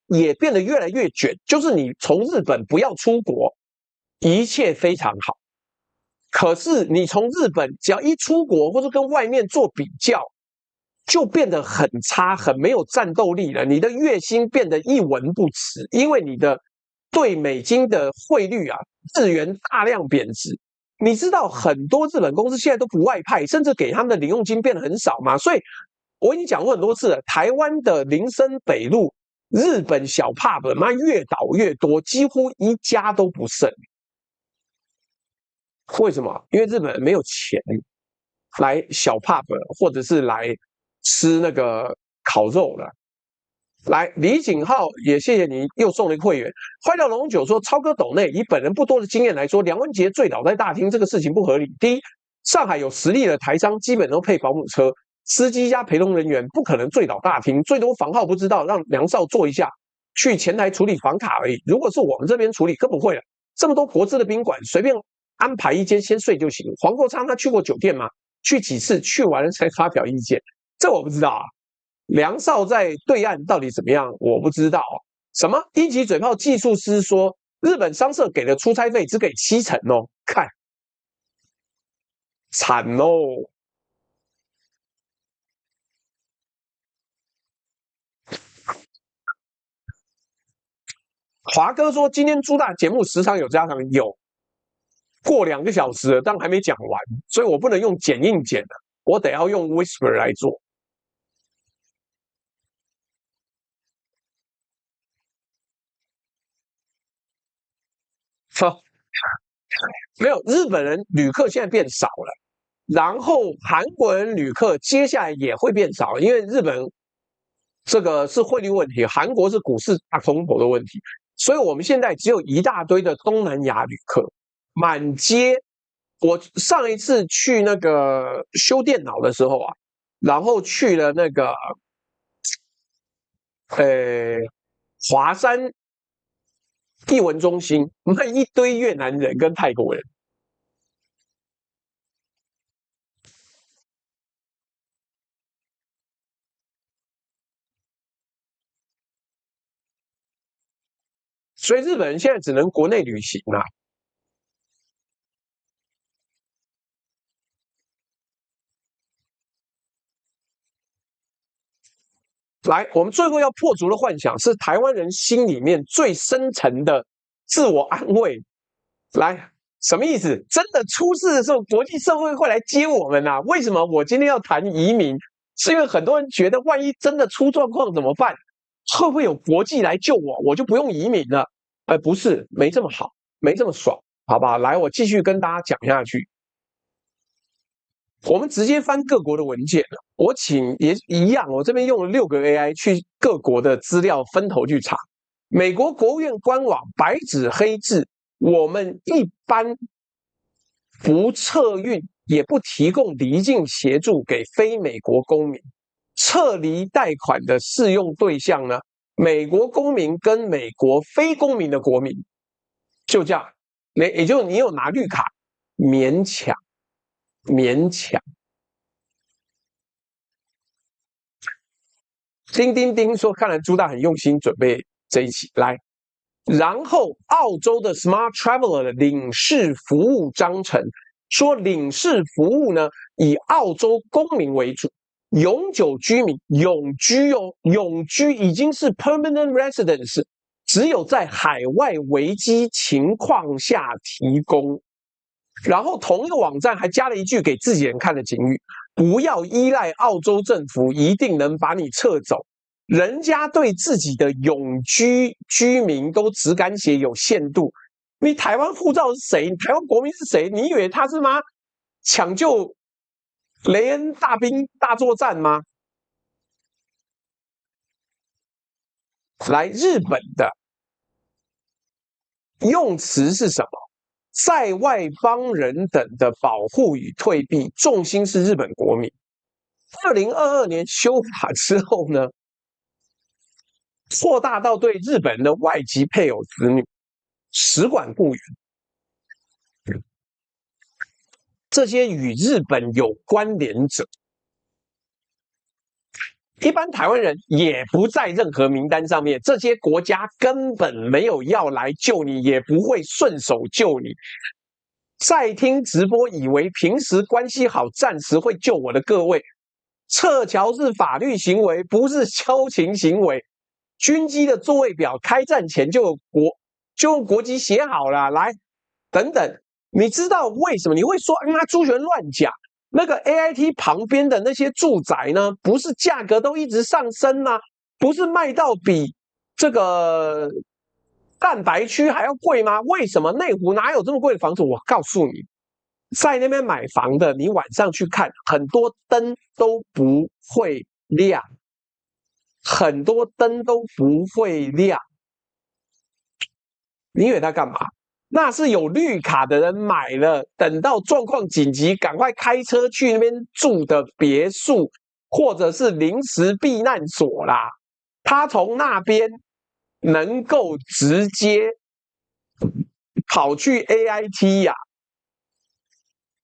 也变得越来越卷，就是你从日本不要出国，一切非常好。可是你从日本只要一出国，或者跟外面做比较，就变得很差，很没有战斗力了。你的月薪变得一文不值，因为你的对美金的汇率啊，日元大量贬值。你知道很多日本公司现在都不外派，甚至给他们的零用金变得很少嘛。所以我已经讲过很多次了，台湾的林森北路日本小 pub 妈越倒越多，几乎一家都不剩。为什么？因为日本人没有钱来小 pub 或者是来吃那个烤肉了。来，李景浩也谢谢你又送了一个会员。坏掉龙九说，超哥斗内以本人不多的经验来说，梁文杰醉倒在大厅这个事情不合理。第一，上海有实力的台商基本都配保姆车，司机加陪同人员不可能醉倒大厅，最多房号不知道，让梁少坐一下，去前台处理房卡而已。如果是我们这边处理，更不会了。这么多国资的宾馆，随便安排一间先睡就行。黄国昌他去过酒店吗？去几次？去完了才发表意见，这我不知道啊。梁少在对岸到底怎么样？我不知道。什么一级嘴炮技术师说，日本商社给的出差费只给70%哦，看惨哦。华哥说，今天朱大节目时长有加长，有过2个小时了，但还没讲完，所以我不能用剪映剪的，我得要用 Whisper 来做。没有，日本人旅客现在变少了，然后韩国人旅客接下来也会变少，因为日本这个是汇率问题，韩国是股市大空头的问题，所以我们现在只有一大堆的东南亚旅客满街。我上一次去那个修电脑的时候啊，然后去了那个华山艺文中心，那一堆越南人跟泰国人。所以日本人现在只能国内旅行啦。来，我们最后要破除的幻想是台湾人心里面最深层的自我安慰。来，什么意思？真的出事的时候，国际社会会来接我们啊？为什么我今天要谈移民？是因为很多人觉得，万一真的出状况怎么办？会不会有国际来救我？我就不用移民了？不是，没这么好，没这么爽，好不好？来，我继续跟大家讲下去。我们直接翻各国的文件了。我请也一样，我这边用了6个 AI 去各国的资料分头去查。美国国务院官网白纸黑字，我们一般不撤运，也不提供离境协助给非美国公民。撤离贷款的适用对象呢，美国公民跟美国非公民的国民，就这样。也就是你有拿绿卡，勉强。叮叮叮说，看来朱大很用心准备这一期来。然后澳洲的 Smart Traveler 的领事服务章程说，领事服务呢以澳洲公民为主，永久居民，永居哦，永居已经是 permanent residence， 只有在海外危机情况下提供。然后同一个网站还加了一句给自己人看的警语：不要依赖澳洲政府一定能把你撤走。人家对自己的永居居民都只敢写有限度，你台湾护照是谁？你台湾国民是谁？你以为他是吗？抢救雷恩大兵大作战吗？来，日本的用词是什么？在外邦人等的保护与退避，重心是日本国民。2022年修法之后呢，扩大到对日本人的外籍配偶子女、使馆雇员，这些与日本有关联者，一般台湾人也不在任何名单上面，这些国家根本没有要来救你，也不会顺手救你。在听直播以为平时关系好，暂时会救我的各位，撤侨是法律行为，不是交情行为。军机的座位表开战前就用国籍写好了，来等等。你知道为什么你会说朱璇乱讲？那个 AIT 旁边的那些住宅呢，不是价格都一直上升吗？不是卖到比这个蛋白区还要贵吗？为什么内湖哪有这么贵的房子？我告诉你，在那边买房的，你晚上去看，很多灯都不会亮，很多灯都不会亮。你以为他干嘛？那是有绿卡的人买了，等到状况紧急，赶快开车去那边住的别墅，或者是临时避难所啦。他从那边能够直接跑去 AIT 呀，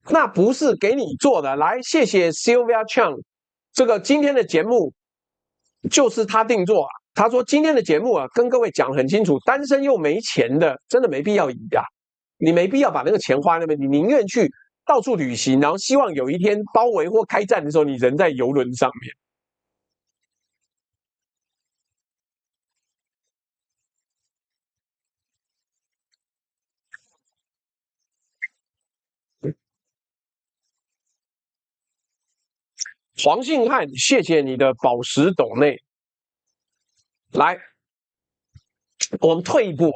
那不是给你做的。来，谢谢 Sylvia Chang， 这个今天的节目就是他定做啊。他说今天的节目啊，跟各位讲很清楚，单身又没钱的，真的没必要移啊。你没必要把那个钱花那边，你宁愿去到处旅行，然后希望有一天包围或开战的时候，你人在游轮上面。黄信汉，谢谢你的宝石斗内。来，我们退一步，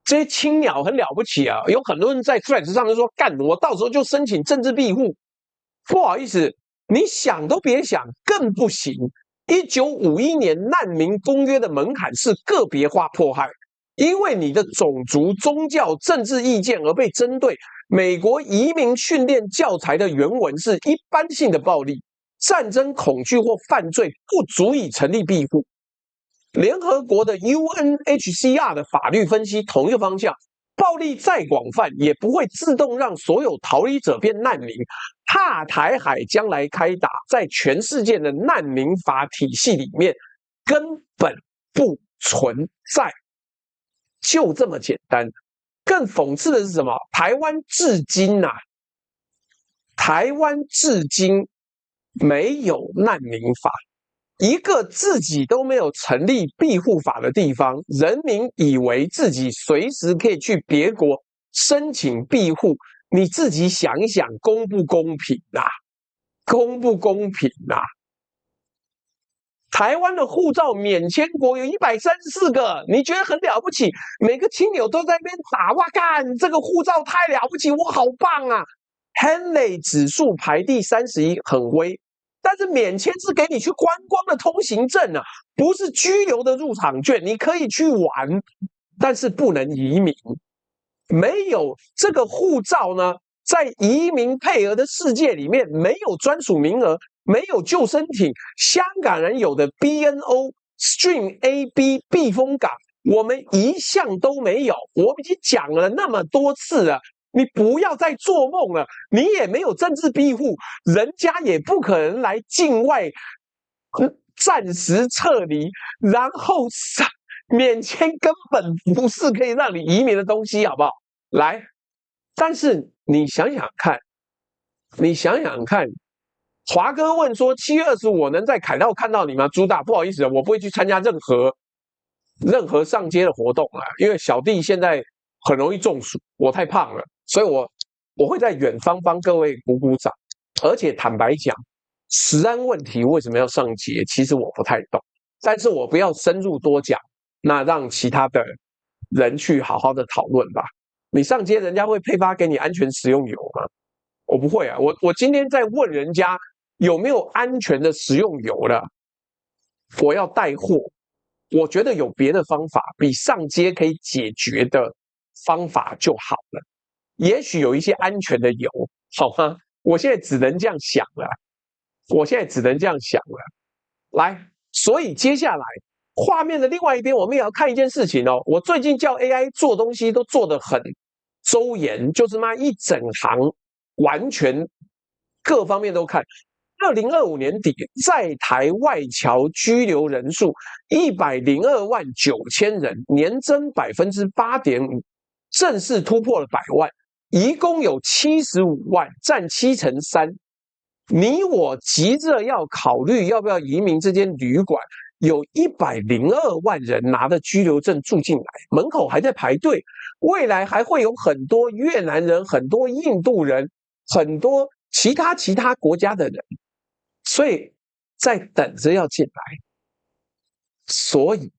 这些青鸟很了不起啊！有很多人在 Threads 上面说，干，我到时候就申请政治庇护。不好意思，你想都别想，更不行。1951年难民公约的门槛是个别化迫害，因为你的种族、宗教、政治意见而被针对。美国移民训练教材的原文是一般性的暴力、战争恐惧或犯罪不足以成立庇护。联合国的 UNHCR 的法律分析同一个方向，暴力再广泛也不会自动让所有逃离者变难民。怕台海将来开打，在全世界的难民法体系里面根本不存在，就这么简单。更讽刺的是什么？台湾至今没有难民法。一个自己都没有成立庇护法的地方，人民以为自己随时可以去别国申请庇护，你自己想一想，公不公平啊？公不公平啊？台湾的护照免签国有134个，你觉得很了不起？每个亲友都在那边打，哇干，这个护照太了不起，我好棒啊 ！Henley 指数排第31，很威。但是免签是给你去观光的通行证啊，不是居留的入场券。你可以去玩，但是不能移民。没有这个护照呢，在移民配额的世界里面没有专属名额，没有救生艇。香港人有的 BNO Stream AB 避风港，我们一项都没有。我已经讲了那么多次了。你不要再做梦了，你也没有政治庇护，人家也不可能来境外暂时撤离，然后免签根本不是可以让你移民的东西，好不好？来，但是你想想看，华哥问说7月25我能在凯道看到你吗？朱大，不好意思，我不会去参加任何上街的活动啊，因为小弟现在很容易中暑，我太胖了，所以我会在远方帮各位鼓鼓掌。而且坦白讲，食安问题为什么要上街？其实我不太懂，但是我不要深入多讲，那让其他的人去好好的讨论吧。你上街，人家会配发给你安全食用油吗？我不会啊，我今天在问人家有没有安全的食用油了，我要带货，我觉得有别的方法，比上街可以解决的方法就好了。也许有一些安全的油，好吗？我现在只能这样想了，来，所以接下来画面的另外一边，我们也要看一件事情哦。我最近叫 AI 做东西都做得很周延，就是一整行完全各方面都看。2025年底，在台外侨居留人数102万9千人，年增8.5%，正式突破了100万。一共有75万，占3%。你我急着要考虑要不要移民这间旅馆，有102万人拿着居留证住进来，门口还在排队。未来还会有很多越南人、很多印度人、很多其他国家的人，所以在等着要进来。所以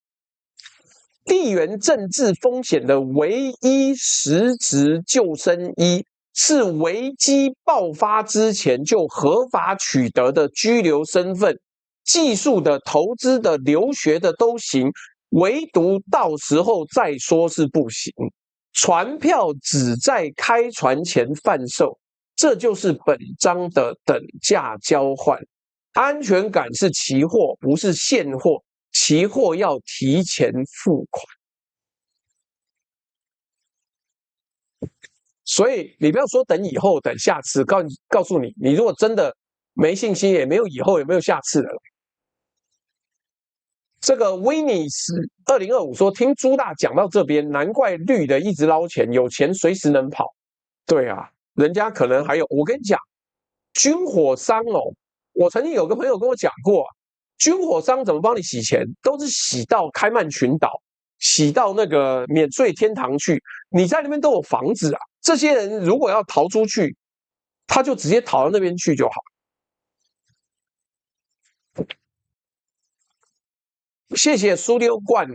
地缘政治风险的唯一实质救生衣，是危机爆发之前就合法取得的居留身份，技术的、投资的、留学的都行，唯独到时候再说是不行。船票只在开船前贩售，这就是本章的等价交换。安全感是期货，不是现货。期货要提前付款，所以你不要说等以后、等下次，告诉你，你如果真的没信心，也没有以后，也没有下次了。这个威尼斯2025说，听朱大讲到这边，难怪绿的一直捞钱，有钱随时能跑。对啊，人家可能还有，我跟你讲，军火商哦，我曾经有个朋友跟我讲过。军火商怎么帮你洗钱？都是洗到开曼群岛，洗到那个免税天堂去。你在那边都有房子啊。这些人如果要逃出去，他就直接逃到那边去就好。谢谢苏溜冠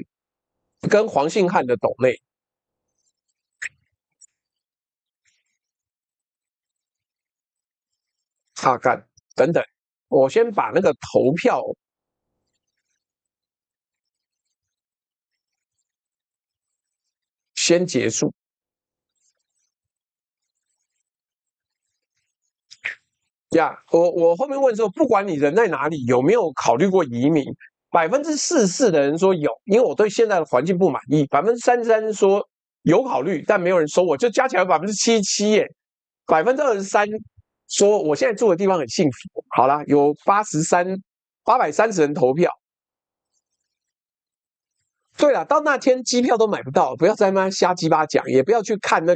跟黄信汉的斗内。干等等，我先把那个投票先结束。我后面问说，不管你人在哪里，有没有考虑过移民？44%的人说有，因为我对现在的环境不满意。33%说有考虑，但没有人收我，就加起来77%耶。23%说我现在住的地方很幸福。好啦，有830人投票。对了，到那天机票都买不到，不要在那瞎鸡巴讲，也不要去看那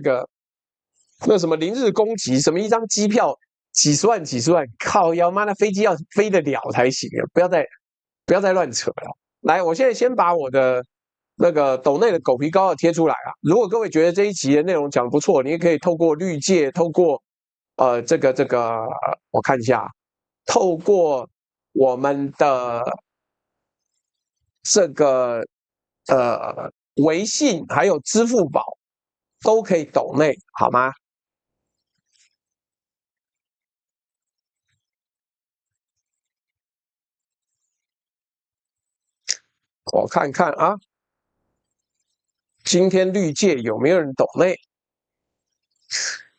什么零日攻击，什么一张机票几十万，靠腰妈，那飞机要飞得了才行啊！不要再乱扯了。来，我现在先把我的那个斗内的狗皮膏药贴出来啊。如果各位觉得这一集的内容讲得不错，你也可以透过绿界，透过这个我看一下，透过我们的这个微信还有支付宝都可以斗内，好吗？我看看啊，今天绿界有没有人斗内？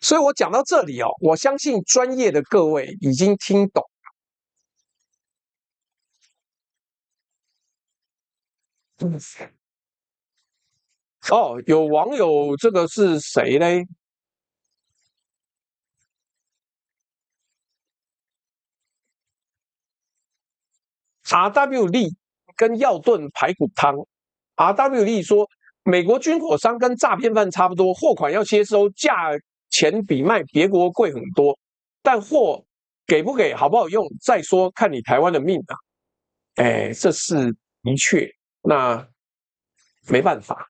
所以我讲到这里哦，我相信专业的各位已经听懂了。哦，有网友这个是谁嘞？RW 利跟药炖排骨汤。RW 利说，美国军火商跟诈骗犯差不多，货款要接收，价钱比卖别国贵很多，但货给不给好不好用，再说看你台湾的命啊。哎，这是的确，那没办法。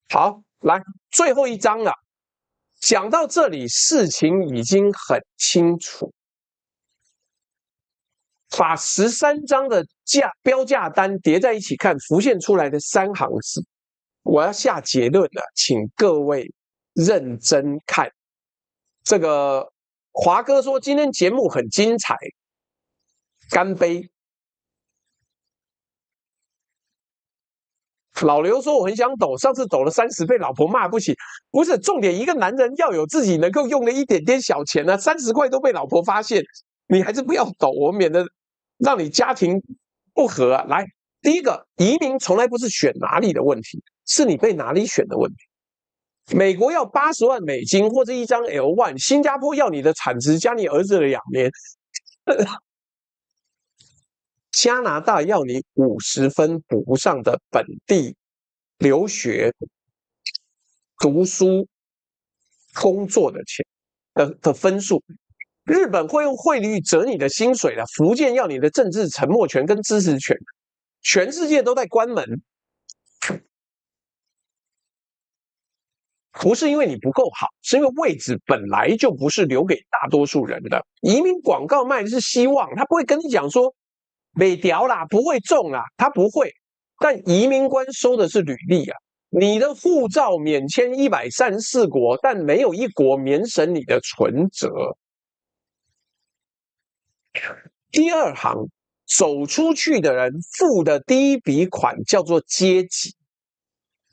好，来最后一章了。讲到这里，事情已经很清楚。把13张的标价单叠在一起看，浮现出来的3行字，我要下结论了，请各位认真看。这个华哥说今天节目很精彩，干杯。老刘说我很想抖，上次抖了30倍，老婆骂不起。不是重点，一个男人要有自己能够用的一点点小钱呢，30块都被老婆发现，你还是不要抖，我免得让你家庭不和啊。来，第一个，移民从来不是选哪里的问题，是你被哪里选的问题。美国要80万美金或者一张 L1， 新加坡要你的产值加你儿子的2年。加拿大要你50分补不上的本地留学、读书、工作的钱的分数。日本会用汇率折你的薪水了。福建要你的政治沉默权跟支持权。全世界都在关门，不是因为你不够好，是因为位置本来就不是留给大多数人的。移民广告卖的是希望，他不会跟你讲说没掉啦，不会中啦，他不会。但移民官收的是履历啊，你的护照免签134国，但没有一国免审你的存折。第2行，走出去的人付的第一笔款叫做阶级。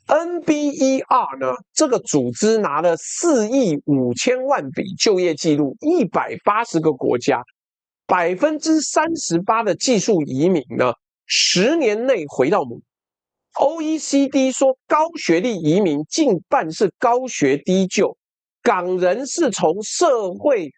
NBER 呢，这个组织拿了4亿5千万笔就业记录，180个国家，38%的技术移民呢，10年内回到母。OECD 说高学历移民近半是高学低就，港人是从社会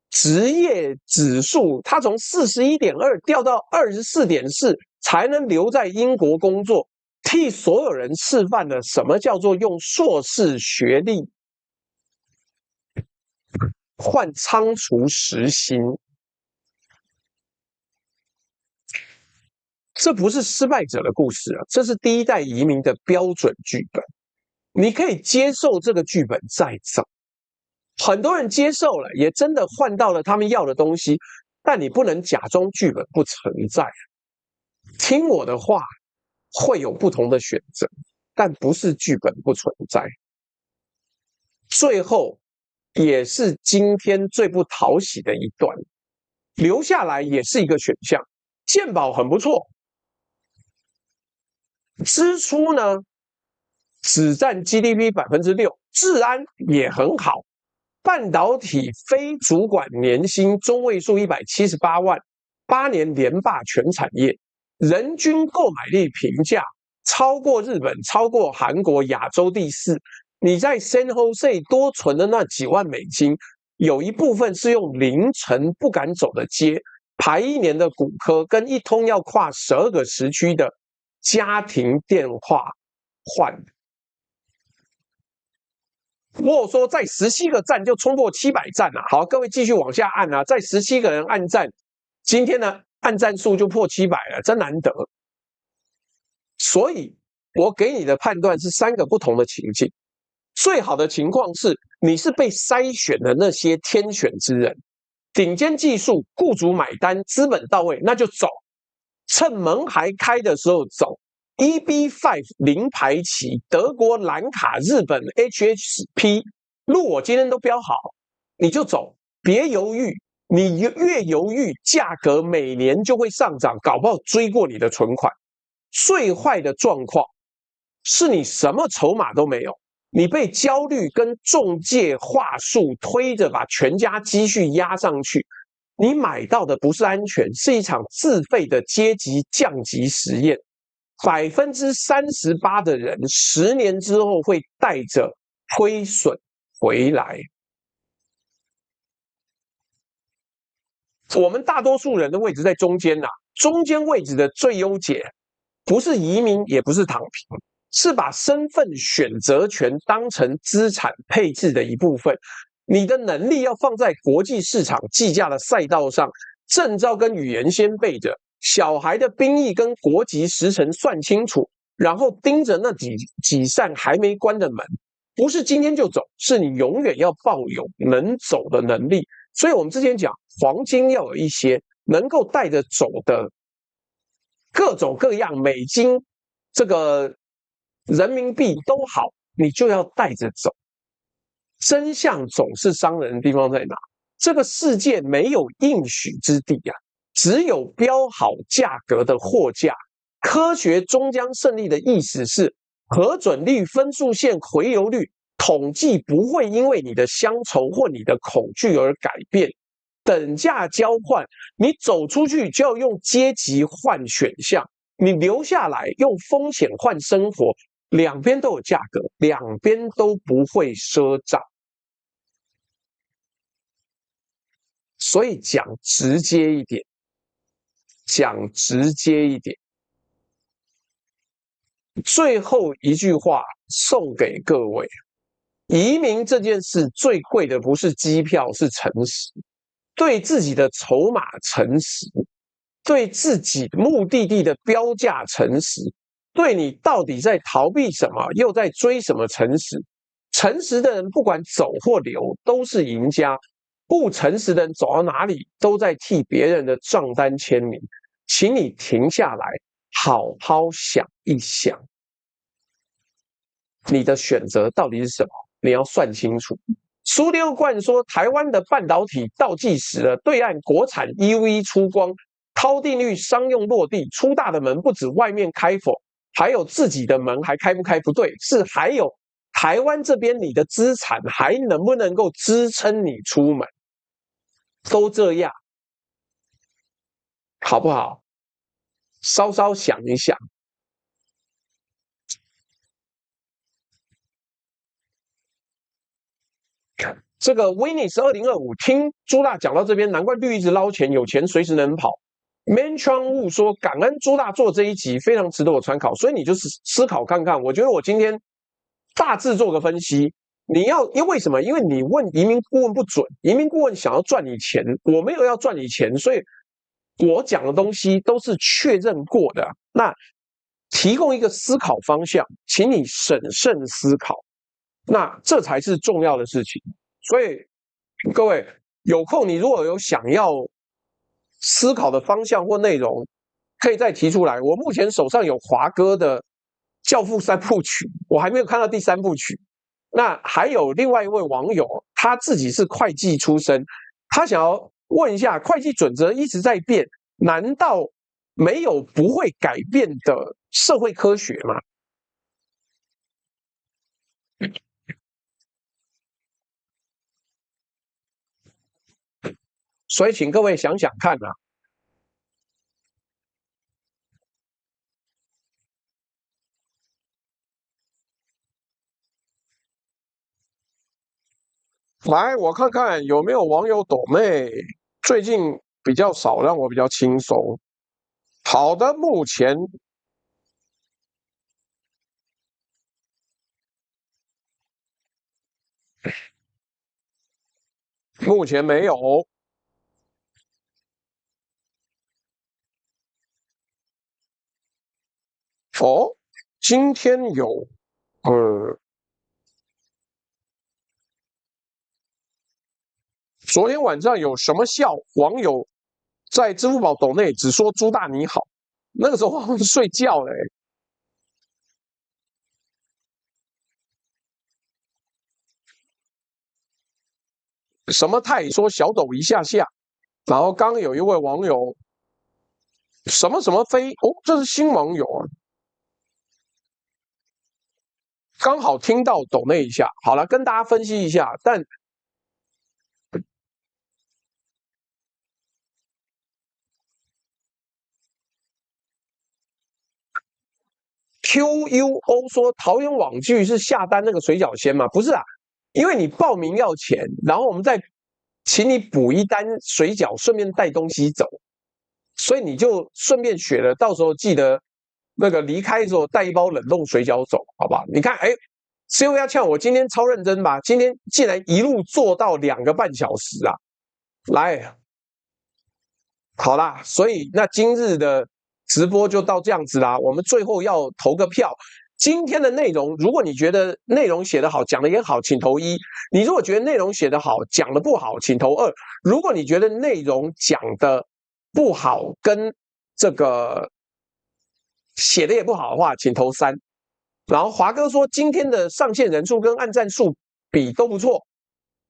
职业指数，他从41.2掉到24.4，才能留在英国工作。替所有人示范了什么叫做用硕士学历换仓储时薪。这不是失败者的故事啊，这是第一代移民的标准剧本。你可以接受这个剧本再走，很多人接受了，也真的换到了他们要的东西，但你不能假装剧本不存在。听我的话，会有不同的选择，但不是剧本不存在。最后也是今天最不讨喜的一段，留下来也是一个选项。健保很不错，支出呢只占 GDP 6%，治安也很好。半导体非主管年薪中位数178万，8年连霸全产业。人均购买力评价超过日本，超过韩国，亚洲第4。你在 San Jose 多存的那几万美金，有一部分是用凌晨不敢走的街，排1年的骨科，跟一通要跨12个时区的家庭电话换的。如果说在17个站就冲破700站了，好，各位继续往下按啊，在17个人按赞，今天呢按赞数就破700了，真难得。所以我给你的判断是3个不同的情境。最好的情况是你是被筛选的那些天选之人，顶尖技术，雇主买单，资本到位，那就走，趁门还开的时候走。EB5 零排期，德国蓝卡，日本 HHP 路我今天都标好，你就走，别犹豫。你越犹豫，价格每年就会上涨，搞不好追过你的存款。最坏的状况是你什么筹码都没有，你被焦虑跟中介话术推着把全家积蓄压上去，你买到的不是安全，是一场自费的阶级降级实验。38%的人10年之后会带着亏损回来。我们大多数人的位置在中间中间位置的最优解不是移民，也不是躺平，是把身份选择权当成资产配置的一部分。你的能力要放在国际市场计价的赛道上，证照跟语言先背着，小孩的兵役跟国籍时程算清楚，然后盯着那几扇还没关的门，不是今天就走，是你永远要抱有能走的能力。所以我们之前讲，黄金要有一些能够带着走的各种各样美金，这个人民币都好，你就要带着走。真相总是伤人的地方在哪？这个世界没有应许之地啊，只有标好价格的货架。科学终将胜利的意思是，核准率、分数线、回流率统计不会因为你的乡愁或你的恐惧而改变。等价交换，你走出去就要用阶级换选项，你留下来用风险换生活，两边都有价格，两边都不会赊账。所以讲直接一点，讲直接一点。最后一句话送给各位：移民这件事最贵的不是机票，是诚实。对自己的筹码诚实，对自己目的地的标价诚实，对你到底在逃避什么，又在追什么诚实。诚实的人不管走或留都是赢家，不诚实的人走到哪里都在替别人的账单签名。请你停下来，好好想一想，你的选择到底是什么？你要算清楚。苏六冠说，台湾的半导体倒计时了，对岸国产 EV 出光，涛定律商用落地，出大的门不止外面开否，还有自己的门还开不开？不对，是还有台湾这边你的资产还能不能够支撑你出门？都这样，好不好？稍稍想一想。这个 Winnis 2025听朱大讲到这边，难怪绿一直捞钱，有钱随时能跑。Man 窗雾说，感恩朱大做这一集，非常值得我参考。所以你就思考看看，我觉得我今天大致做个分析。你要因为什么？因为你问移民顾问不准，移民顾问想要赚你钱，我没有要赚你钱，所以我讲的东西都是确认过的。那提供一个思考方向，请你审慎思考，那这才是重要的事情。所以各位有空，你如果有想要思考的方向或内容，可以再提出来。我目前手上有华哥的《教父三部曲》，我还没有看到第三部曲。那还有另外一位网友，他自己是会计出身，他想要问一下，会计准则一直在变，难道没有不会改变的社会科学吗？所以请各位想想看啊。来，我看看有没有网友抖内，最近比较少，让我比较轻松。好的，目前没有。哦，今天有，昨天晚上有什么笑？网友在支付宝抖内只说朱大你好，那个时候我睡觉了。什么泰说小抖一下下，然后刚有一位网友什么什么飞哦，这是新网友啊，刚好听到抖内一下，好了，跟大家分析一下，但QUO 说桃园网剧是下单那个水饺先吗？不是啊，因为你报名要钱，然后我们再请你补一单水饺，顺便带东西走，所以你就顺便学了，到时候记得那个离开的时候带一包冷冻水饺走，好不好？你看，哎，COYA我今天超认真吧？今天竟然一路做到2个半小时啊！来，好啦，所以那今日的直播就到这样子啦。我们最后要投个票。今天的内容，如果你觉得内容写得好，讲得也好，请投1；你如果觉得内容写得好，讲得不好，请投2；如果你觉得内容讲得不好，跟这个写的也不好的话，请投3。然后华哥说今天的上线人数跟按赞数比都不错，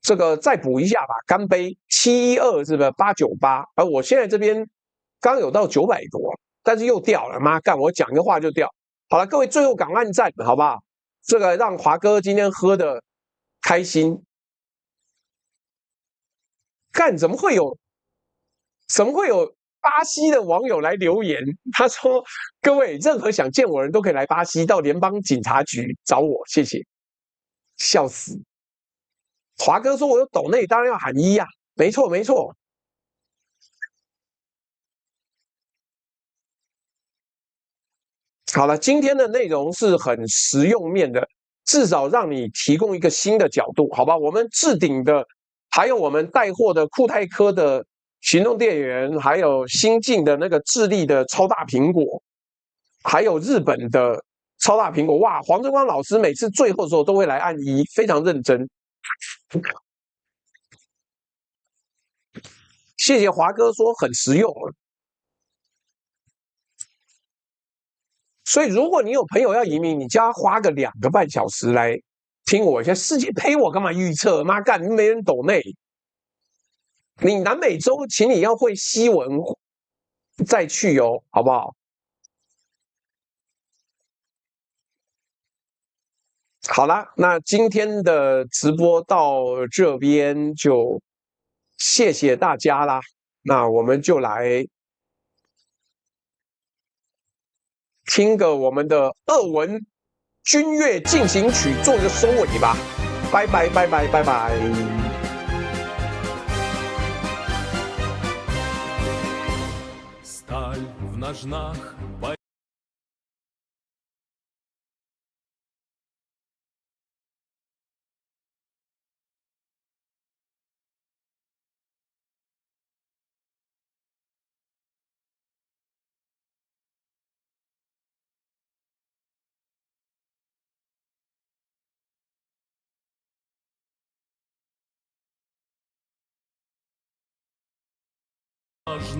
这个再补一下吧。干杯712是不是898？而我现在这边刚有到900多，但是又掉了，妈干！我讲个话就掉。好了，各位最后赶快按赞，好不好？这个让华哥今天喝的开心。干怎么会有巴西的网友来留言？他说：“各位，任何想见我的人都可以来巴西，到联邦警察局找我，谢谢。”笑死！华哥说：“我有抖内，当然要喊1呀。”没错，没错。好了，今天的内容是很实用面的，至少让你提供一个新的角度，好吧？我们置顶的，还有我们带货的酷泰科的行动电源，还有新进的那个智利的超大苹果，还有日本的超大苹果。哇，黄正光老师每次最后的时候都会来按1，非常认真。谢谢华哥说很实用。所以，如果你有朋友要移民，你叫他花个2个半小时来听我一下。世界杯我干嘛预测？妈干，没人抖内。你南美洲，请你要会西文再去哦，好不好？好啦，那今天的直播到这边就谢谢大家啦。那我们就来听个我们的俄文军乐进行曲，做一个收尾吧。拜拜拜拜拜拜。Сталь в ножнах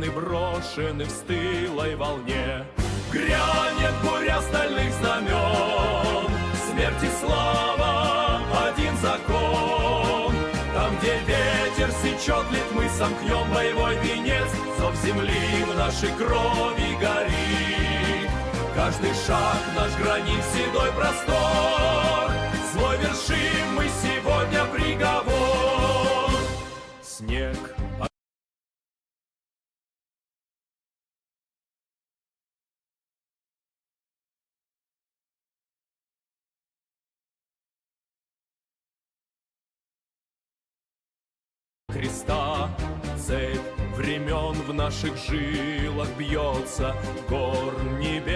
брошены в стылой волне. Грянет буря стальных знамен, смерть и слава один закон. Там, где ветер сечет, лет мы сомкнем боевой венец, зов земли в нашей крови горит. Каждый шаг наш гранит седой простор, злой вершим мы сегодня приговор. Снег креста, цепь времен в наших жилах бьется, гор небес.